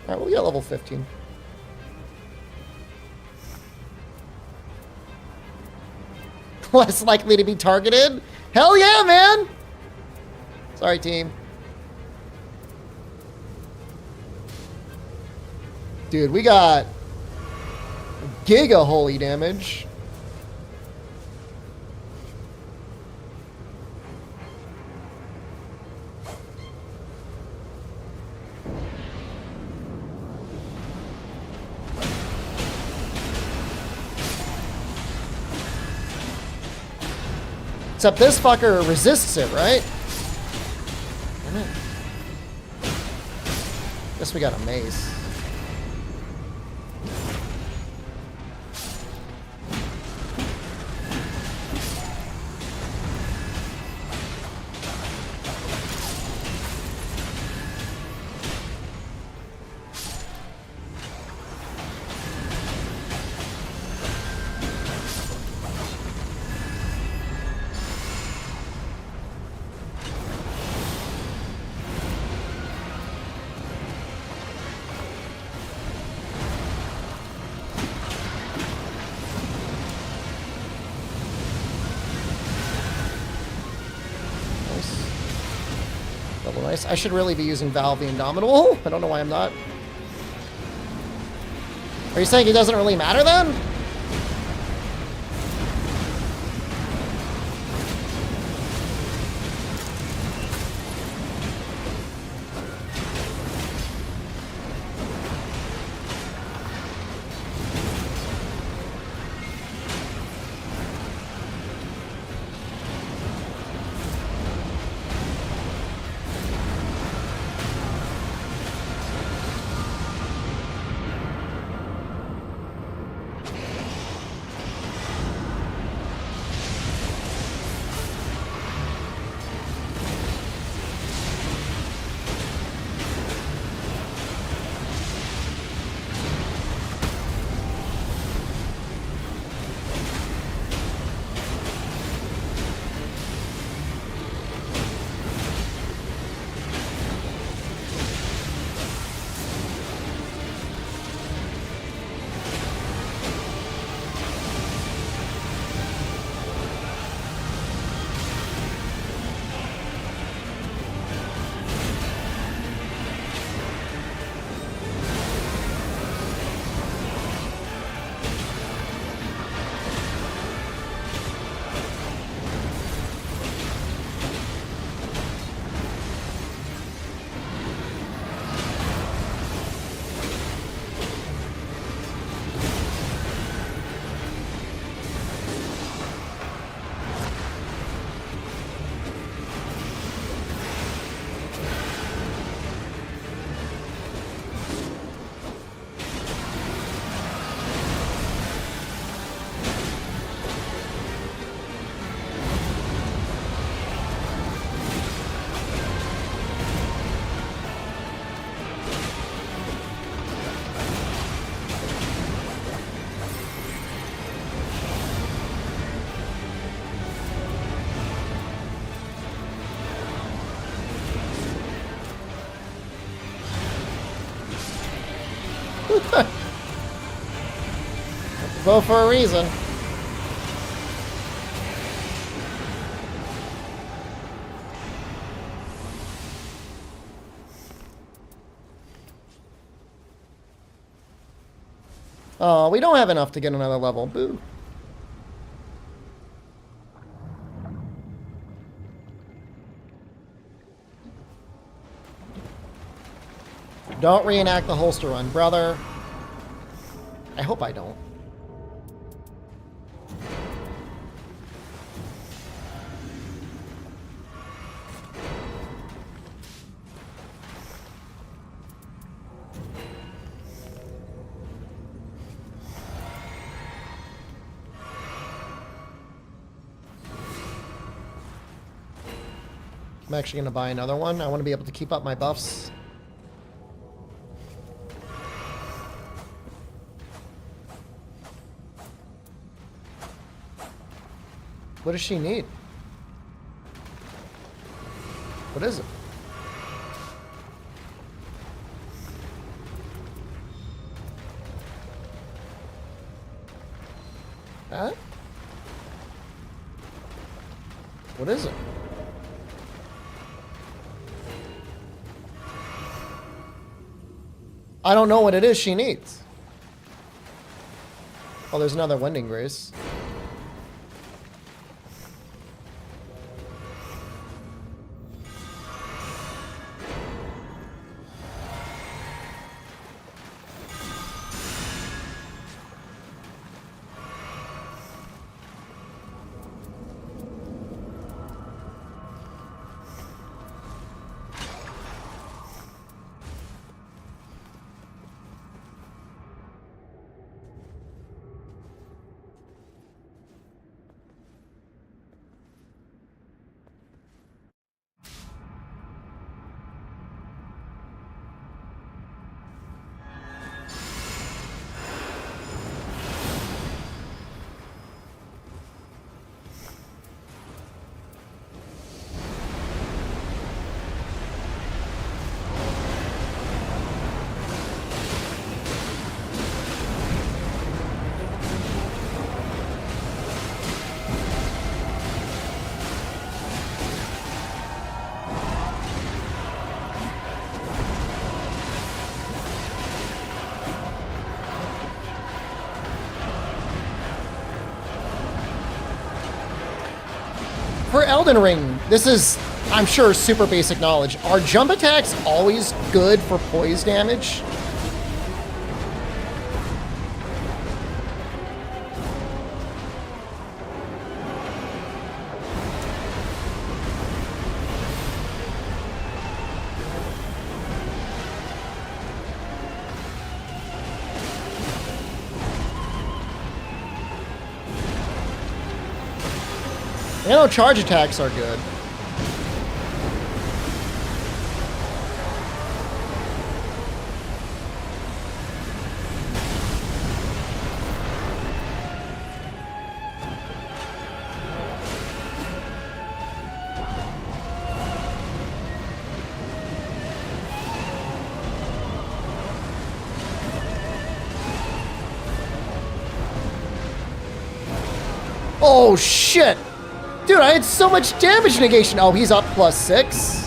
All right, we'll get level 15. Less likely to be targeted? Hell yeah, man! Sorry, team. Dude, we got giga holy damage. Except this fucker resists it, right? Damn it. Guess we got a mace. Double nice. I should really be using Valve the Indomitable. I don't know why I'm not. Are you saying it doesn't really matter then? Vote for a reason. Oh, we don't have enough to get another level. Boo. Don't reenact the holster run, brother. I hope I don't. I'm actually going to buy another one. I want to be able to keep up my buffs. What does she need? What is it? Huh? What is it? I don't know what it is she needs. Oh, there's another Wending Grace. For Elden Ring, this is, I'm sure, super basic knowledge. Are jump attacks always good for poise damage? I know charge attacks are good. Oh, shit! Dude, I had so much damage negation. Oh, he's up +6.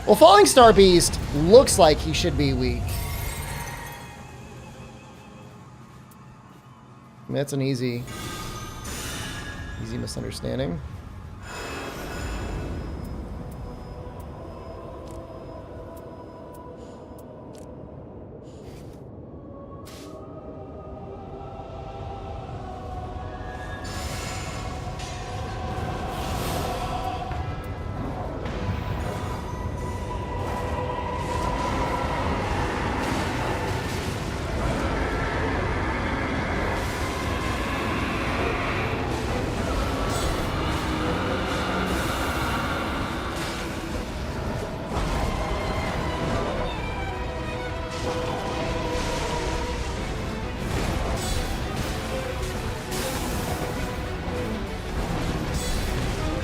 Well, Falling Star Beast looks like he should be weak. I mean, that's an easy misunderstanding.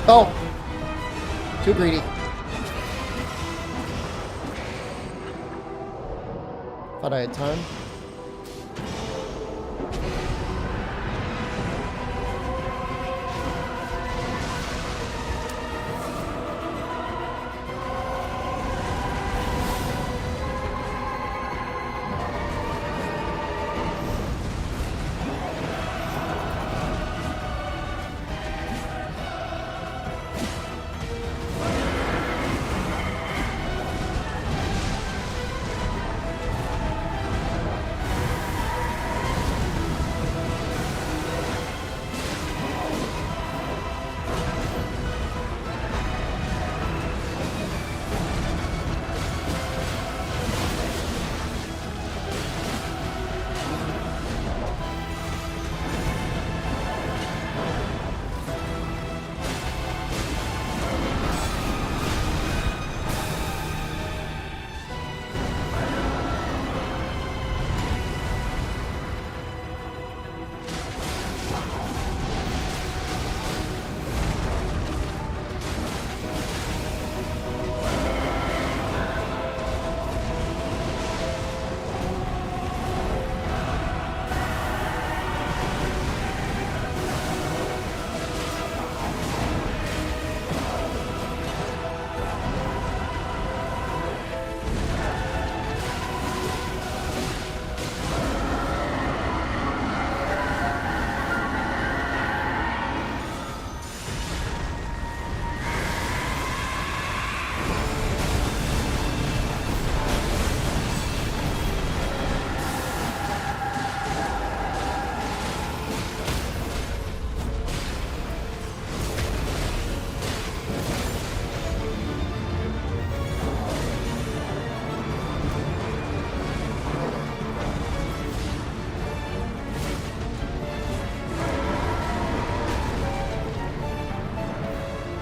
Oh! Too greedy. Thought I had time.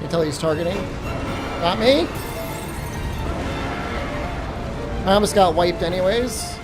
Until he's targeting. Not me. I almost got wiped anyways.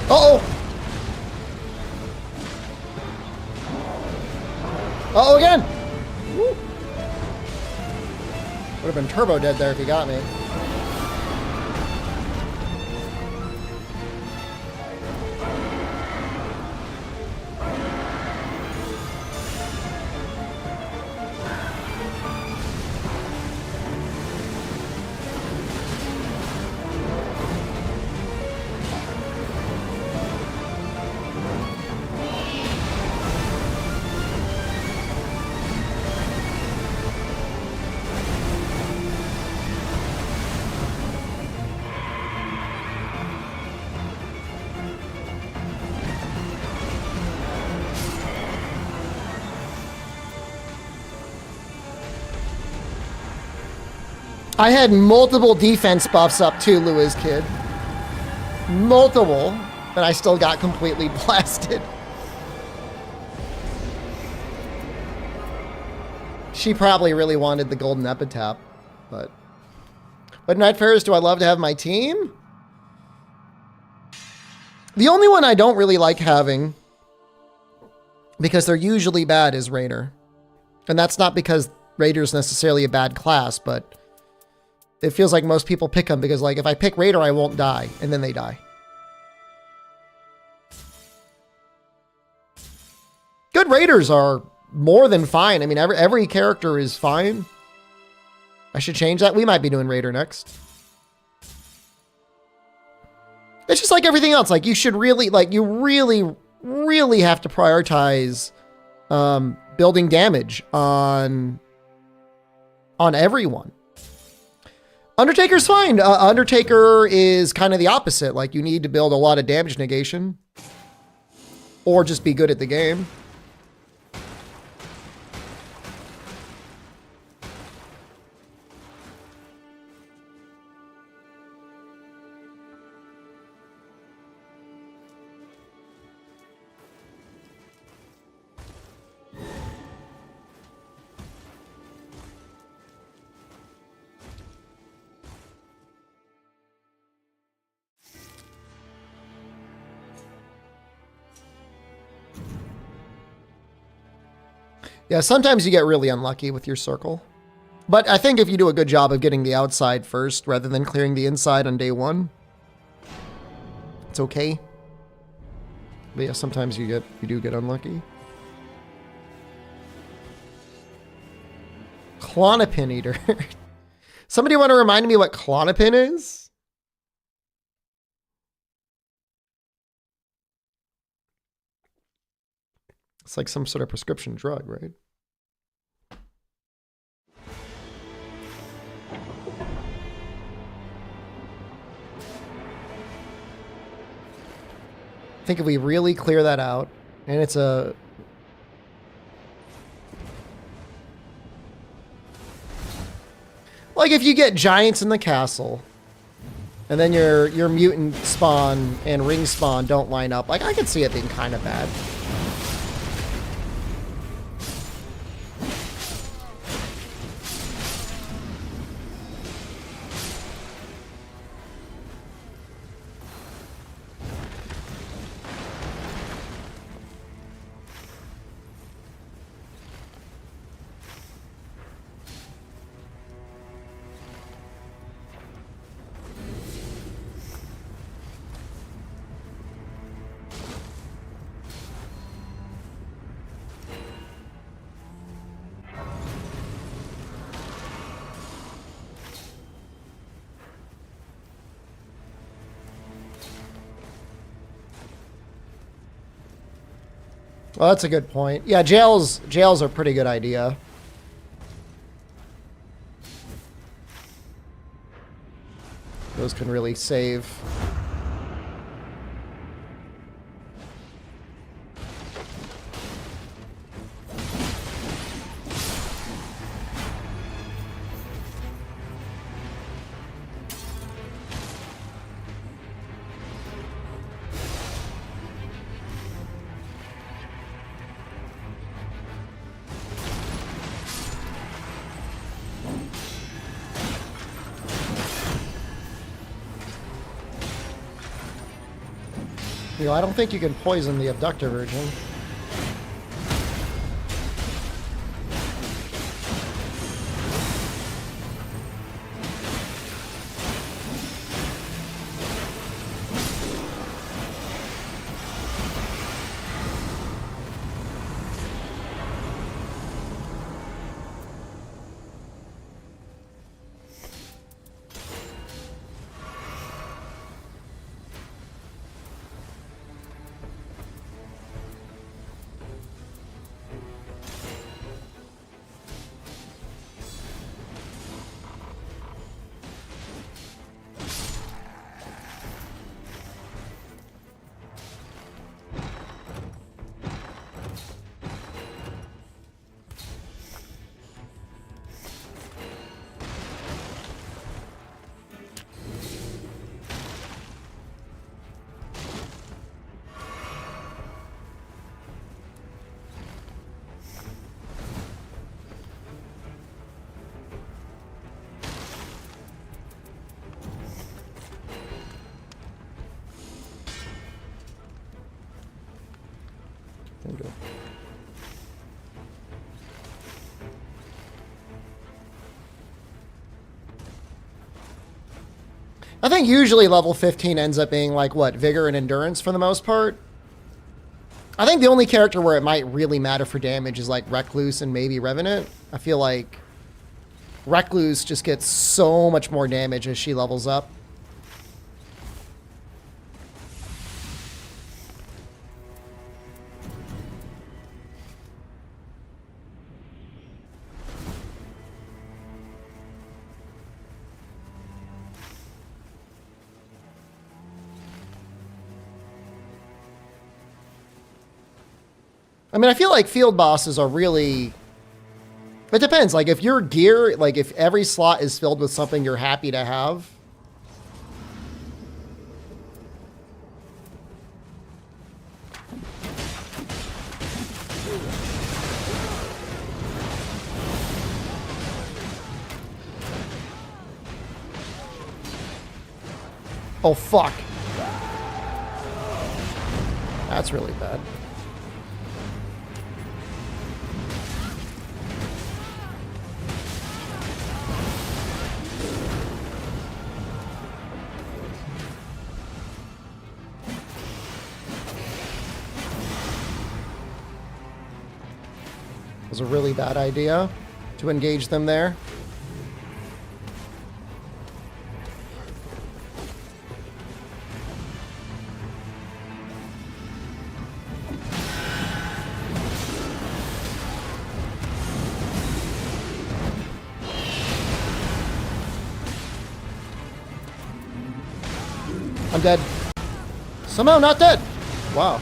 Uh-oh! Uh-oh again! Woo. Would have been turbo dead there if he got me. I had multiple defense buffs up too, Louis Kid. Multiple, but I still got completely blasted. She probably really wanted the golden epitaph, but Night Fairs, do I love to have my team? The only one I don't really like having, because they're usually bad, is Raider. And that's not because Raider's necessarily a bad class, but it feels like most people pick them because, like, if I pick Raider, I won't die, and then they die. good raiders are more than fine. I mean, every character is fine. I should change that. We might be doing raider next. It's just like everything else. Like you should really, like you really have to prioritize building damage on everyone. Undertaker's fine. Undertaker is kind of the opposite. Like you need to build a lot of damage negation or just be good at the game. Yeah, sometimes you get really unlucky with your circle. But I think if you do a good job of getting the outside first rather than clearing the inside on day one, it's okay. But yeah, sometimes you do get unlucky. Clonopin Eater. Somebody want to remind me what Clonopin is? It's like some sort of prescription drug, right? I think if we really clear that out, and it's a... Like if you get giants in the castle, and then your mutant spawn and ring spawn don't line up, like I could see it being kind of bad. Well, that's a good point. Yeah, jails are a pretty good idea. Those can really save. You know, I don't think you can poison the abductor virgin. I think usually level 15 ends up being like, what, vigor and endurance for the most part? I think the only character where it might really matter for damage is like Recluse and maybe Revenant. I feel like Recluse just gets so much more damage as she levels up. I mean, I feel like field bosses are really... It depends. Like, if your gear... Like, if every slot is filled with something you're happy to have... Oh, fuck. That's really bad. It was a really bad idea to engage them there. I'm dead. Somehow not dead. Wow.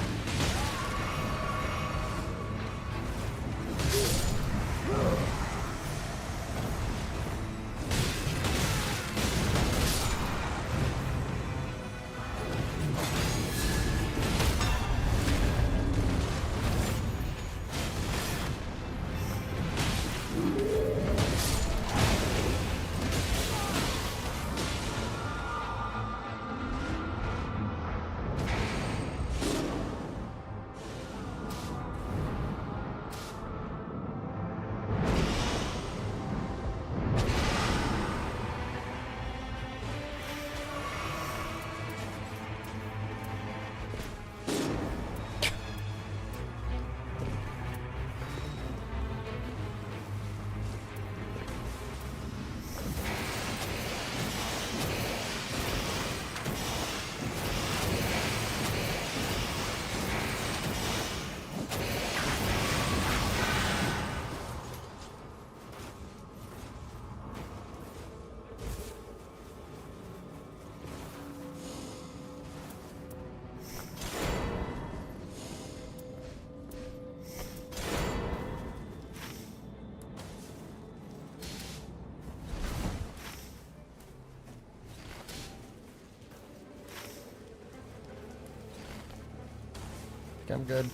I'm good.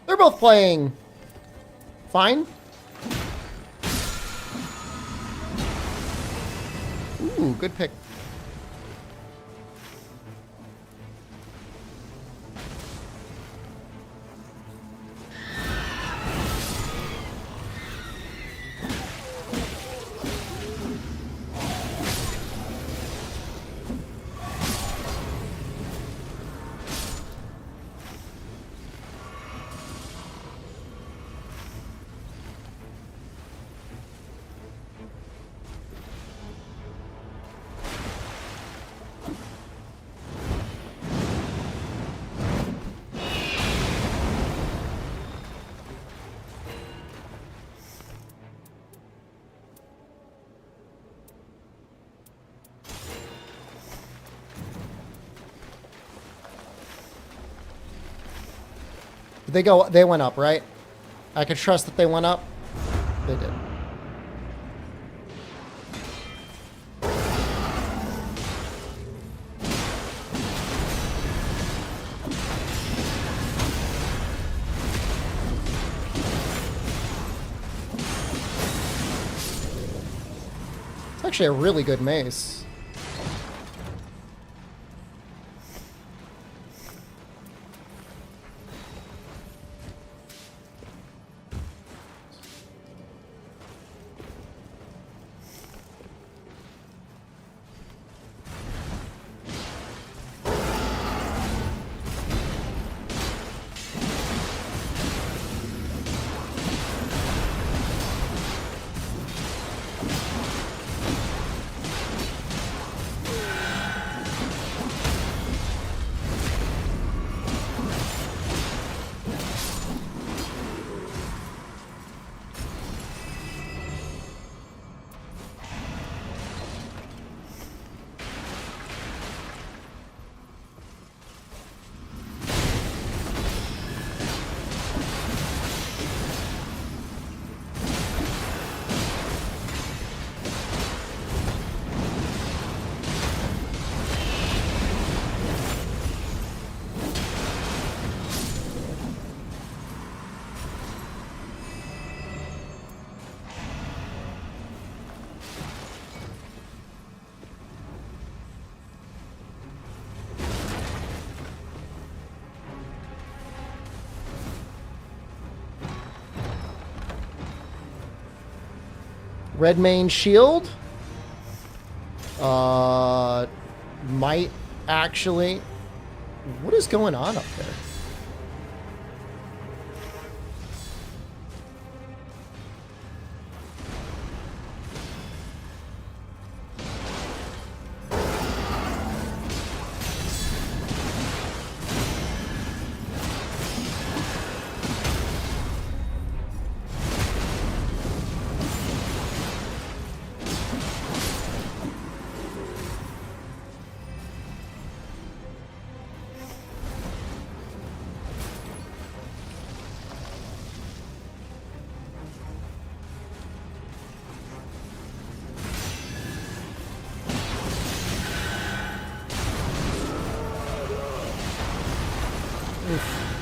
They're both playing fine. Ooh, good pick. They went up, right? I could trust that they went up. They did. It's actually a really good mace. Red main shield. Might actually... What is going on up there?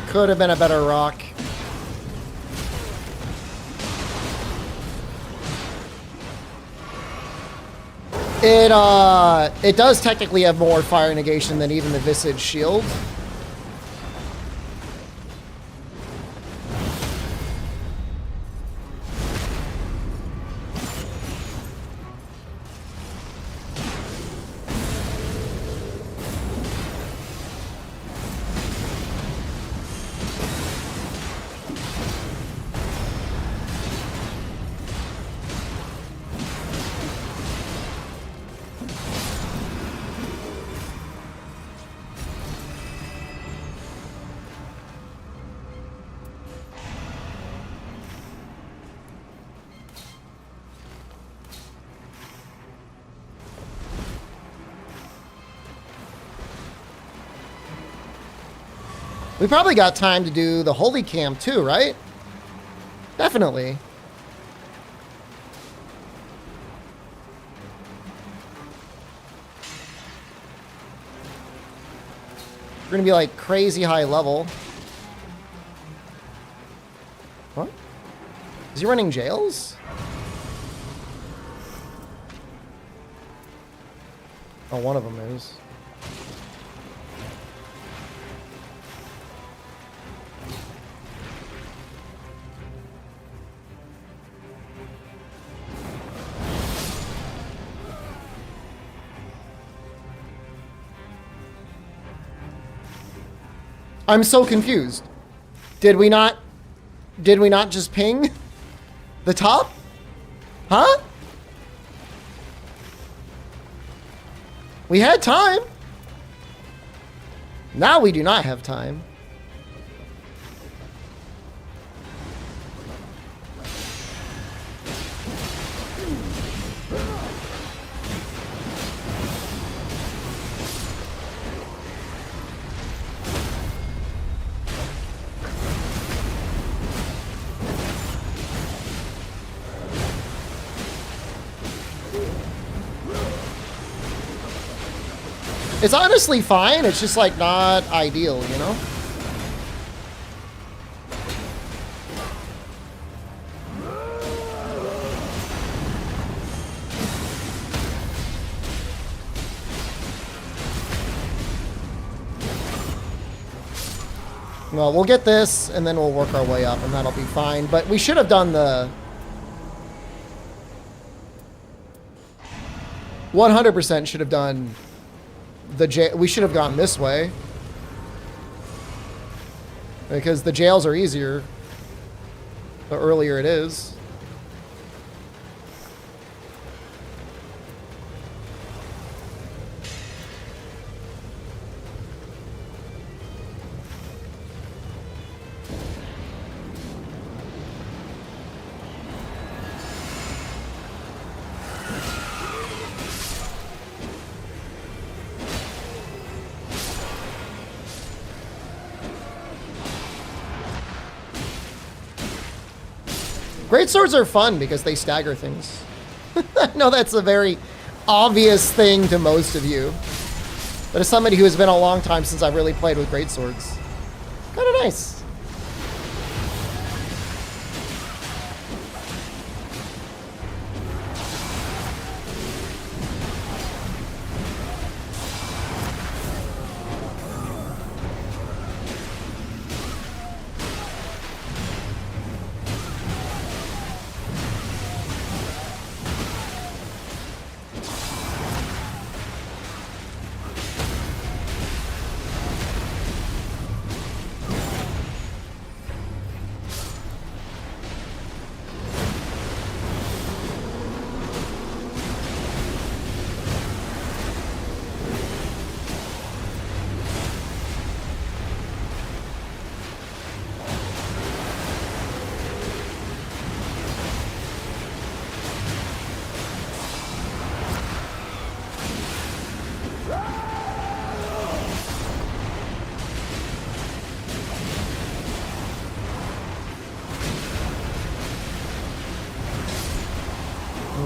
Could have been a better rock. It does technically have more fire negation than even the Visage shield. We probably got time to do the Holy Camp too, right? Definitely. We're gonna be like crazy high level. What? Is he running jails? Oh, one of them is. I'm so confused. Did we not just ping the top? Huh? We had time. Now we do not have time. It's honestly fine. It's just like not ideal, you know? Well, we'll get this and then we'll work our way up and that'll be fine. But we should have done the 100% should have done we should have gone this way because the jails are easier the earlier it is. Great swords are fun because they stagger things. I know that's a very obvious thing to most of you. But as somebody who has been a long time since I've really played with great swords, kind of nice.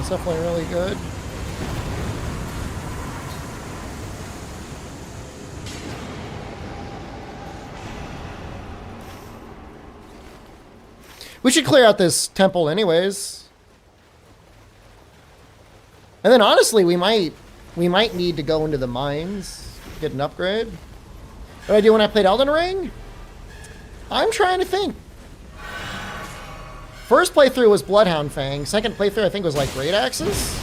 It's definitely really good. We should clear out this temple anyways. And then honestly, we might need to go into the mines, get an upgrade. What did I do when I played Elden Ring? I'm trying to think. First playthrough was Bloodhound Fang. Second playthrough I think was like Great Axes.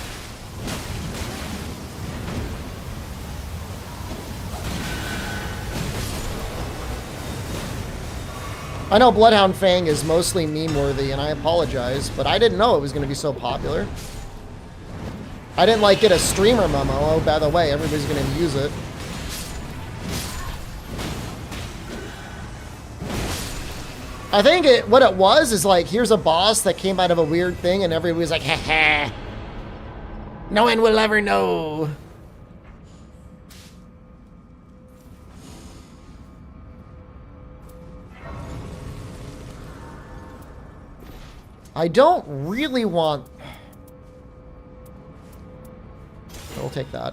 I know Bloodhound Fang is mostly meme-worthy, and I apologize, but I didn't know it was going to be so popular. I didn't, like, get a streamer memo. Oh, by the way, everybody's going to use it. I think what it was is, like, here's a boss that came out of a weird thing, and everybody's like, ha ha. No one will ever know. I don't really want... We'll take that.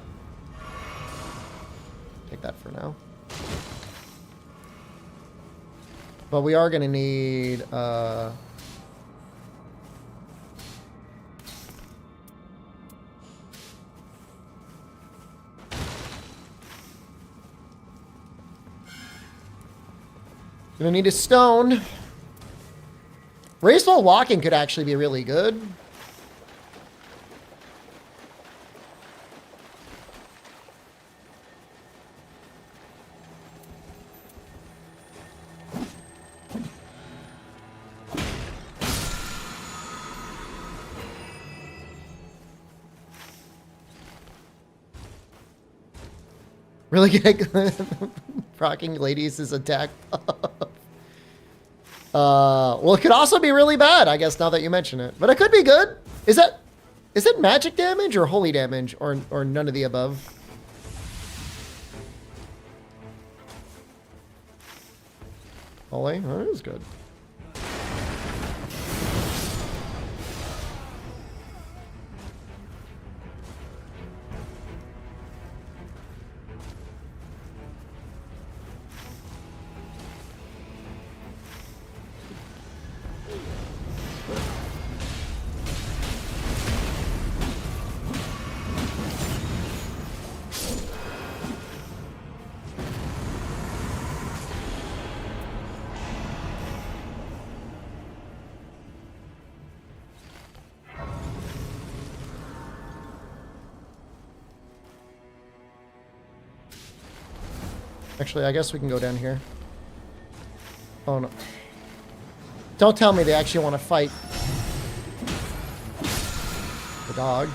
Take that for now. But we are going to need... Gonna need a stone. Graceful walking could actually be really good. Really good. Rocking ladies is attack. Well, it could also be really bad, I guess, now that you mention it. But it could be good. Is it magic damage or holy damage or none of the above? Holy? Oh, that is good. Actually, I guess we can go down here. Oh, no. Don't tell me they actually want to fight the dog.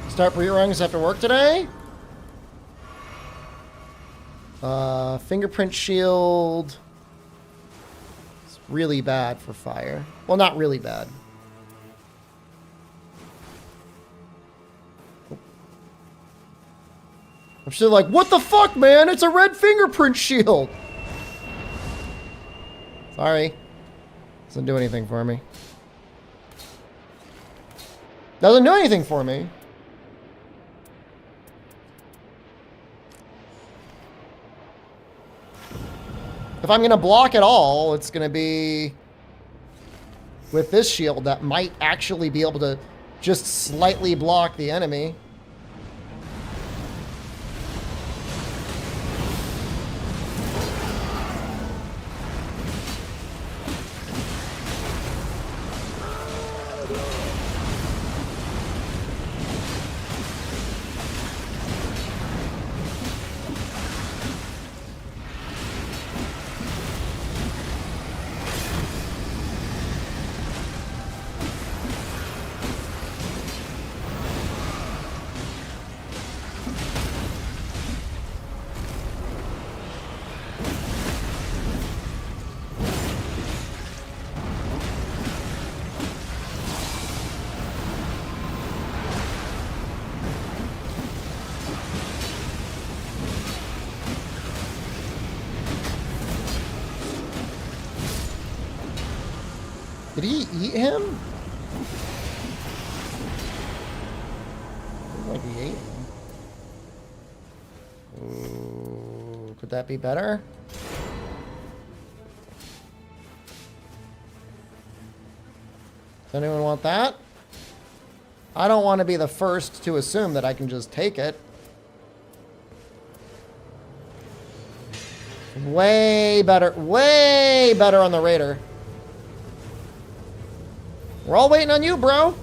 Start reruns after work today. Fingerprint shield. It's really bad for fire. Well, not really bad. I'm still like, what the fuck, man? It's a red fingerprint shield. It's Sorry. Doesn't do anything for me. Doesn't do anything for me. If I'm going to block at all, it's going to be with this shield that might actually be able to just slightly block the enemy. Did he eat him? Like he ate him. Ooh, could that be better? Does anyone want that? I don't want to be the first to assume that I can just take it. Way better on the Raider. We're all waiting on you, bro.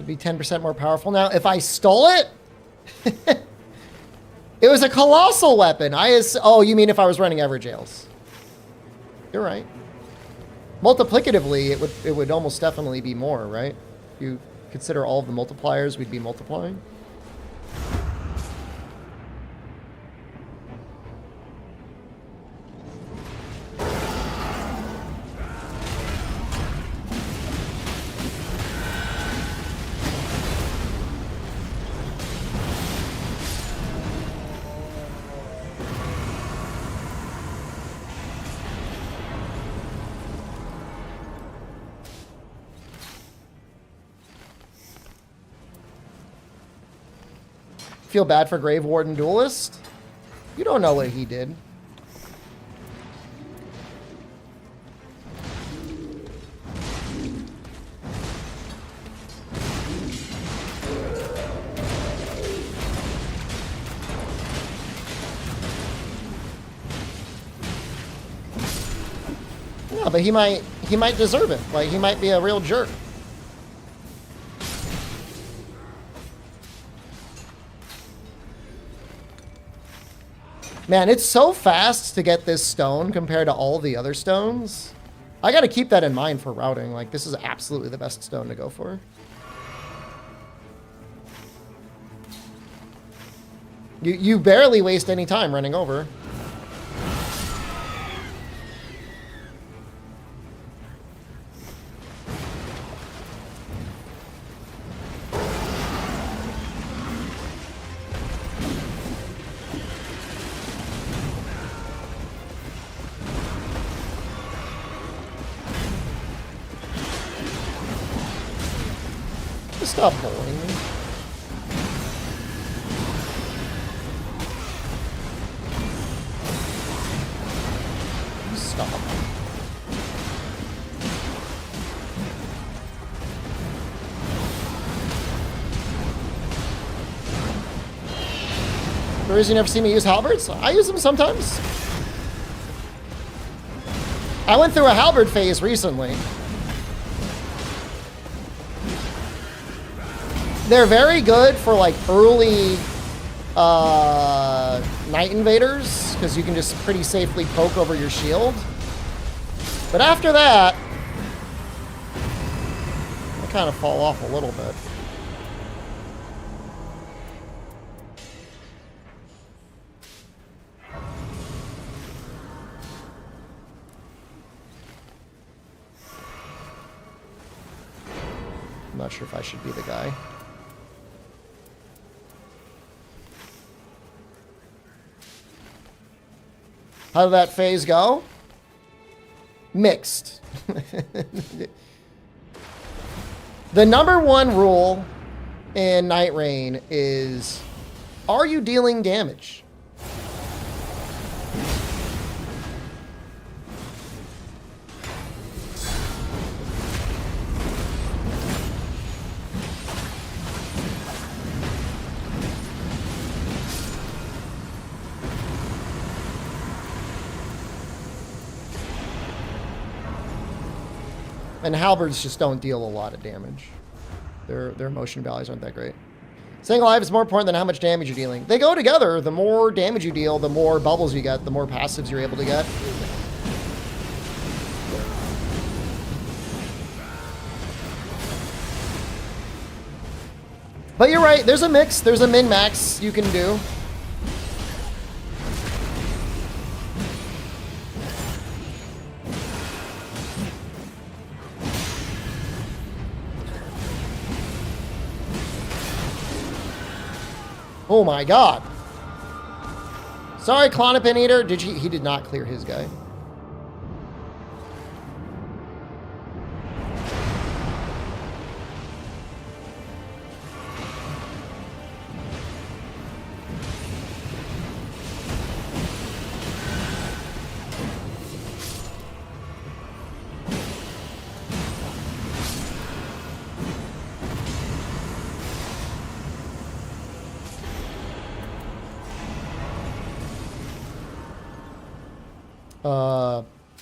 Be 10% more powerful now. If I stole it? It was a colossal weapon. Oh, you mean if I was running Evergails? You're right. Multiplicatively, it would almost definitely be more, right? If you consider all of the multipliers we'd be multiplying. Feel bad for Grave Warden Duelist? You don't know what he did. Yeah, but he might deserve it. Like, he might be a real jerk. Man, it's so fast to get this stone compared to all the other stones. I got to keep that in mind for routing. Like, this is absolutely the best stone to go for. You barely waste any time running over. Stop bullying me. Stop. The reason you never see me use halberds? I use them sometimes. I went through a halberd phase recently. They're very good for like early Night Invaders, because you can just pretty safely poke over your shield. But after that, they kind of fall off a little bit. I'm not sure if I should be the guy. How did that phase go? Mixed. The number one rule in Night Rain is, are you dealing damage? And halberds just don't deal a lot of damage. Their motion values aren't that great. Staying alive is more important than how much damage you're dealing. They go together. The more damage you deal, the more bubbles you get, the more passives you're able to get. But you're right, there's a mix. There's a min-max you can do. Oh my god. Sorry, Clonopin Eater. He did not clear his guy.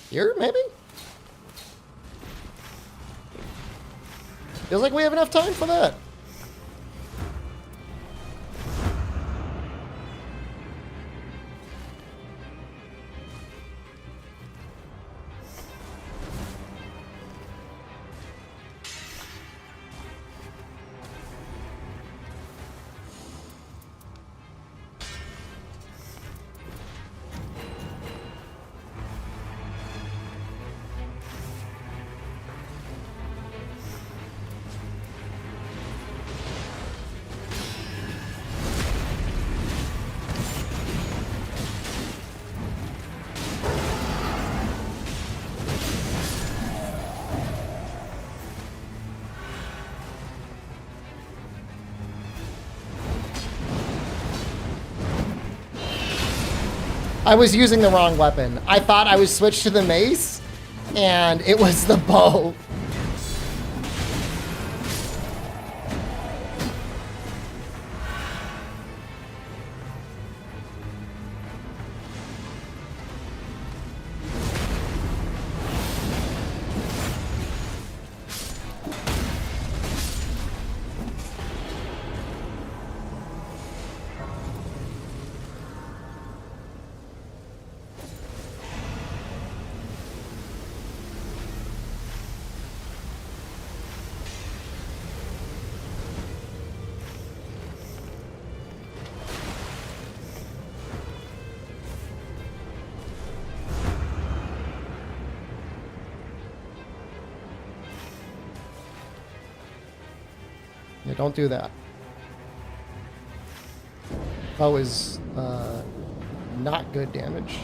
Here, maybe? Feels like we have enough time for that. I was using the wrong weapon. I thought I was switched to the mace, and it was the bow. Yeah, don't do that. Bow is not good damage.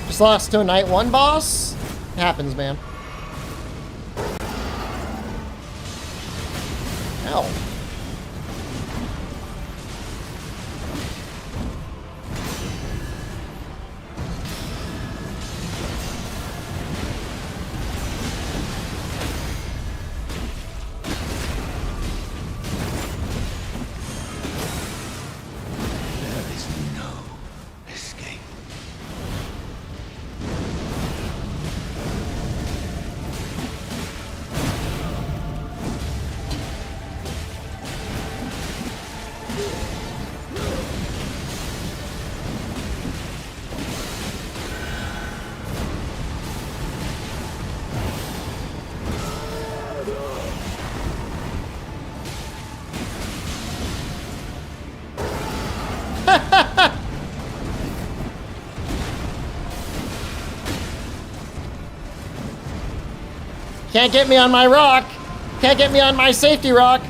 Just lost to a Night 1 boss? Happens, man. Ow. Can't get me on my rock. Can't get me on my safety rock.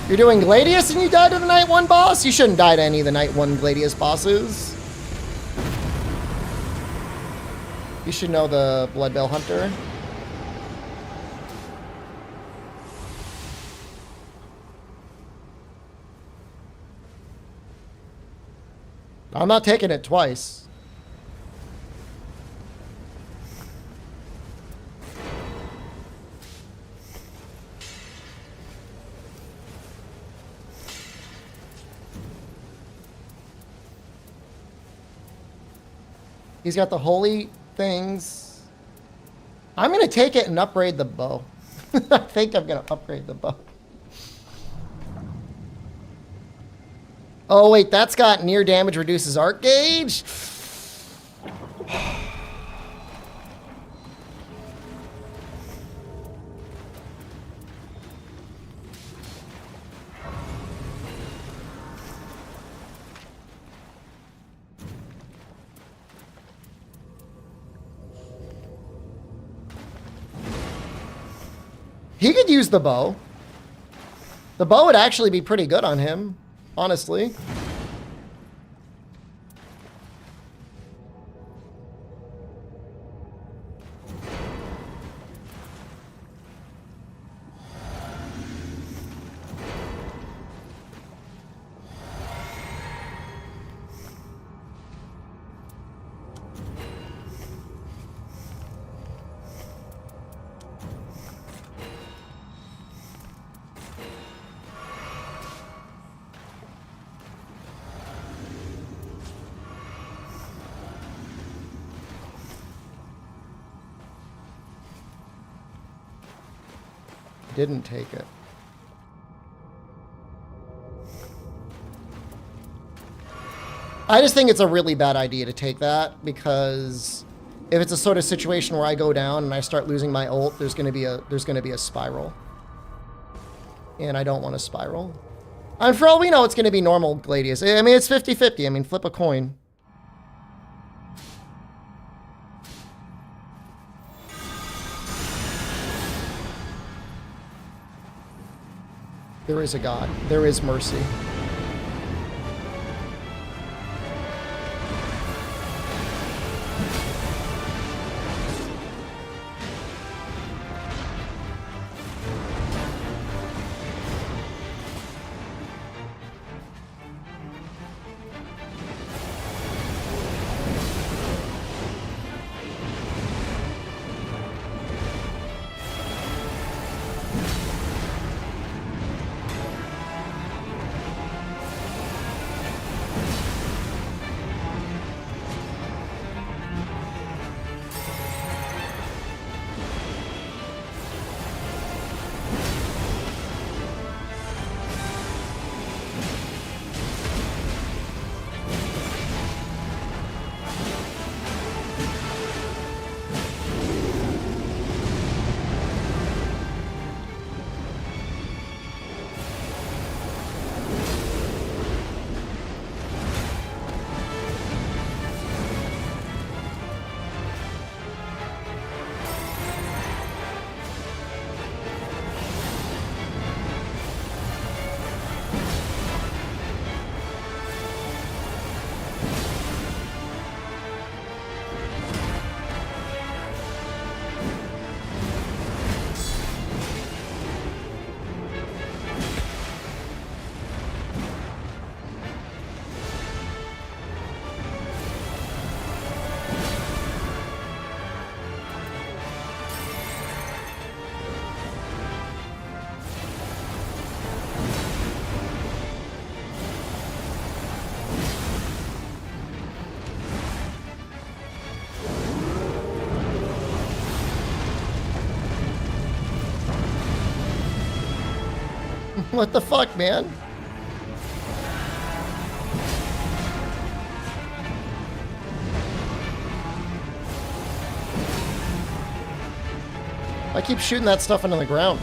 You're doing Gladius and you died to the Night 1 boss? You shouldn't die to any of the Night 1 Gladius bosses. You should know the Bloodbell Hunter. I'm not taking it twice. He's got the holy things. I'm going to take it and upgrade the bow. I think I'm going to upgrade the bow. Oh, wait, that's got near damage reduces arc gauge? He could use the bow. The bow would actually be pretty good on him, honestly. Didn't take it. I just think it's a really bad idea to take that, because if it's a sort of situation where I go down and I start losing my ult, there's going to be a spiral. And I don't want to spiral. And for all we know, it's going to be normal Gladius. I mean, it's 50-50. I mean, flip a coin. There is a God. There is mercy. What the fuck, man? I keep shooting that stuff into the ground.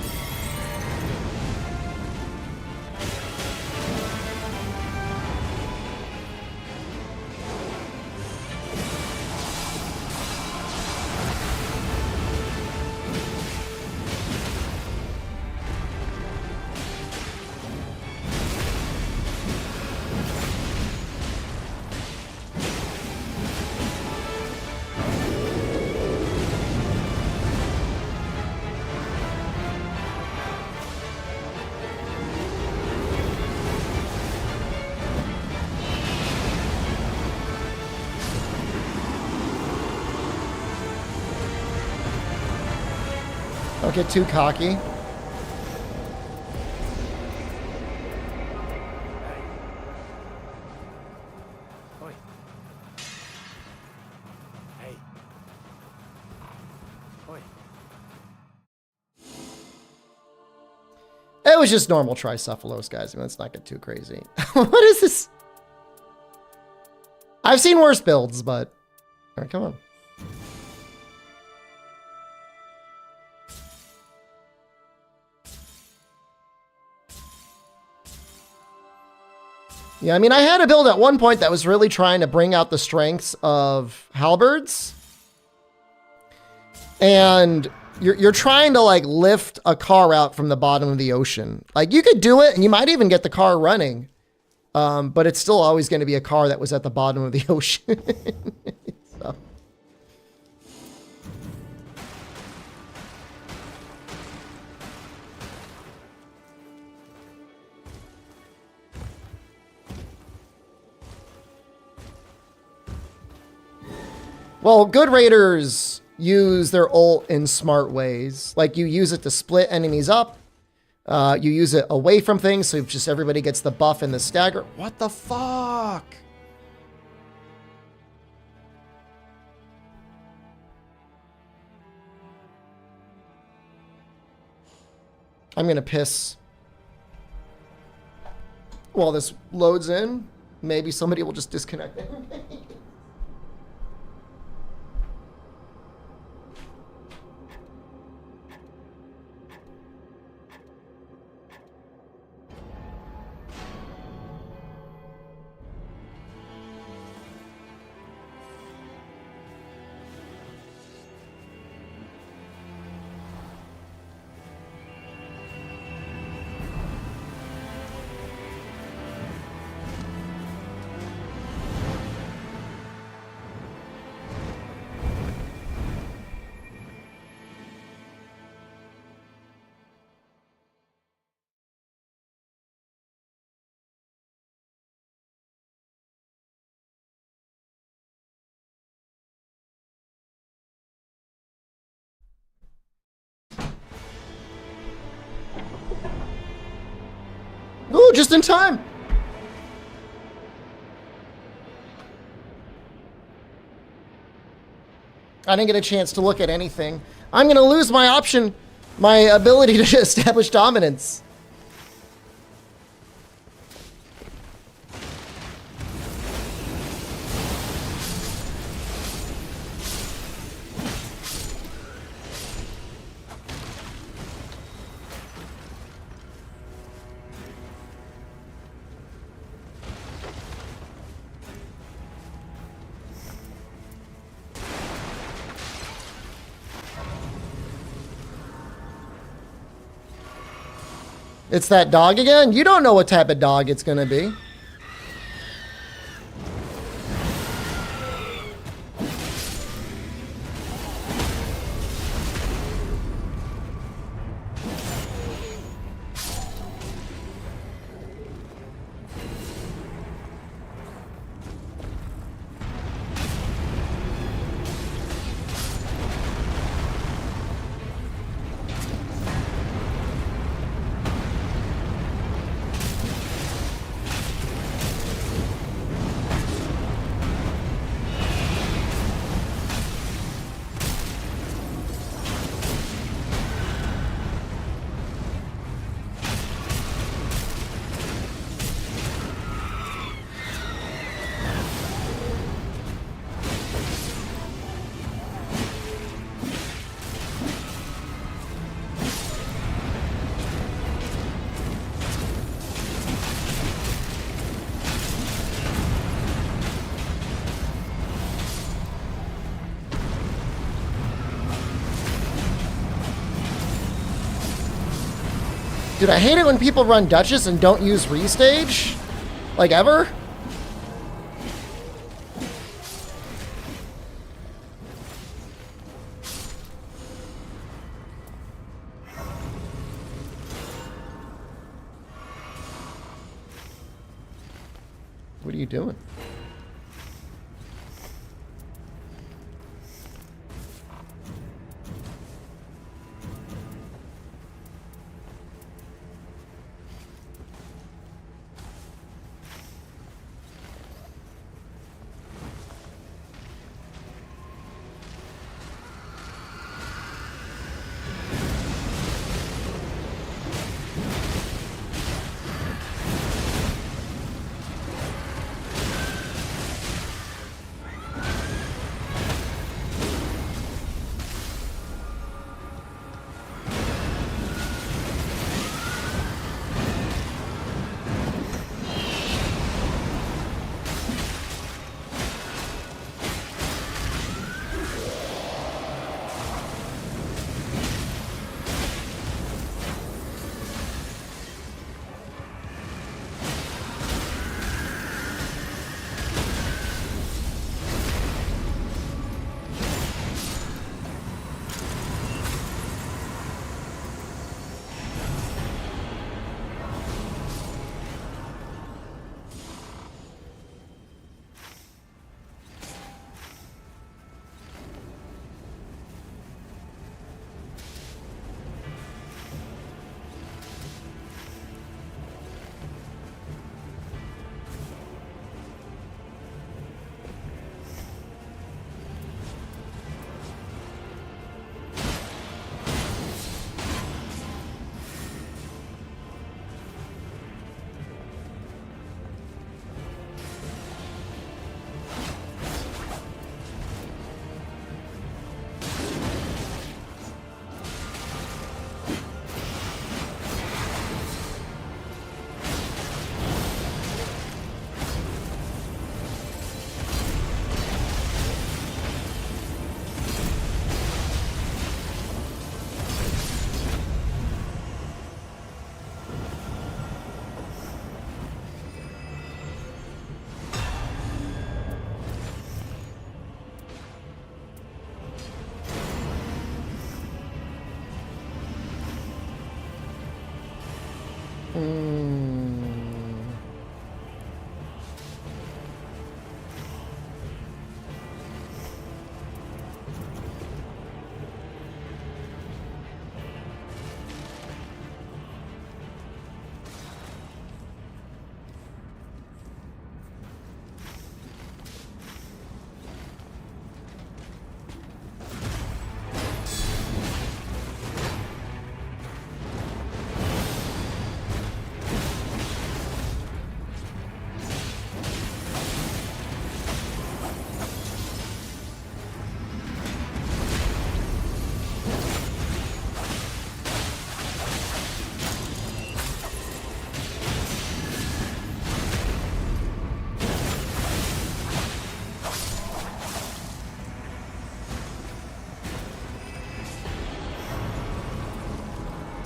Don't get too cocky. Oi. Hey. Oi. It was just normal tricephalos, guys. I mean, let's not get too crazy. What is this? I've seen worse builds, but... All right, come on. Yeah, I mean, I had a build at one point that was really trying to bring out the strengths of halberds. And you're trying to, like, lift a car out from the bottom of the ocean. Like, you could do it, and you might even get the car running. But it's still always going to be a car that was at the bottom of the ocean. So. Well, good raiders use their ult in smart ways. Like, you use it to split enemies up. You use it away from things, so just everybody gets the buff and the stagger. What the fuck? I'm gonna piss while this loads in. Maybe somebody will just disconnect it. Ooh, just in time. I didn't get a chance to look at anything. I'm going to lose my option, my ability to establish dominance. It's that dog again? You don't know what type of dog it's gonna be. Dude, I hate it when people run Duchess and don't use restage. Like, ever. What are you doing?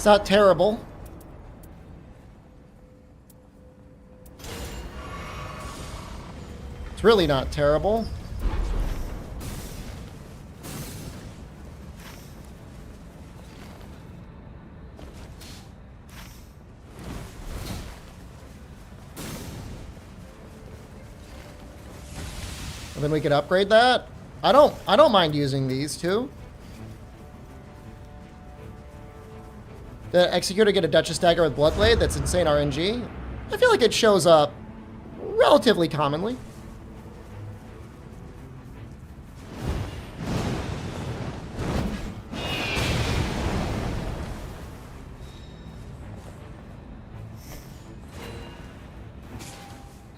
not terrible. It's really not terrible. And then we could upgrade that. I don't mind using these too. The Executor get a Duchess Dagger with Bloodblade. That's insane RNG. I feel like it shows up relatively commonly.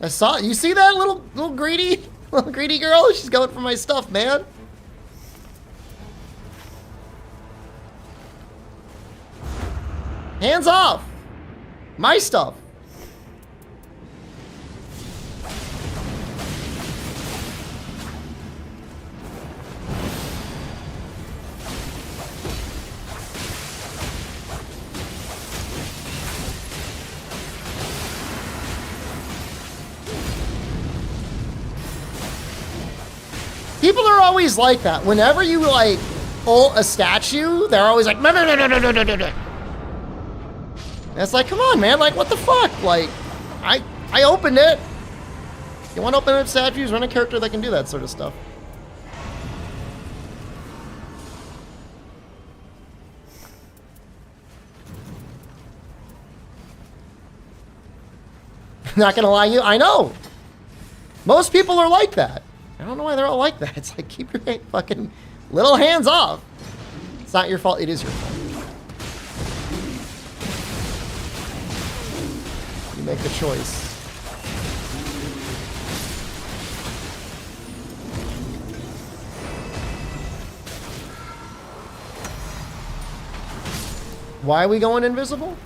I saw you see that little greedy girl? She's going for my stuff, man. Hands off! My stuff. People are always like that. Whenever you like ult a statue, they're always like, no, no, no, no, no, no, no, no. And it's like, come on, man. Like, what the fuck? Like, I opened it. You want to open up statues? Run a character that can do that sort of stuff. Not gonna lie, I know. Most people are like that. I don't know why they're all like that. It's like, keep your fucking little hands off. It's not your fault. It is your fault. You make the choice. Why are we going invisible?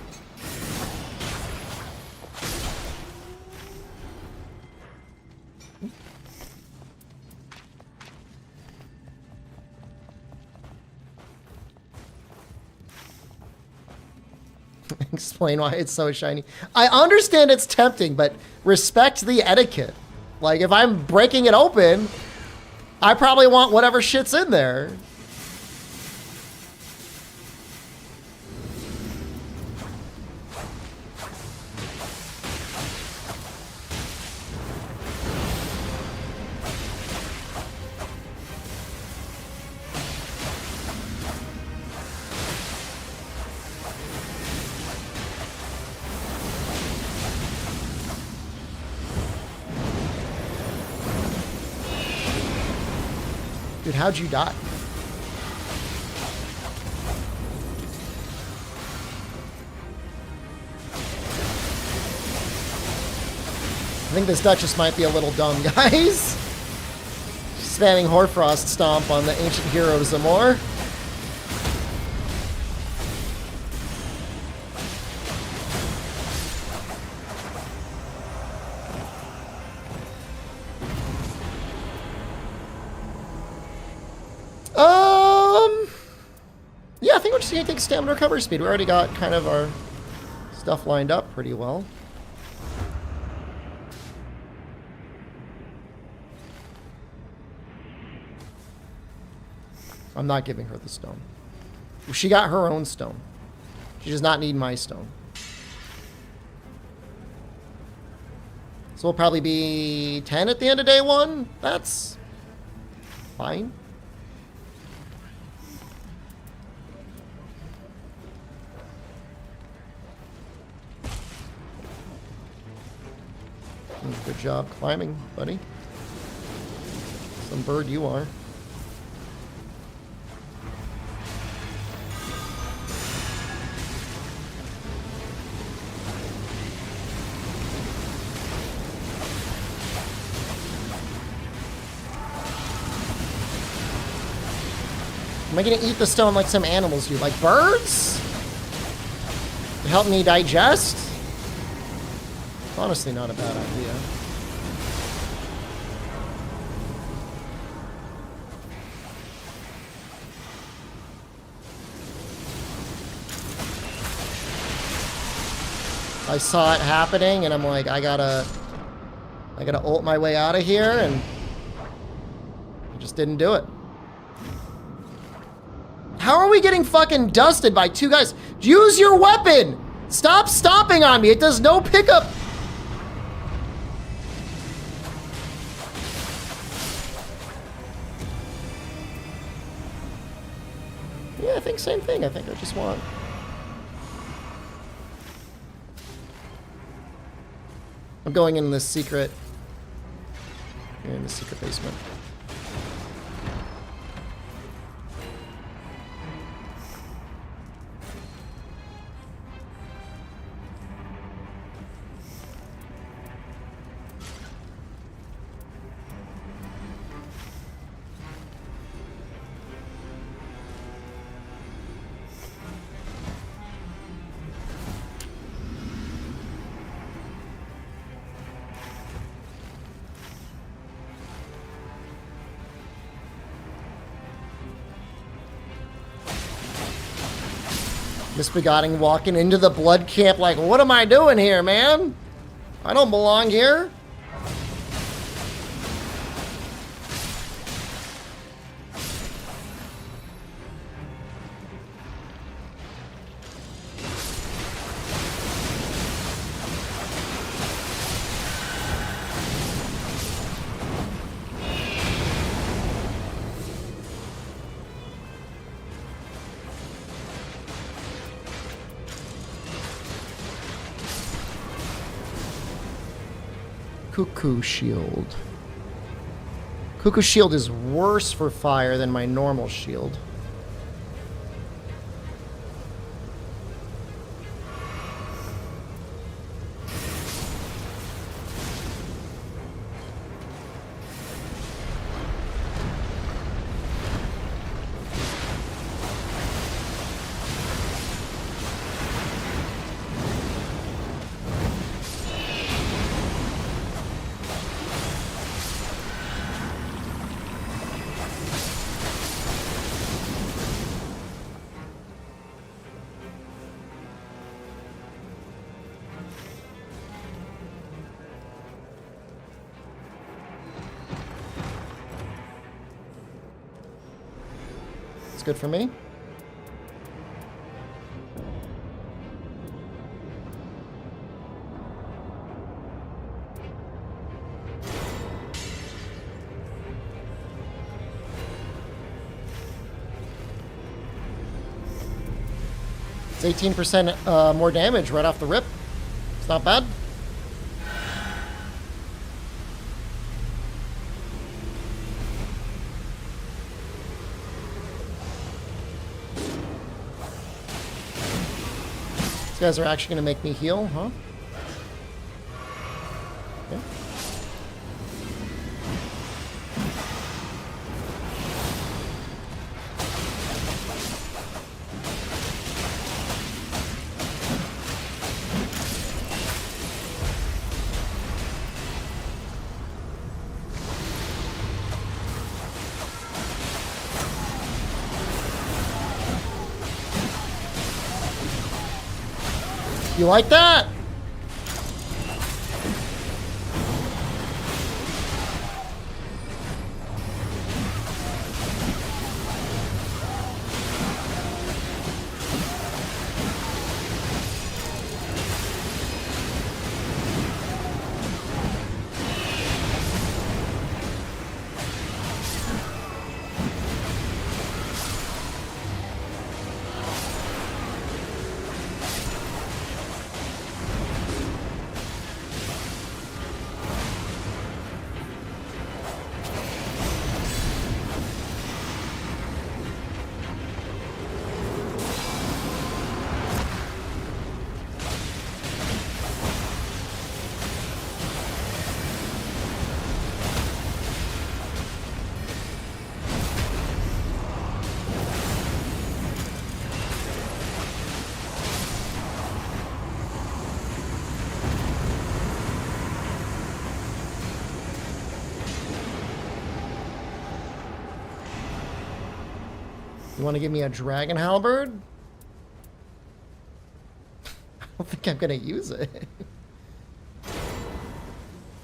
Explain why it's so shiny. I understand it's tempting, but respect the etiquette. Like, if I'm breaking it open, I probably want whatever shit's in there. Dude, how'd you die? I think this Duchess might be a little dumb, guys. Spamming Hoarfrost Stomp on the Ancient Hero some more. Yeah, I think we're just gonna take stamina recovery speed. We already got kind of our stuff lined up pretty well. I'm not giving her the stone. She got her own stone. She does not need my stone. So we'll probably be 10 at the end of day one. That's fine. Good job climbing, buddy. Some bird you are. Am I gonna eat the stone like some animals do? Like birds? To help me digest? Honestly, not a bad idea. I saw it happening, and I'm like, I gotta ult my way out of here, and I just didn't do it. How are we getting fucking dusted by two guys? Use your weapon! Stop stomping on me. It does no pickup. Yeah, I think same thing. I think I just want... I'm going in this secret... in the secret basement. Misbegotten walking into the blood camp like, what am I doing here, man? I don't belong here. Cuckoo shield. Cuckoo shield is worse for fire than my normal shield. Good for me. It's 18% more damage right off the rip. It's not bad. You guys are actually going to make me heal, huh? Okay. You like that? You want to give me a dragon halberd? I don't think I'm gonna use it.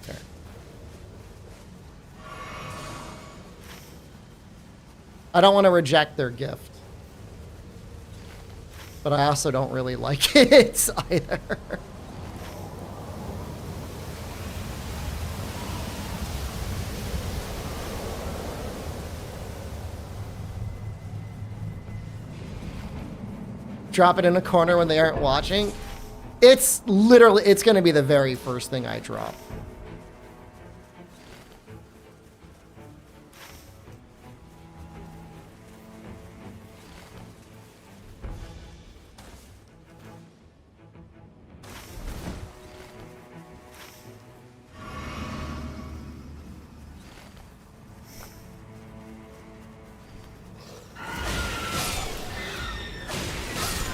There. I don't want to reject their gift. But I also don't really like it either. Drop it in a corner when they aren't watching. It's literally, it's going to be the very first thing I drop.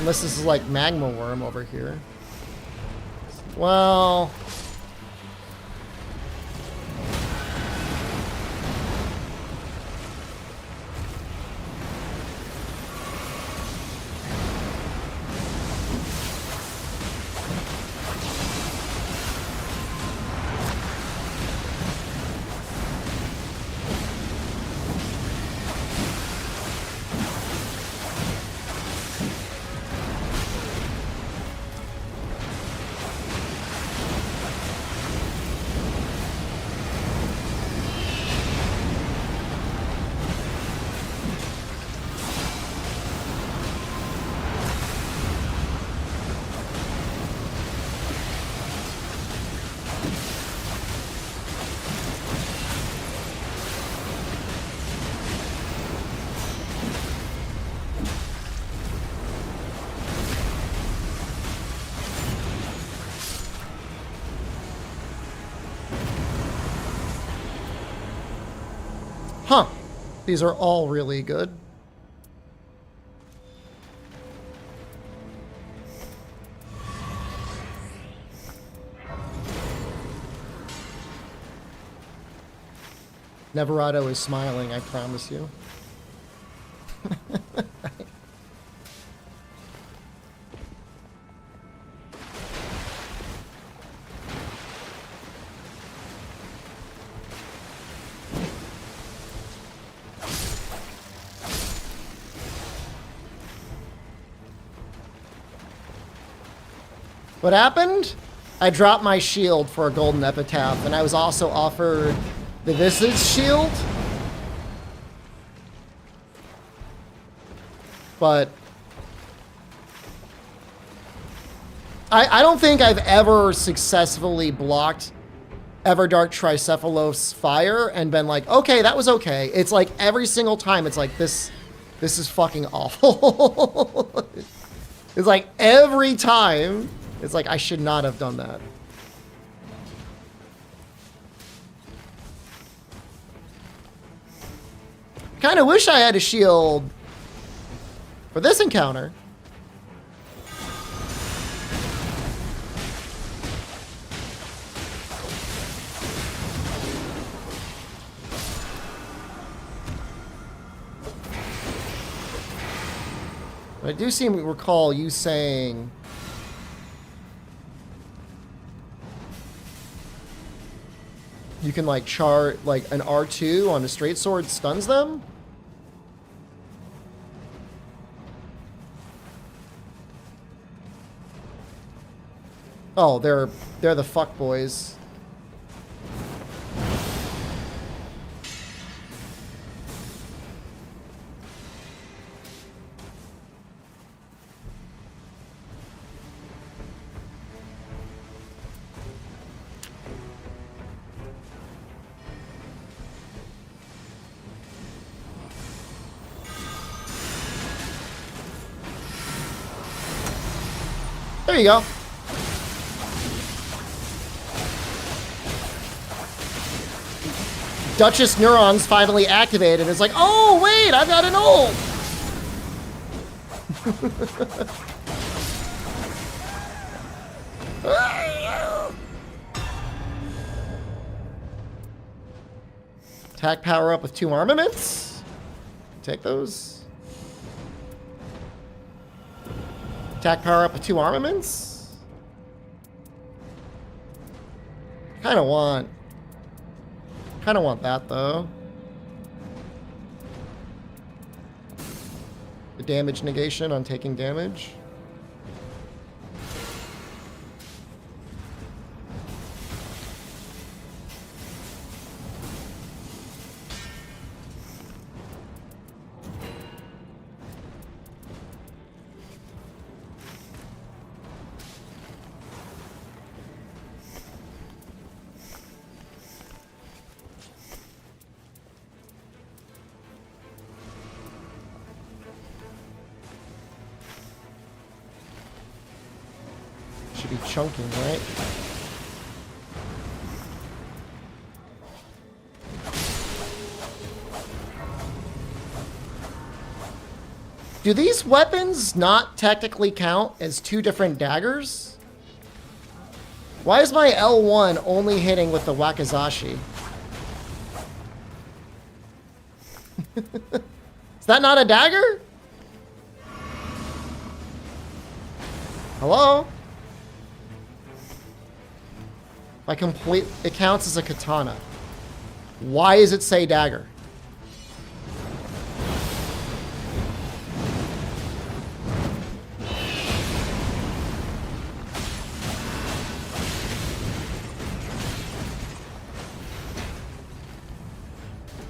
Unless this is like magma worm over here. Well... Huh. These are all really good. Neverado is smiling, I promise you. What happened? I dropped my shield for a golden epitaph, and I was also offered the Visage shield. But I don't think I've ever successfully blocked Everdark Tricephalos fire and been like, okay, that was okay. It's like every single time it's like, this is fucking awful. It's like every time it's like, I should not have done that. Kind of wish I had a shield for this encounter. But I do seem to recall you saying you can like chart like an R2 on a straight sword stuns them. Oh, they're the fuck boys. There you go. Duchess Neurons finally activated. It's like, oh, wait, I've got an ult. Attack power up with 2 armaments. Take those. Attack power up with 2 armaments. Kind of want that though. The damage negation on taking damage. Should be chunking, right? Do these weapons not technically count as two different daggers? Why is my L1 only hitting with the Wakizashi? Is that not a dagger? Hello? It counts as a katana. Why does it say dagger?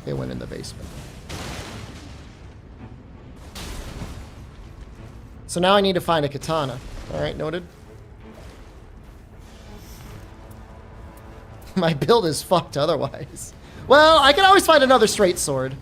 They went in the basement. So now I need to find a katana. All right, noted. My build is fucked otherwise. Well, I can always find another straight sword.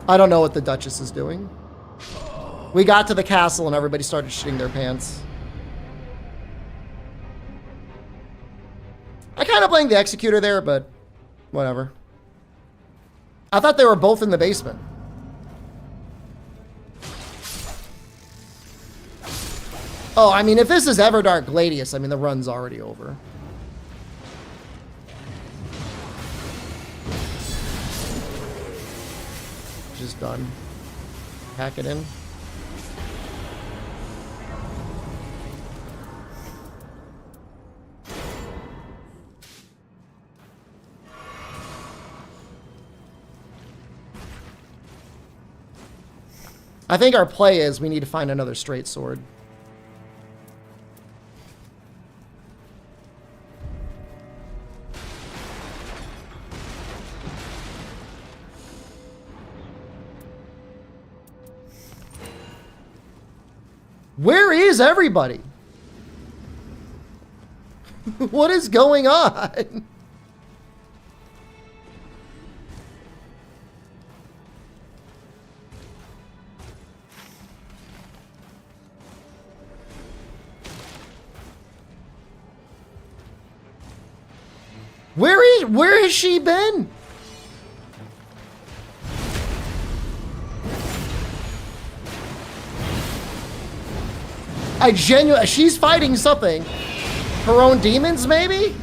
I don't know what the Duchess is doing. We got to the castle and everybody started shitting their pants. I kind of blamed the Executor there, but whatever. I thought they were both in the basement. Oh, I mean, if this is Everdark Gladius, I mean, the run's already over. Just done. Pack it in. I think our play is we need to find another straight sword. Where is everybody? What is going on? Where has she been? She's fighting something. Her own demons, maybe?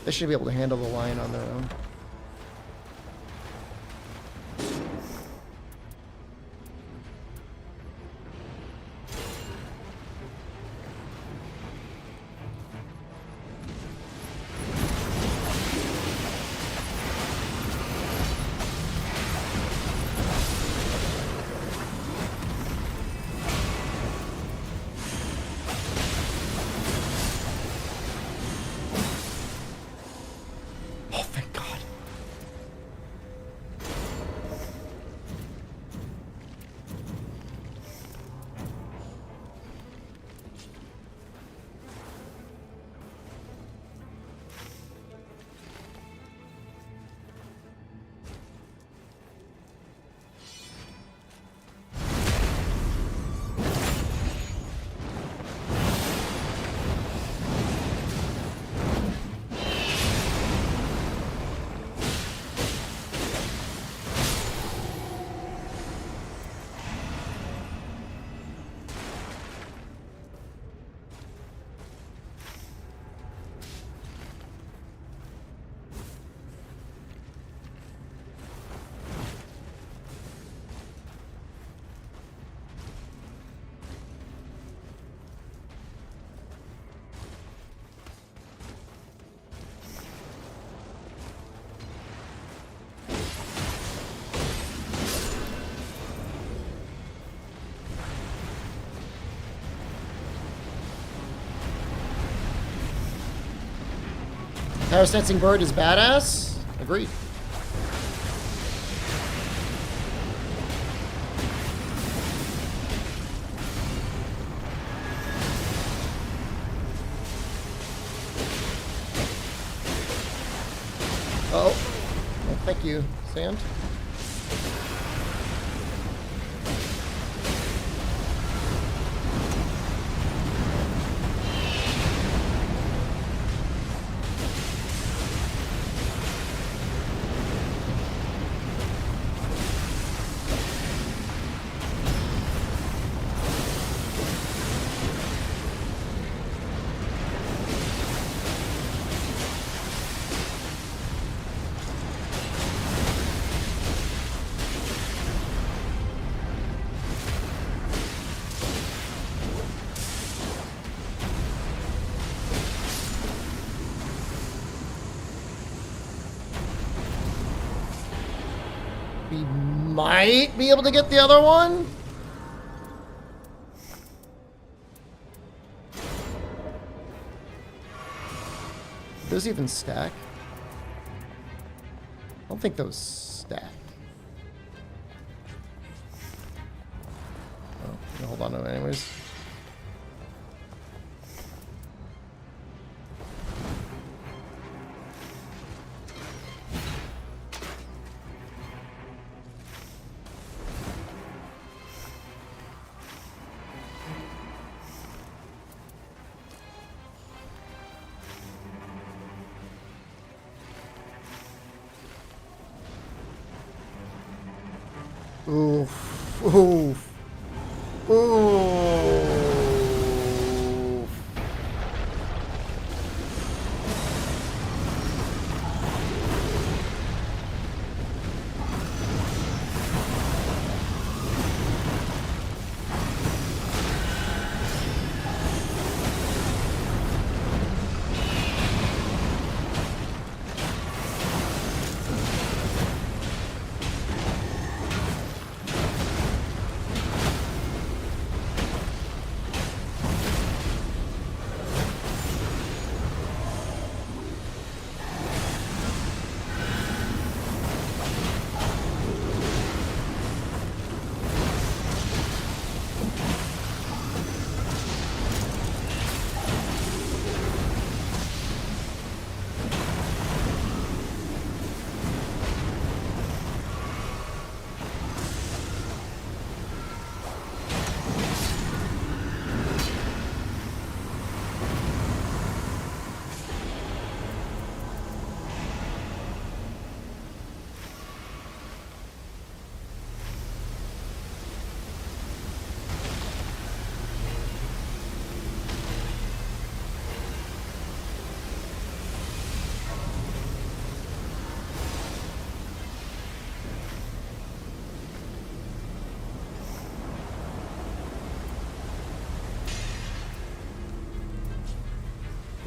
They should be able to handle the lion on their own. Oh, thank God. Parasensing bird is badass. Agreed. Oh, well, thank you, Sand. We might be able to get the other one. Do those even stack? I don't think those stack. Oh, I'll hold on to it anyways. Oof. Oof. Oof.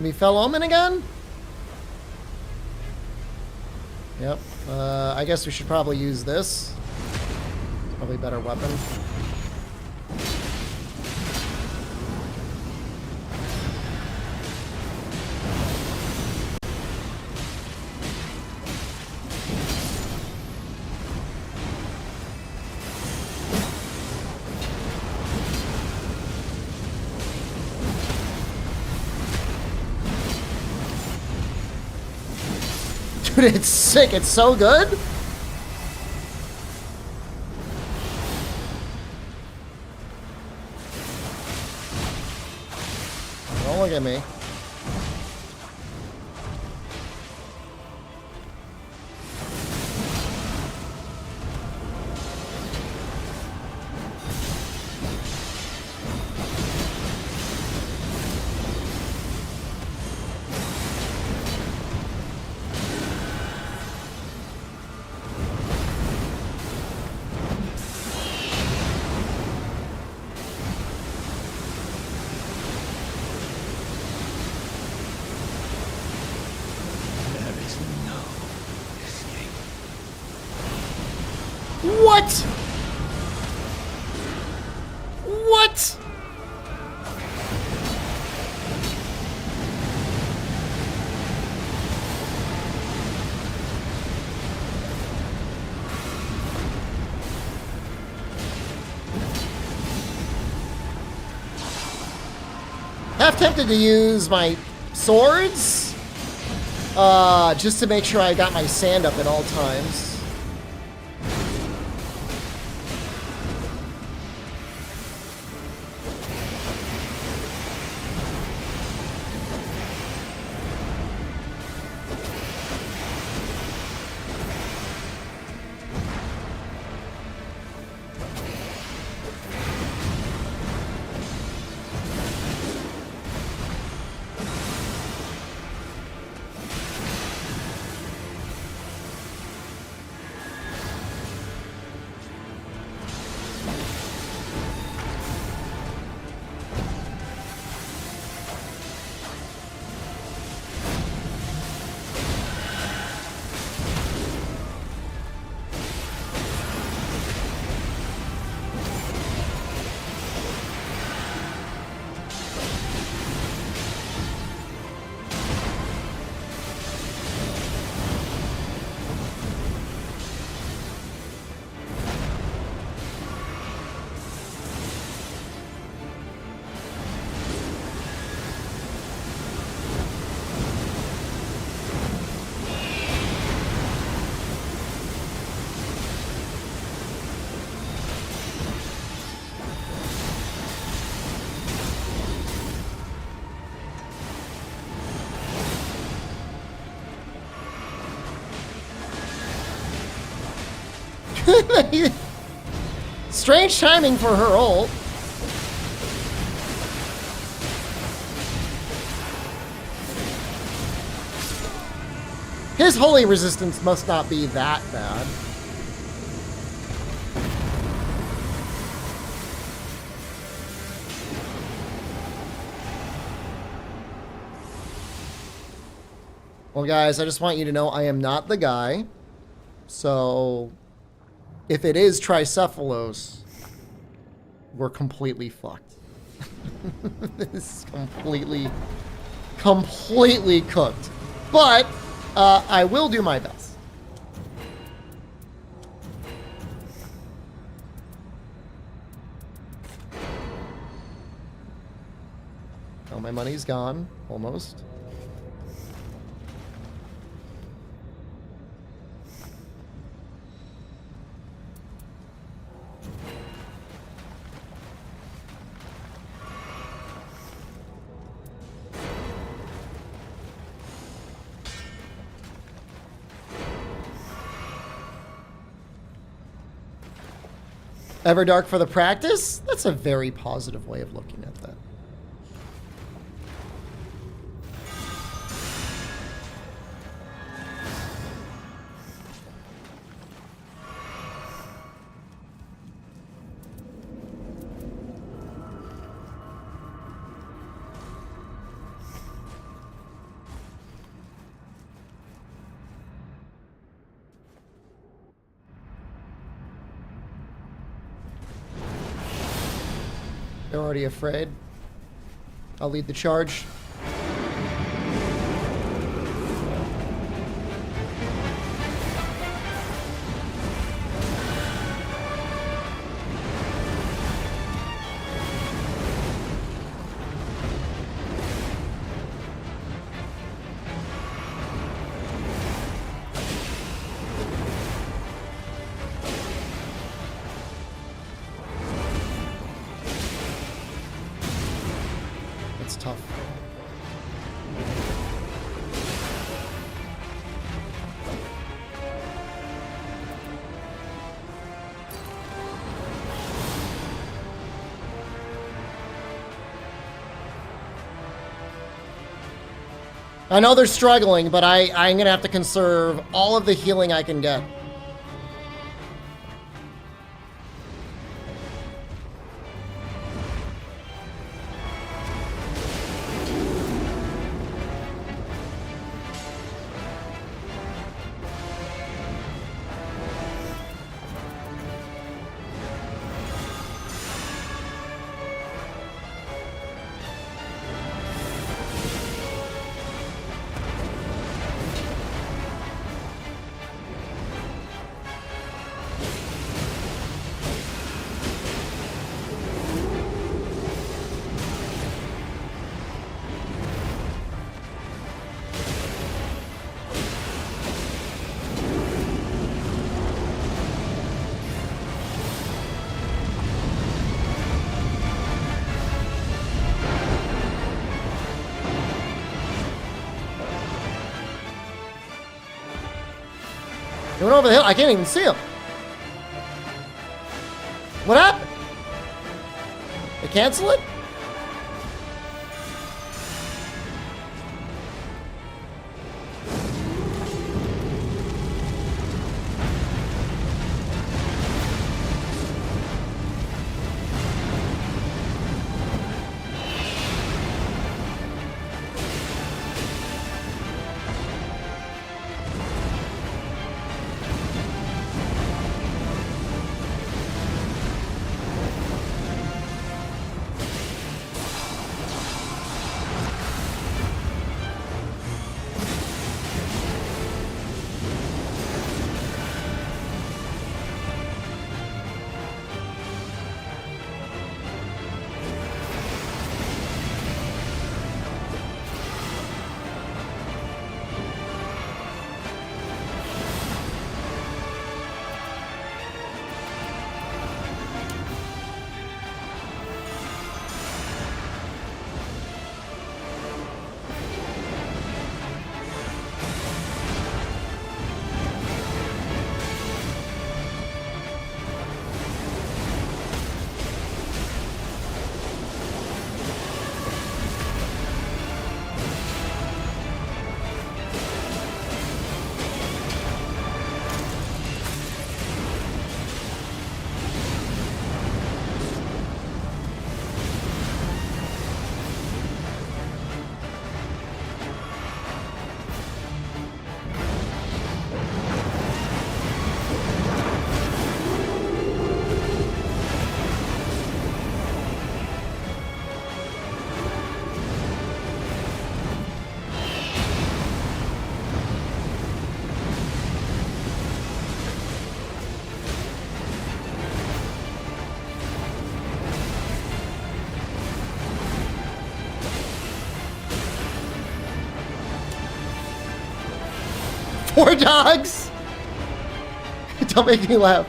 We fell omen again? Yep. I guess we should probably use this. Probably a better weapon. Dude, it's sick. It's so good. Don't look at me. What? What? Half tempted to use my swords, just to make sure I got my sand up at all times. Strange timing for her ult. His holy resistance must not be that bad. Well, guys, I just want you to know I am not the guy. So, if it is Tricephalos, we're completely fucked. This is completely cooked. But, I will do my best. Oh, my money's gone, almost. Everdark for the practice? That's a very positive way of looking at that. They're already afraid. I'll lead the charge. It's tough. I know they're struggling, but I'm gonna have to conserve all of the healing I can get. went over the hill. I can't even see him. What happened? They cancel it? Four dogs? Don't make me laugh.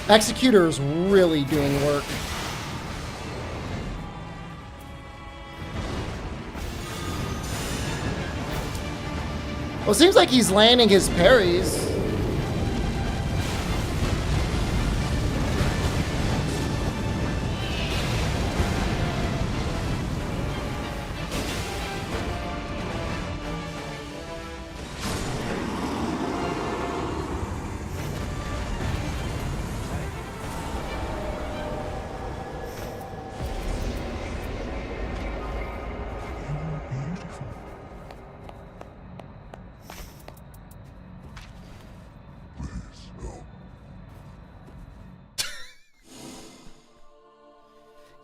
Executor is really doing work. Well, it seems like he's landing his parries.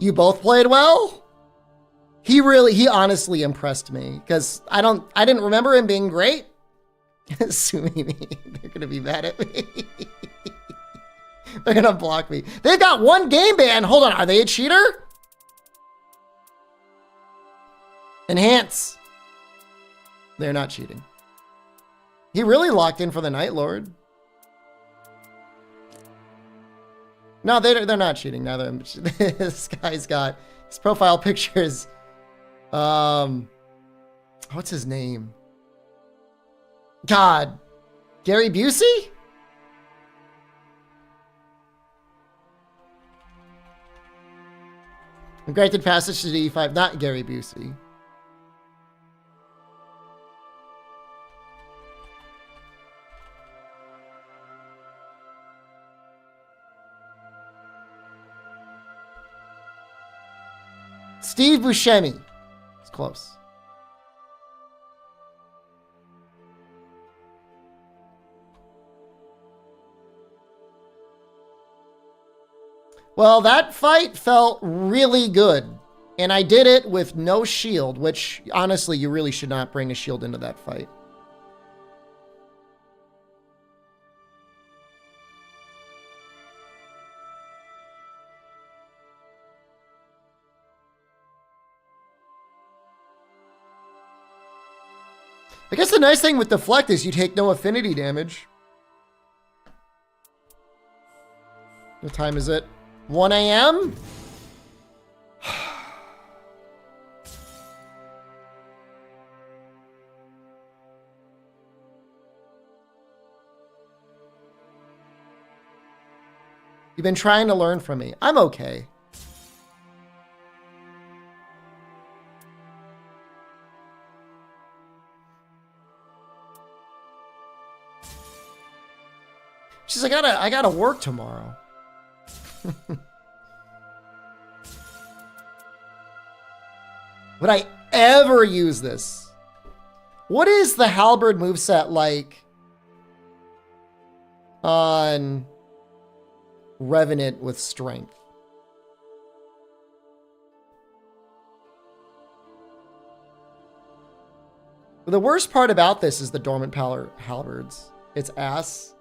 You both played well? He honestly impressed me because I didn't remember him being great. Sue me, they're gonna be mad at me. They're gonna block me. They've got one game ban. Hold on, are they a cheater? Enhance. They're not cheating. He really locked in for the Night Lord. No, they're not cheating. Now this guy's got His profile picture is, what's his name? God, Gary Busey? Granted passage to D5, not Gary Busey. Steve Buscemi. It's close. Well, that fight felt really good. And I did it with no shield, which honestly, you really should not bring a shield into that fight. I guess the nice thing with deflect is you take no affinity damage. What time is it? 1 a.m.? You've been trying to learn from me. I'm okay. She's like, I gotta work tomorrow. Would I ever use this? What is the halberd moveset like on Revenant with strength? But the worst part about this is the dormant power halberds. It's ass.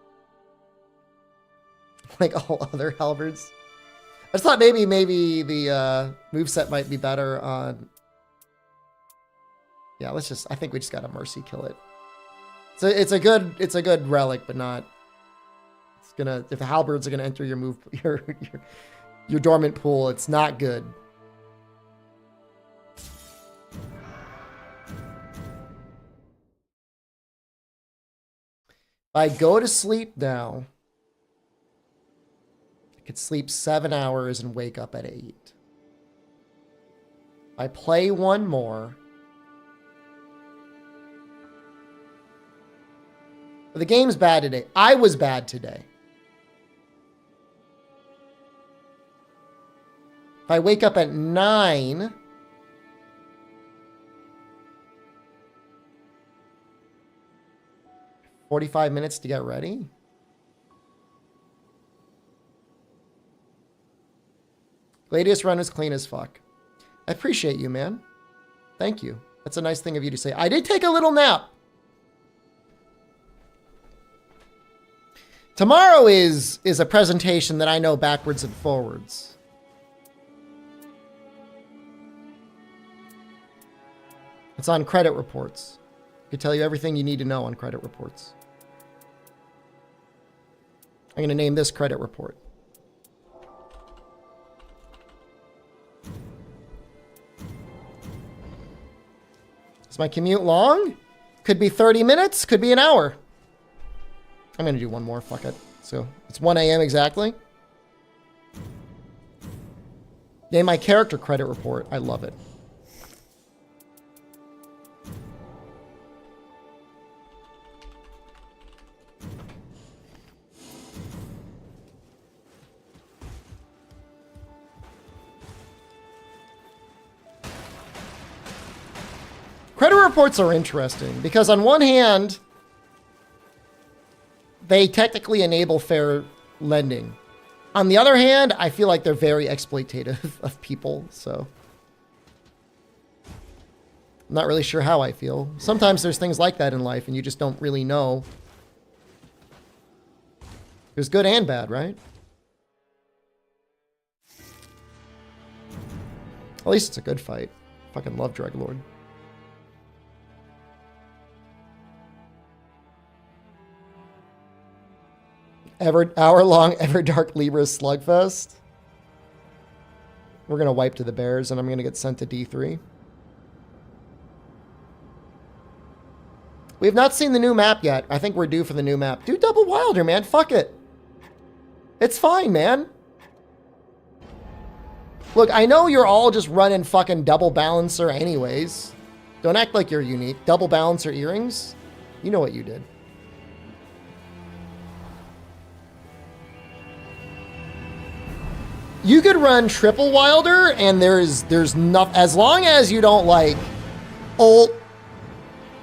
Like all other halberds. I just thought maybe the moveset might be better on. Yeah, I think we just gotta mercy kill it. So it's a good relic, but not. It's gonna, if the halberds are gonna enter your dormant pool, it's not good. I go to sleep now. I could sleep 7 hours and wake up at 8. I play one more. The game's bad today. I was bad today. If I wake up at 9, "45 minutes to get ready." Gladius run is clean as fuck. I appreciate you, man. Thank you. That's a nice thing of you to say. I did take a little nap. Tomorrow is a presentation that I know backwards and forwards. It's on credit reports. I can tell you everything you need to know on credit reports. I'm going to name this credit report. Is my commute long? Could be 30 minutes, could be an hour. I'm going to do one more, fuck it. So it's 1 a.m. exactly. Name my character credit report. I love it. Credit reports are interesting because on one hand, they technically enable fair lending. On the other hand, I feel like they're very exploitative of people, so I'm not really sure how I feel. Sometimes there's things like that in life and you just don't really know. There's good and bad, right? At least it's a good fight. Fucking love Dreglord. Hour-long Everdark Libra slugfest. We're going to wipe to the Bears, and I'm going to get sent to D3. We have not seen the new map yet. I think we're due for the new map. Do double Wilder, man. Fuck it. It's fine, man. Look, I know you're all just running fucking double balancer anyways. Don't act like you're unique. Double balancer earrings? You know what you did. You could run triple Wilder, and there's nothing. As long as you don't like ult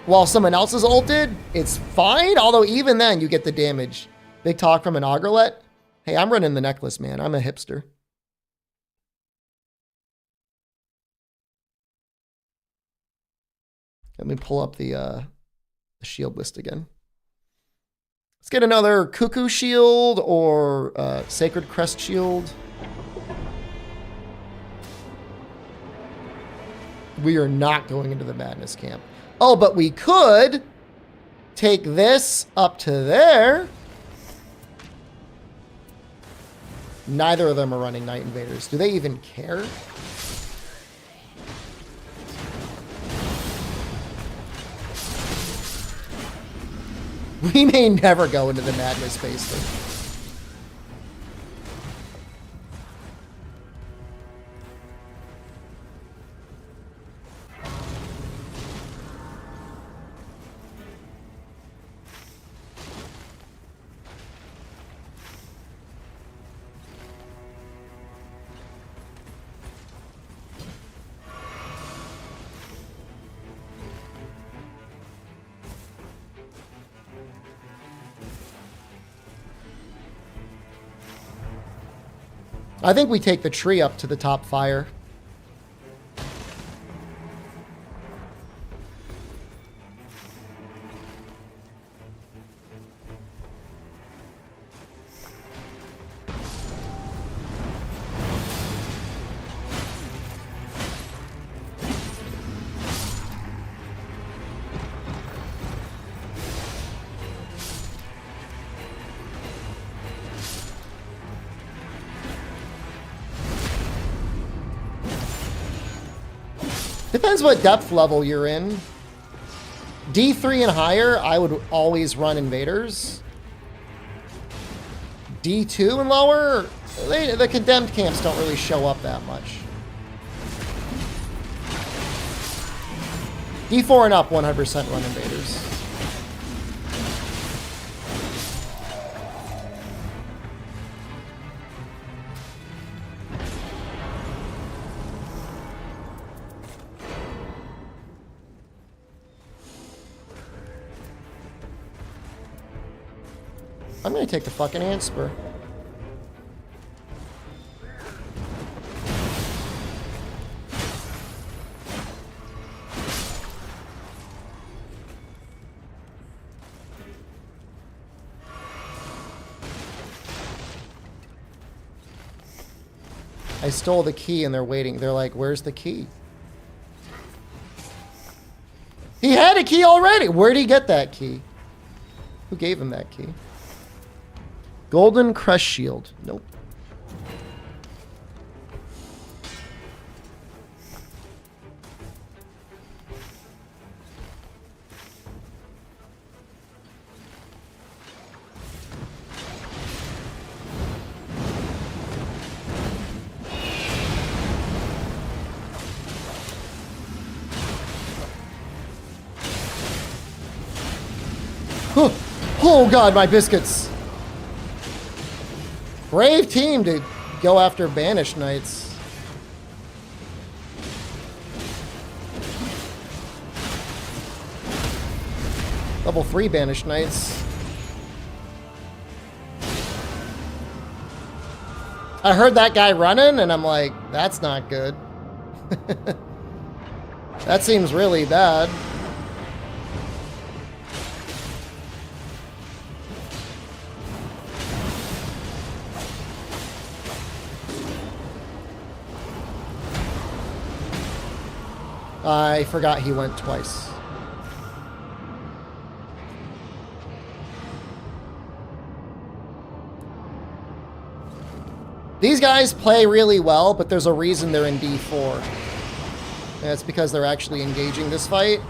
while someone else is ulted, it's fine. Although even then, you get the damage. Big talk from an Ogrlet. Hey, I'm running the necklace, man. I'm a hipster. Let me pull up the shield list again. Let's get another Cuckoo Shield or Sacred Crest Shield. We are not going into the Madness Camp. Oh, but we could take this up to there. Neither of them are running Night Invaders. Do they even care? We may never go into the Madness phase thing. I think we take the tree up to the top fire. Depends what depth level you're in. D3 and higher, I would always run invaders. D2 and lower, the condemned camps don't really show up that much. D4 and up, 100% run invaders. I'm gonna take the fucking ant spur. I stole the key and they're waiting. They're like, where's the key? He had a key already. Where'd he get that key? Who gave him that key? Golden Crush Shield. Nope. Oh God, my biscuits. Brave team to go after Banished Knights. Level 3 Banished Knights. I heard that guy running and I'm like, that's not good. That seems really bad. I forgot he went twice. These guys guys play really well, but there's a reason they're in D4. And it's because they're actually engaging this fight.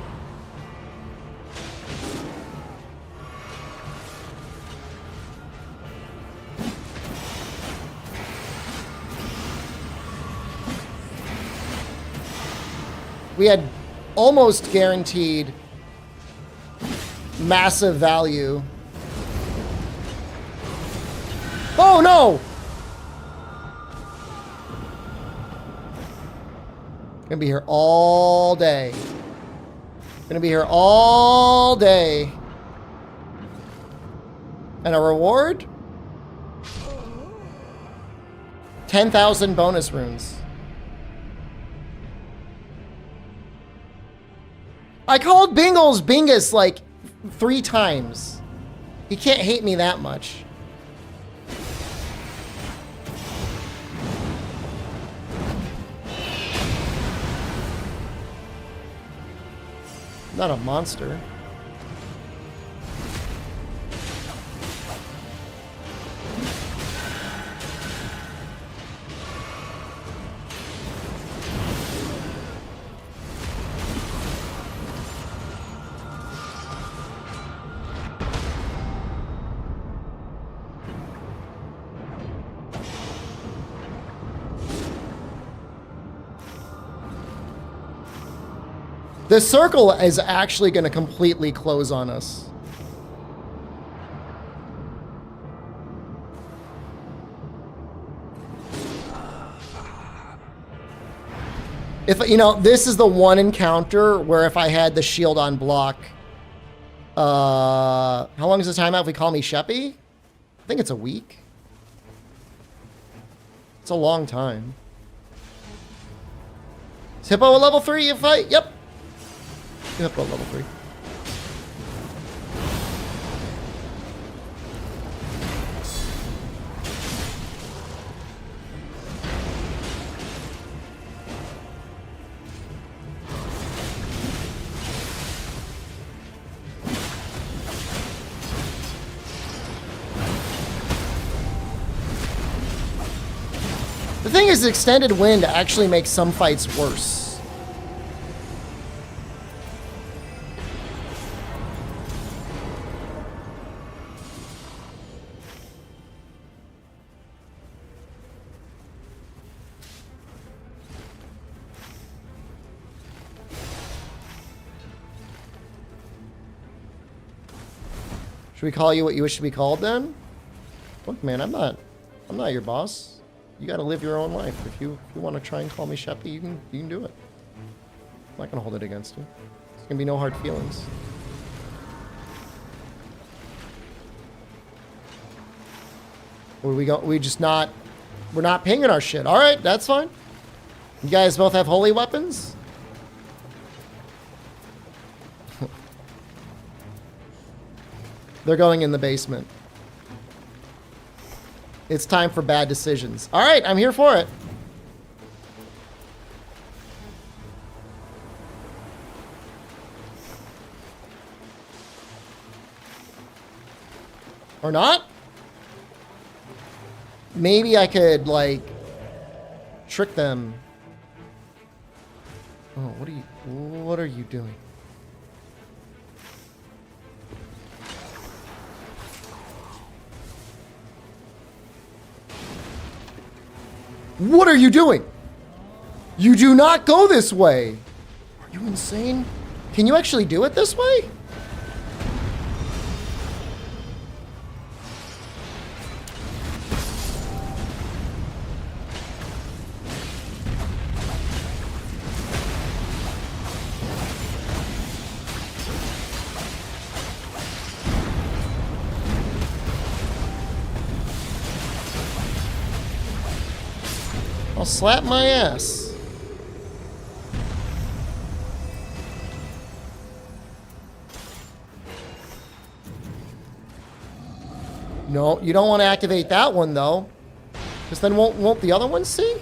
We had almost guaranteed massive value. Oh no! Gonna be here all day. Gonna be here all day. And a reward? 10,000 bonus runes. I called Bingles Bingus like 3 times. He can't hate me that much. Not a monster. The circle is actually going to completely close on us. If, you know, this is the one encounter where if I had the shield on block, how long is the timeout if we call me Sheppy? I think it's a week. It's a long time. Is Hippo a level 3 you fight? Yep. Hippo level 3. The thing is, extended wind actually makes some fights worse. Should we call you what you wish to be called then? Look, man, I'm not your boss. You got to live your own life. If you want to try and call me Sheppy, you can do it. I'm not gonna hold it against you. There's gonna be no hard feelings. We're not pinging our shit. All right, that's fine. You guys both have holy weapons? They're going in the basement. It's time for bad decisions. All right, I'm here for it. Or not? Maybe I could, like, trick them. Oh, what are you doing? What are you doing? You do not go this way. Are you insane? Can you actually do it this way? I'll slap my ass. No, you don't want to activate that one though, because then won't the other one see?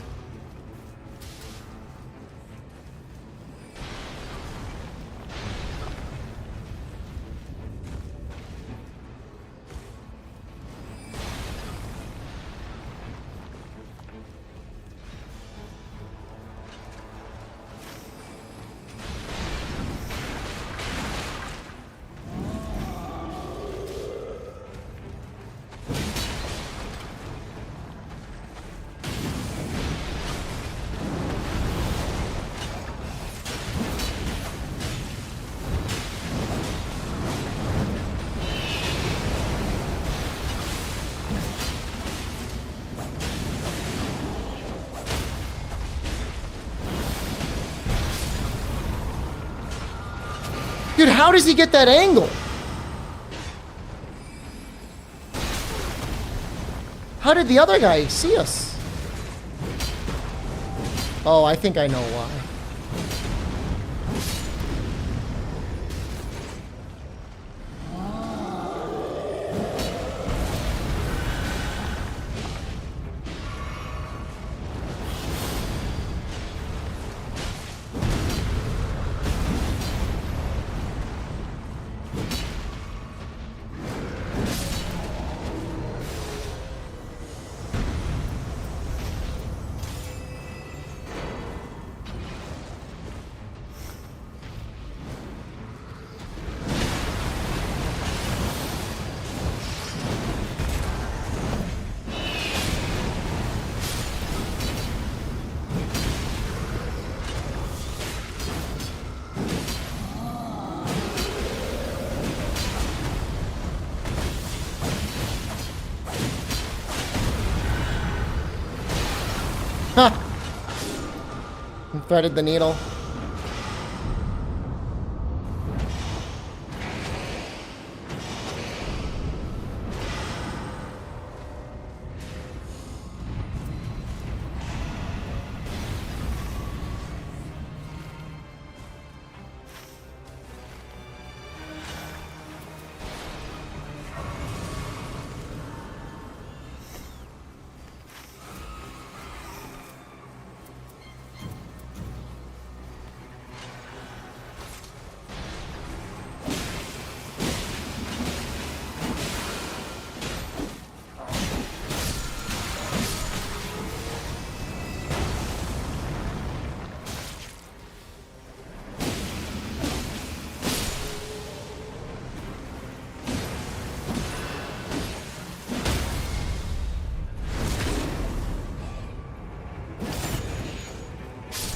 Dude, how does he get that angle? How did the other guy see us? Oh, I think I know why. Ha! Threaded the needle.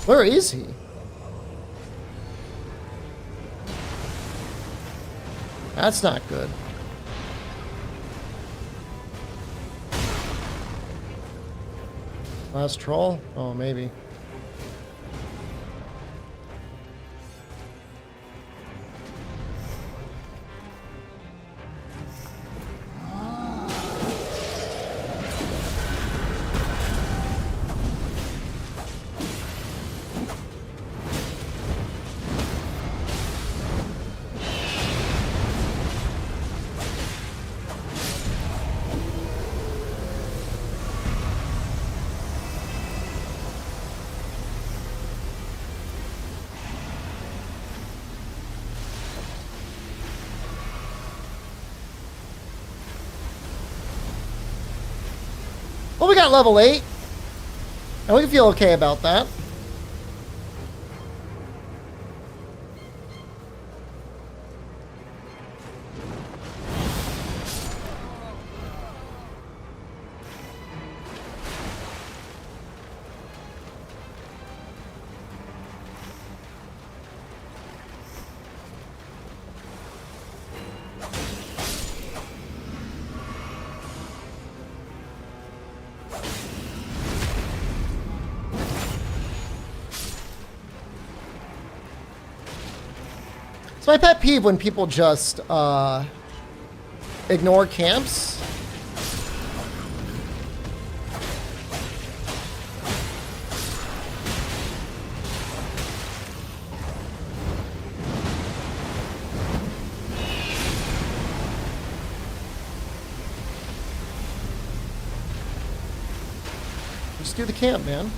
Where is he? That's not good. Last troll? Oh, maybe. Well, we got level 8. And we can feel okay about that. It's my pet peeve when people just ignore camps. Just do the camp, man.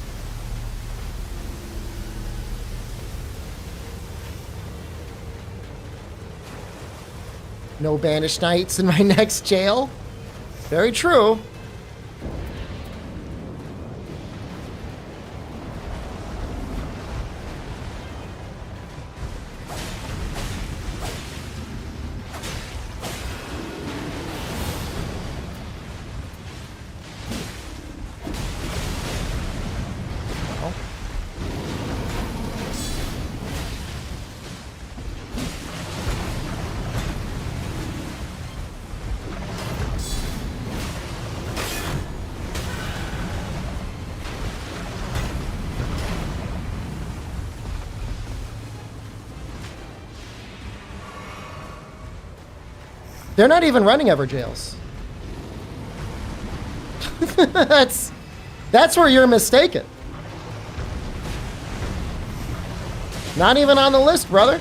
No banished knights in my next jail. Very true. They're not even running Evergaols. That's where you're mistaken. Not even on the list, brother.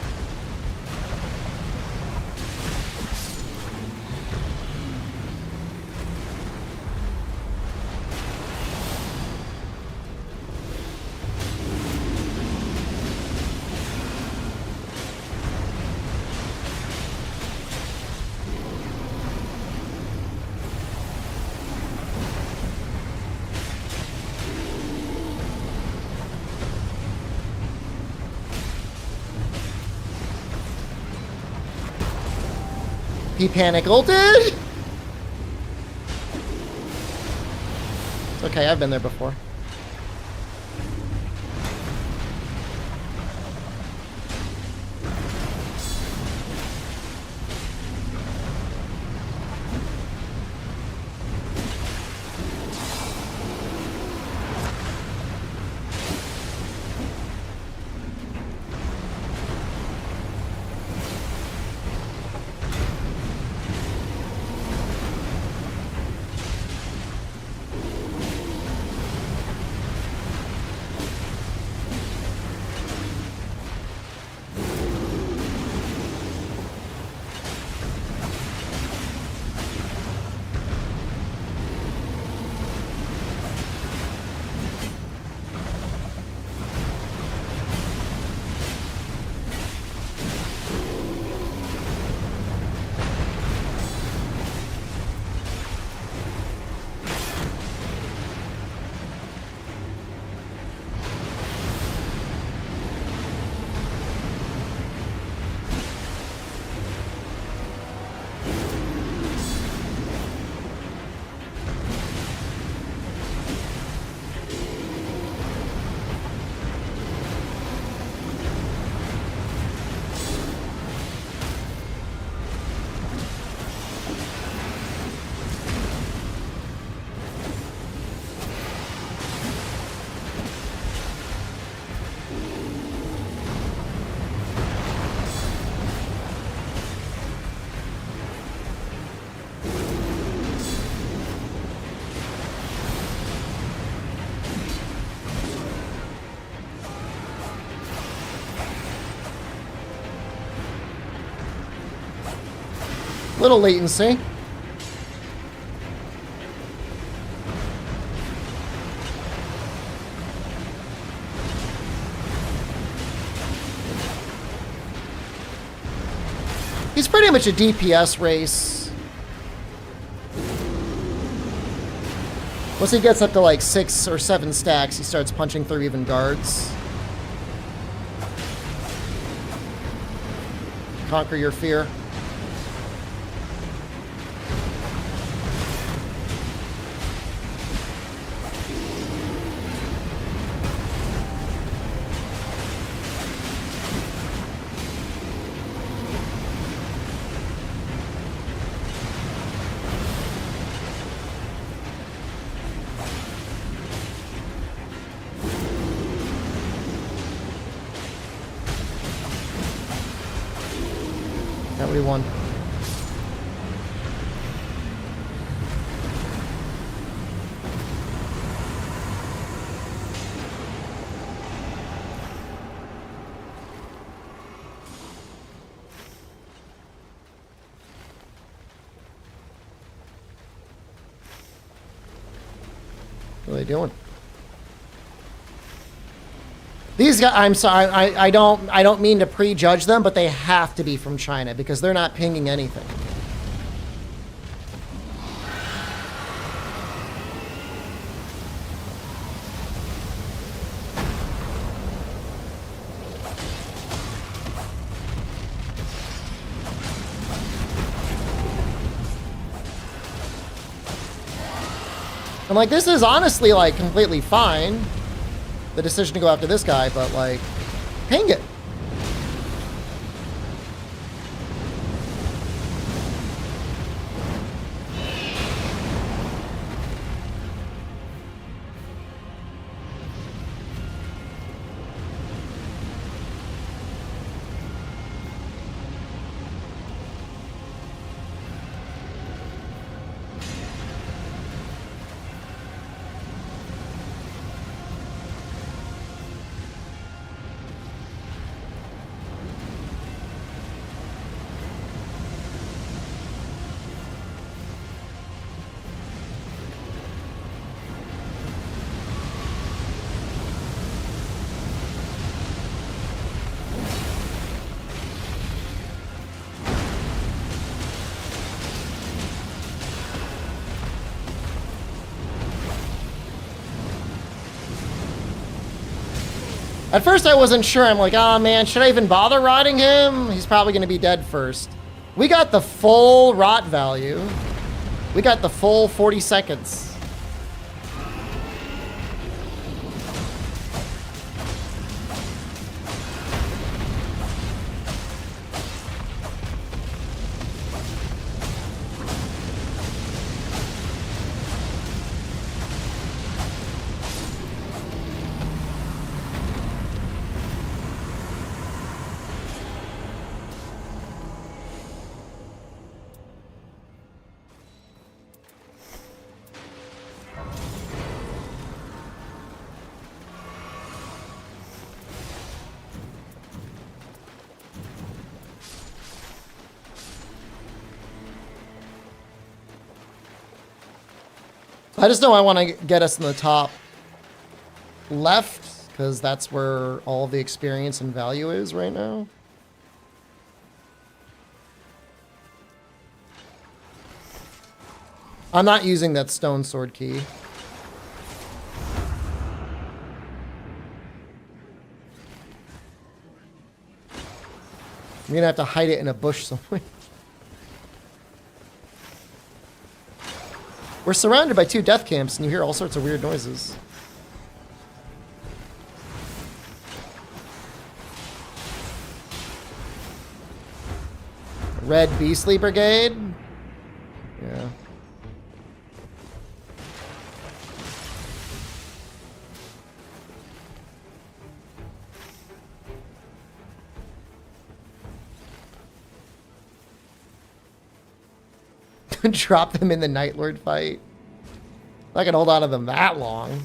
He panic ulted. It's okay, I've been there before. Little latency. He's pretty much a DPS race. Once he gets up to like 6 or 7 stacks, he starts punching through even guards. Conquer your fear. That we won. What are they doing? These guys, I'm sorry, I don't mean to prejudge them, but they have to be from China because they're not pinging anything. I'm like, this is honestly like completely fine. The decision to go after this guy, but like, ping it. At first I wasn't sure. I'm like, oh man, should I even bother rotting him? He's probably gonna be dead first. We got the full rot value. We got the full 40 seconds. I just know I want to get us in the top left, because that's where all the experience and value is right now. I'm not using that stone sword key. I'm gonna have to hide it in a bush somewhere. We're surrounded by 2 death camps, and you hear all sorts of weird noises. Red Beastly Brigade? Yeah. Drop them in the Night Lord fight. I can hold on to them that long.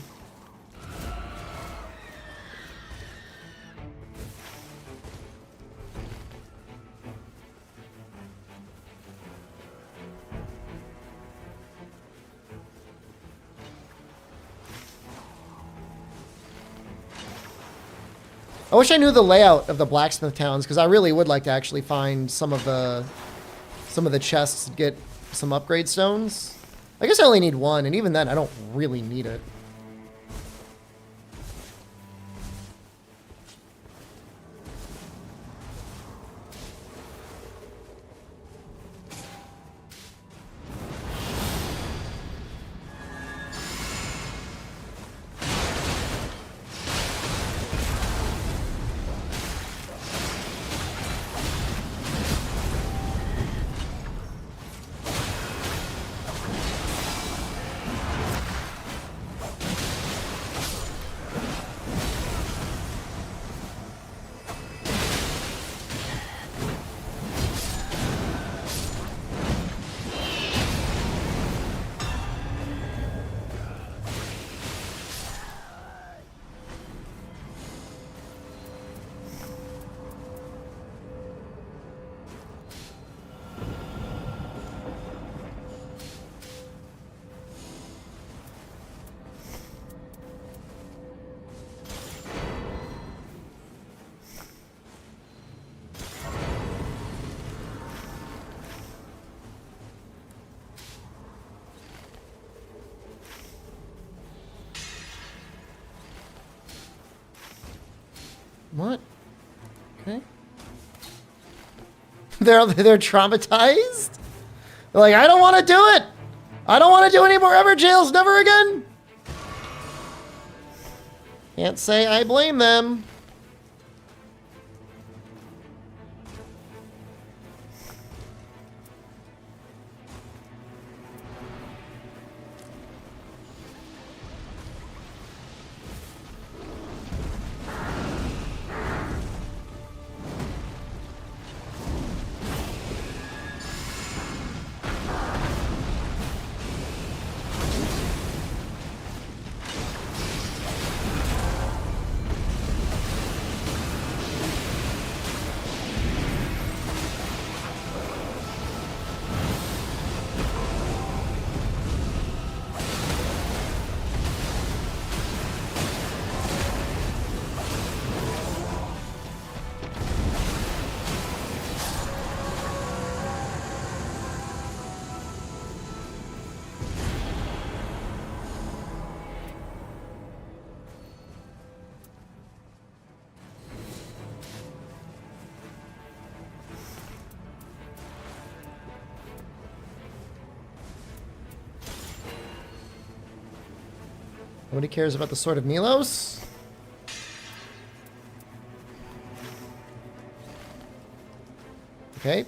I wish I knew the layout of the blacksmith towns, because I really would like to actually find some of the chests to get some upgrade stones. I guess I only need 1, and even then I don't really need it. What? Okay. They're traumatized? They're like, I don't want to do it! I don't want to do any more Evergaols, never again! Can't say I blame them. Nobody cares about the Sword of Milos. Okay.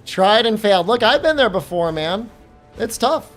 Tried and failed. Look, I've been there before, man. It's tough.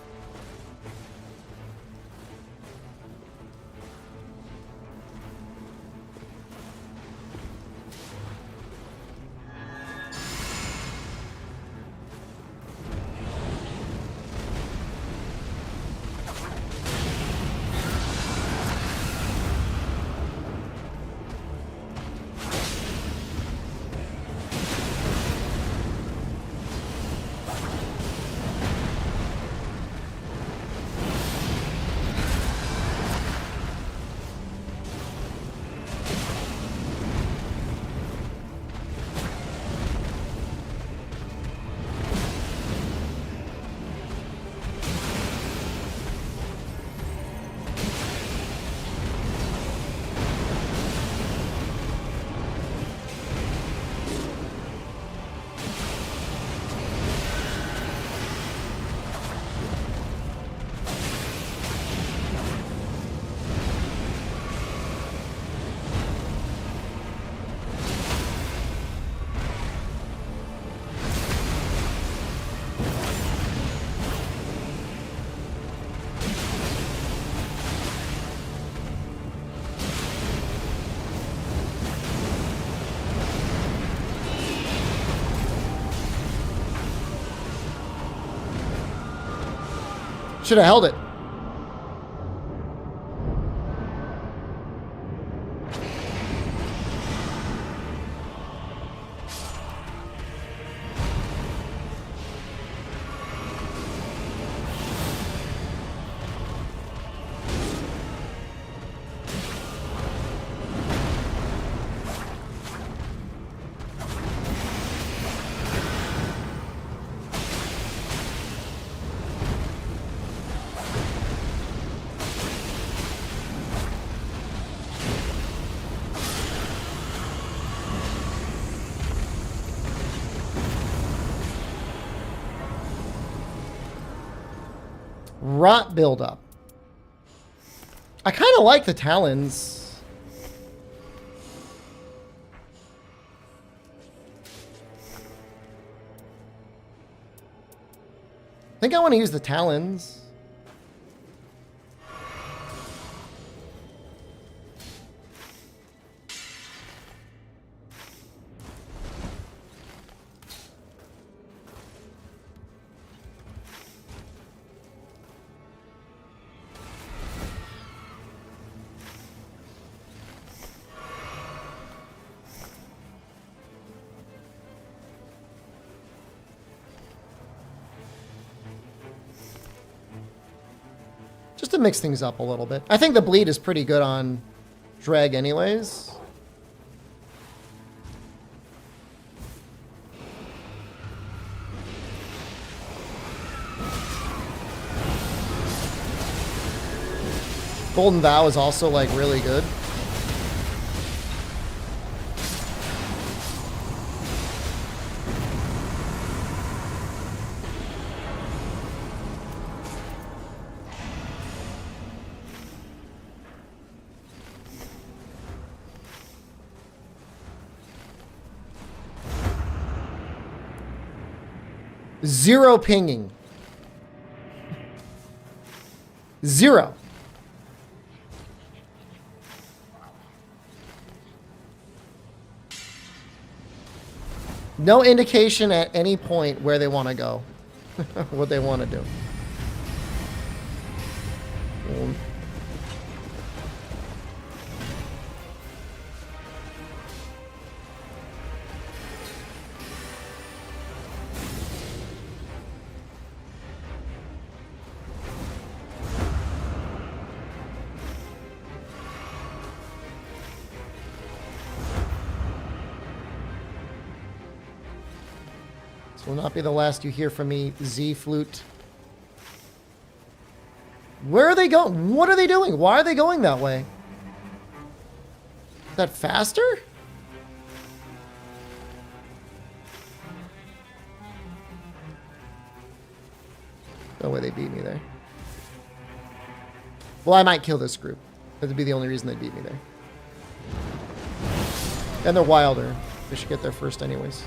Should have held it. Rot buildup. I kind of like the talons. I think I want to use the talons. Just to mix things up a little bit. I think the bleed is pretty good on Dreg anyways. Golden Vow is also like really good. Zero pinging. Zero. No indication at any point where they want to go. What they want to do. This will not be the last you hear from me, Z Flute. Where are they going? What are they doing? Why are they going that way? Is that faster? No way they beat me there. Well, I might kill this group. That would be the only reason they beat me there. And they're wilder. They should get there first anyways.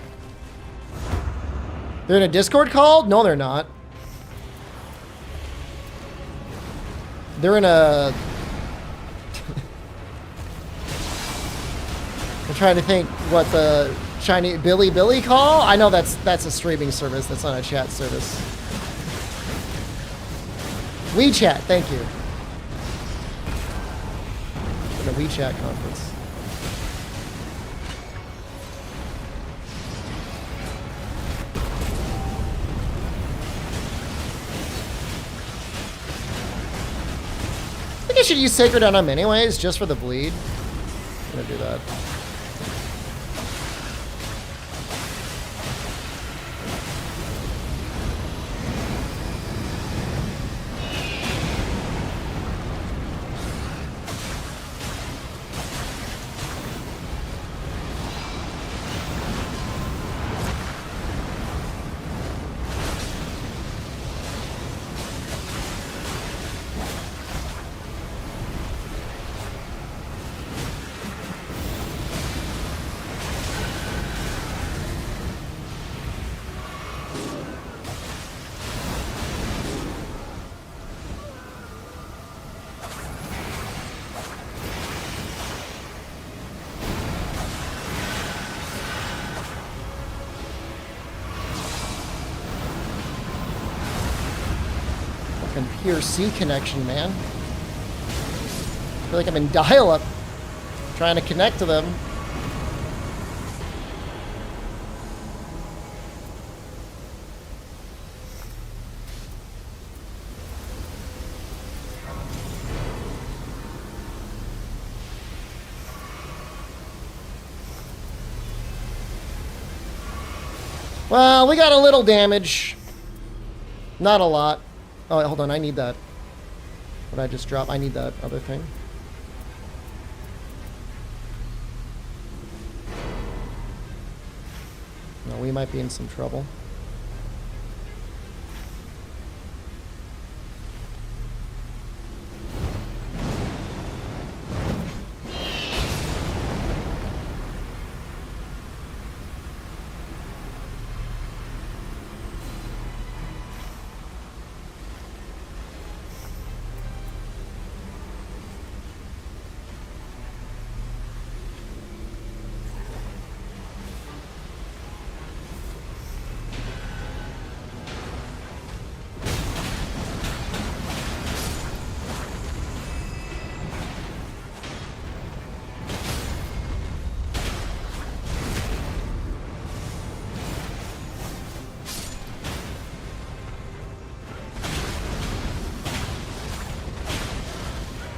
They're in a Discord call? No, they're not. They're in a... I'm trying to think what the Chinese... Billy call? I know that's a streaming service. That's not a chat service. WeChat, thank you. In a WeChat conference. I think I should use Sacred on him anyways, just for the bleed. I'm gonna do that. Pure C connection, man. I feel like I'm in dial-up trying to connect to them. Well, we got a little damage. Not a lot. Oh, hold on, I need that. What I just dropped, I need that other thing. No, we might be in some trouble.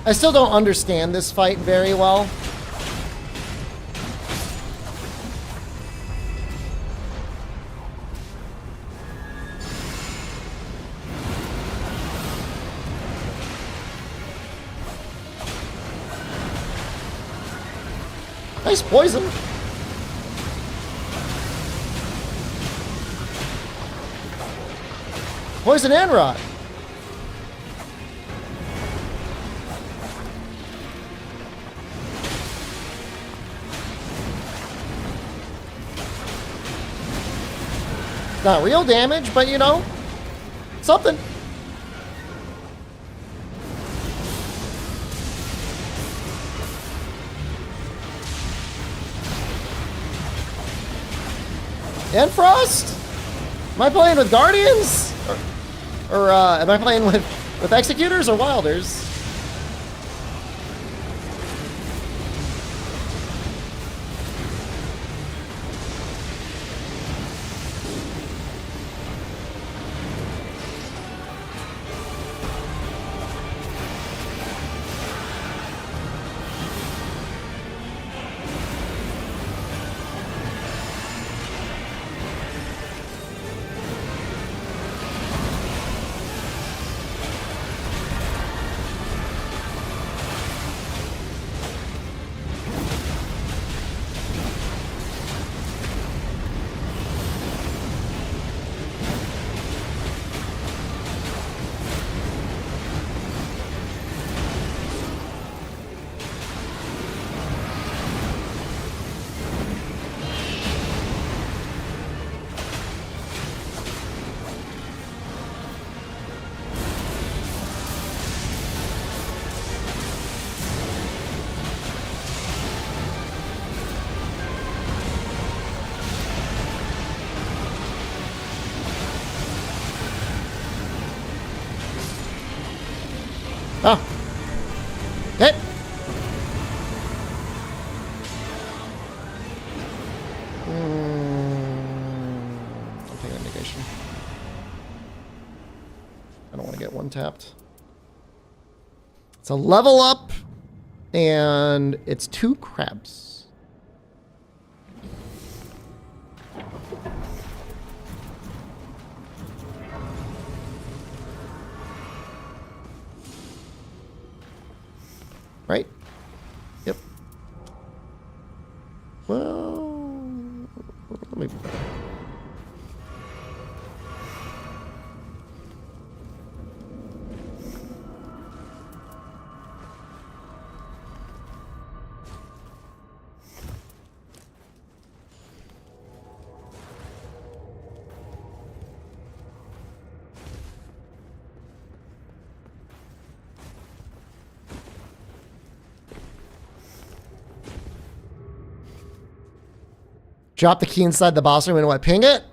I still don't understand this fight very well. Nice poison. Poison and rot. Not real damage, but you know, something. And Frost? Am I playing with Guardians? Or am I playing with Executors or Wilders? Oh. Hit. I'm taking a negation. I don't want to get one tapped. It's a level up, and it's 2 crabs. Right? Yep. Well, let me... Drop the key inside the boss room and what? Ping it?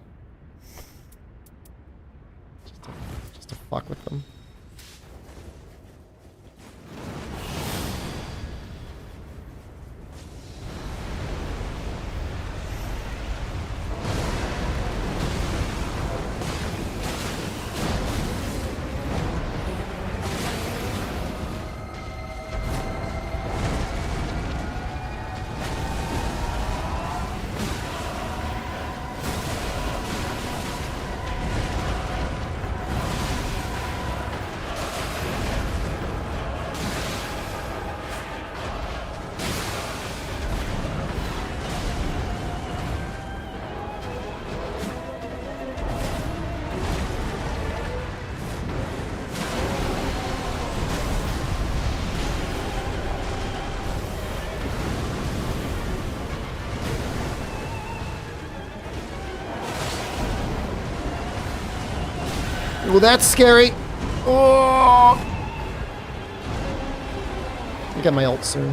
Just to fuck with them. Well, that's scary. Oh! I'll get my ult soon.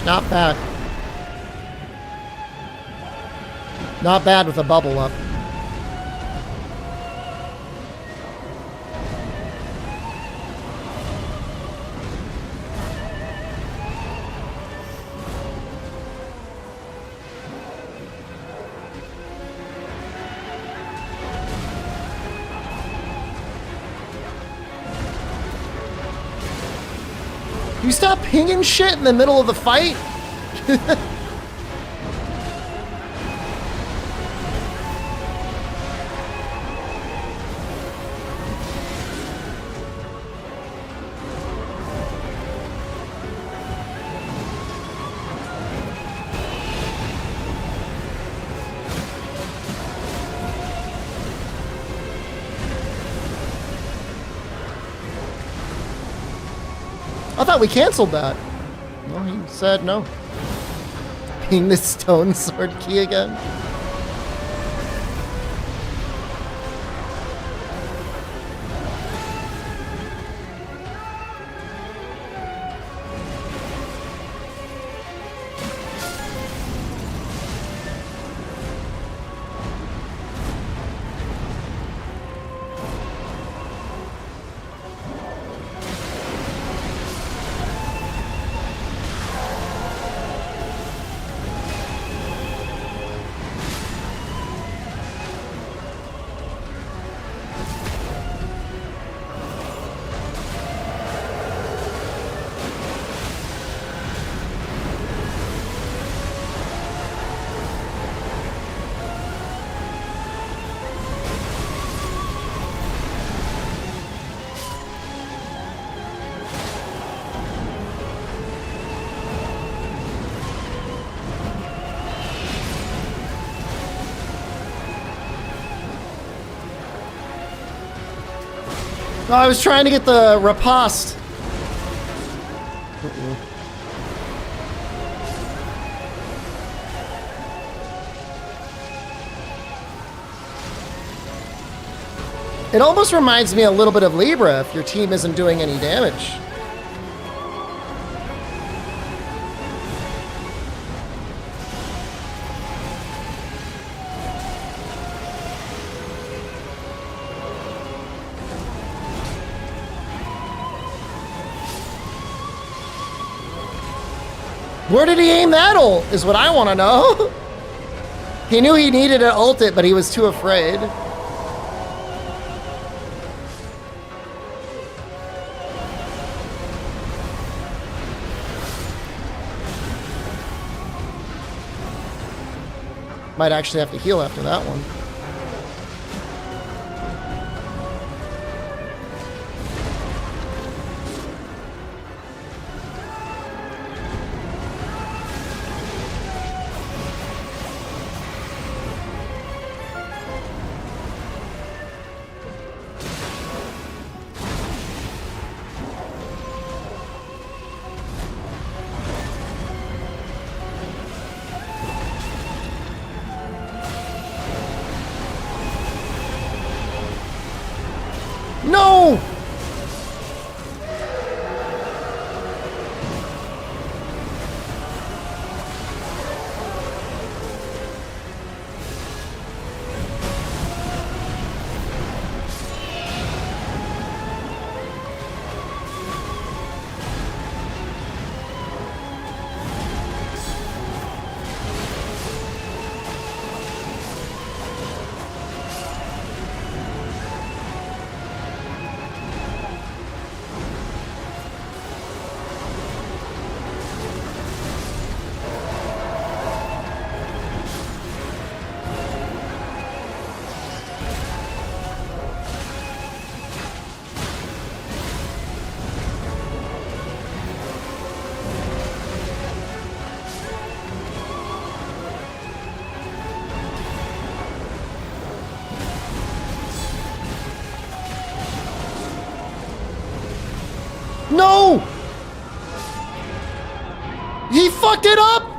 Not bad. Not bad with a bubble up. You stop pinging shit in the middle of the fight? I thought we canceled that. Well, he said no. Ping the stone sword key again. No, I was trying to get the riposte. It almost reminds me a little bit of Libra if your team isn't doing any damage. Where did he aim that ult, is what I want to know. He knew he needed to ult it, but he was too afraid. Might actually have to heal after that one. No! No! He fucked it up!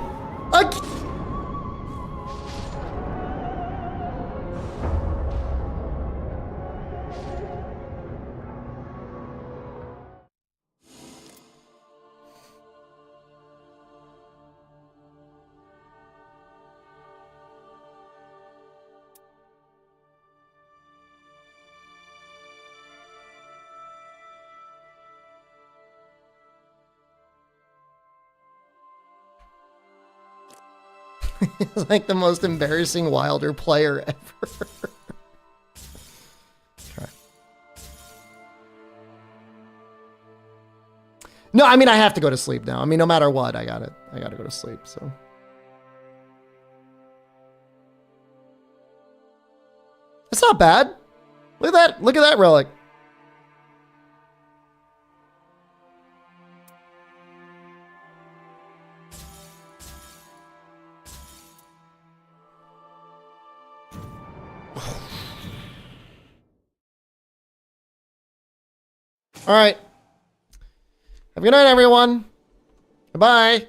It's like the most embarrassing Wilder player ever. Okay. No, I mean, I have to go to sleep now. I mean, no matter what, I gotta go to sleep, so. It's not bad. Look at that relic. All right. Have a good night, everyone. Goodbye.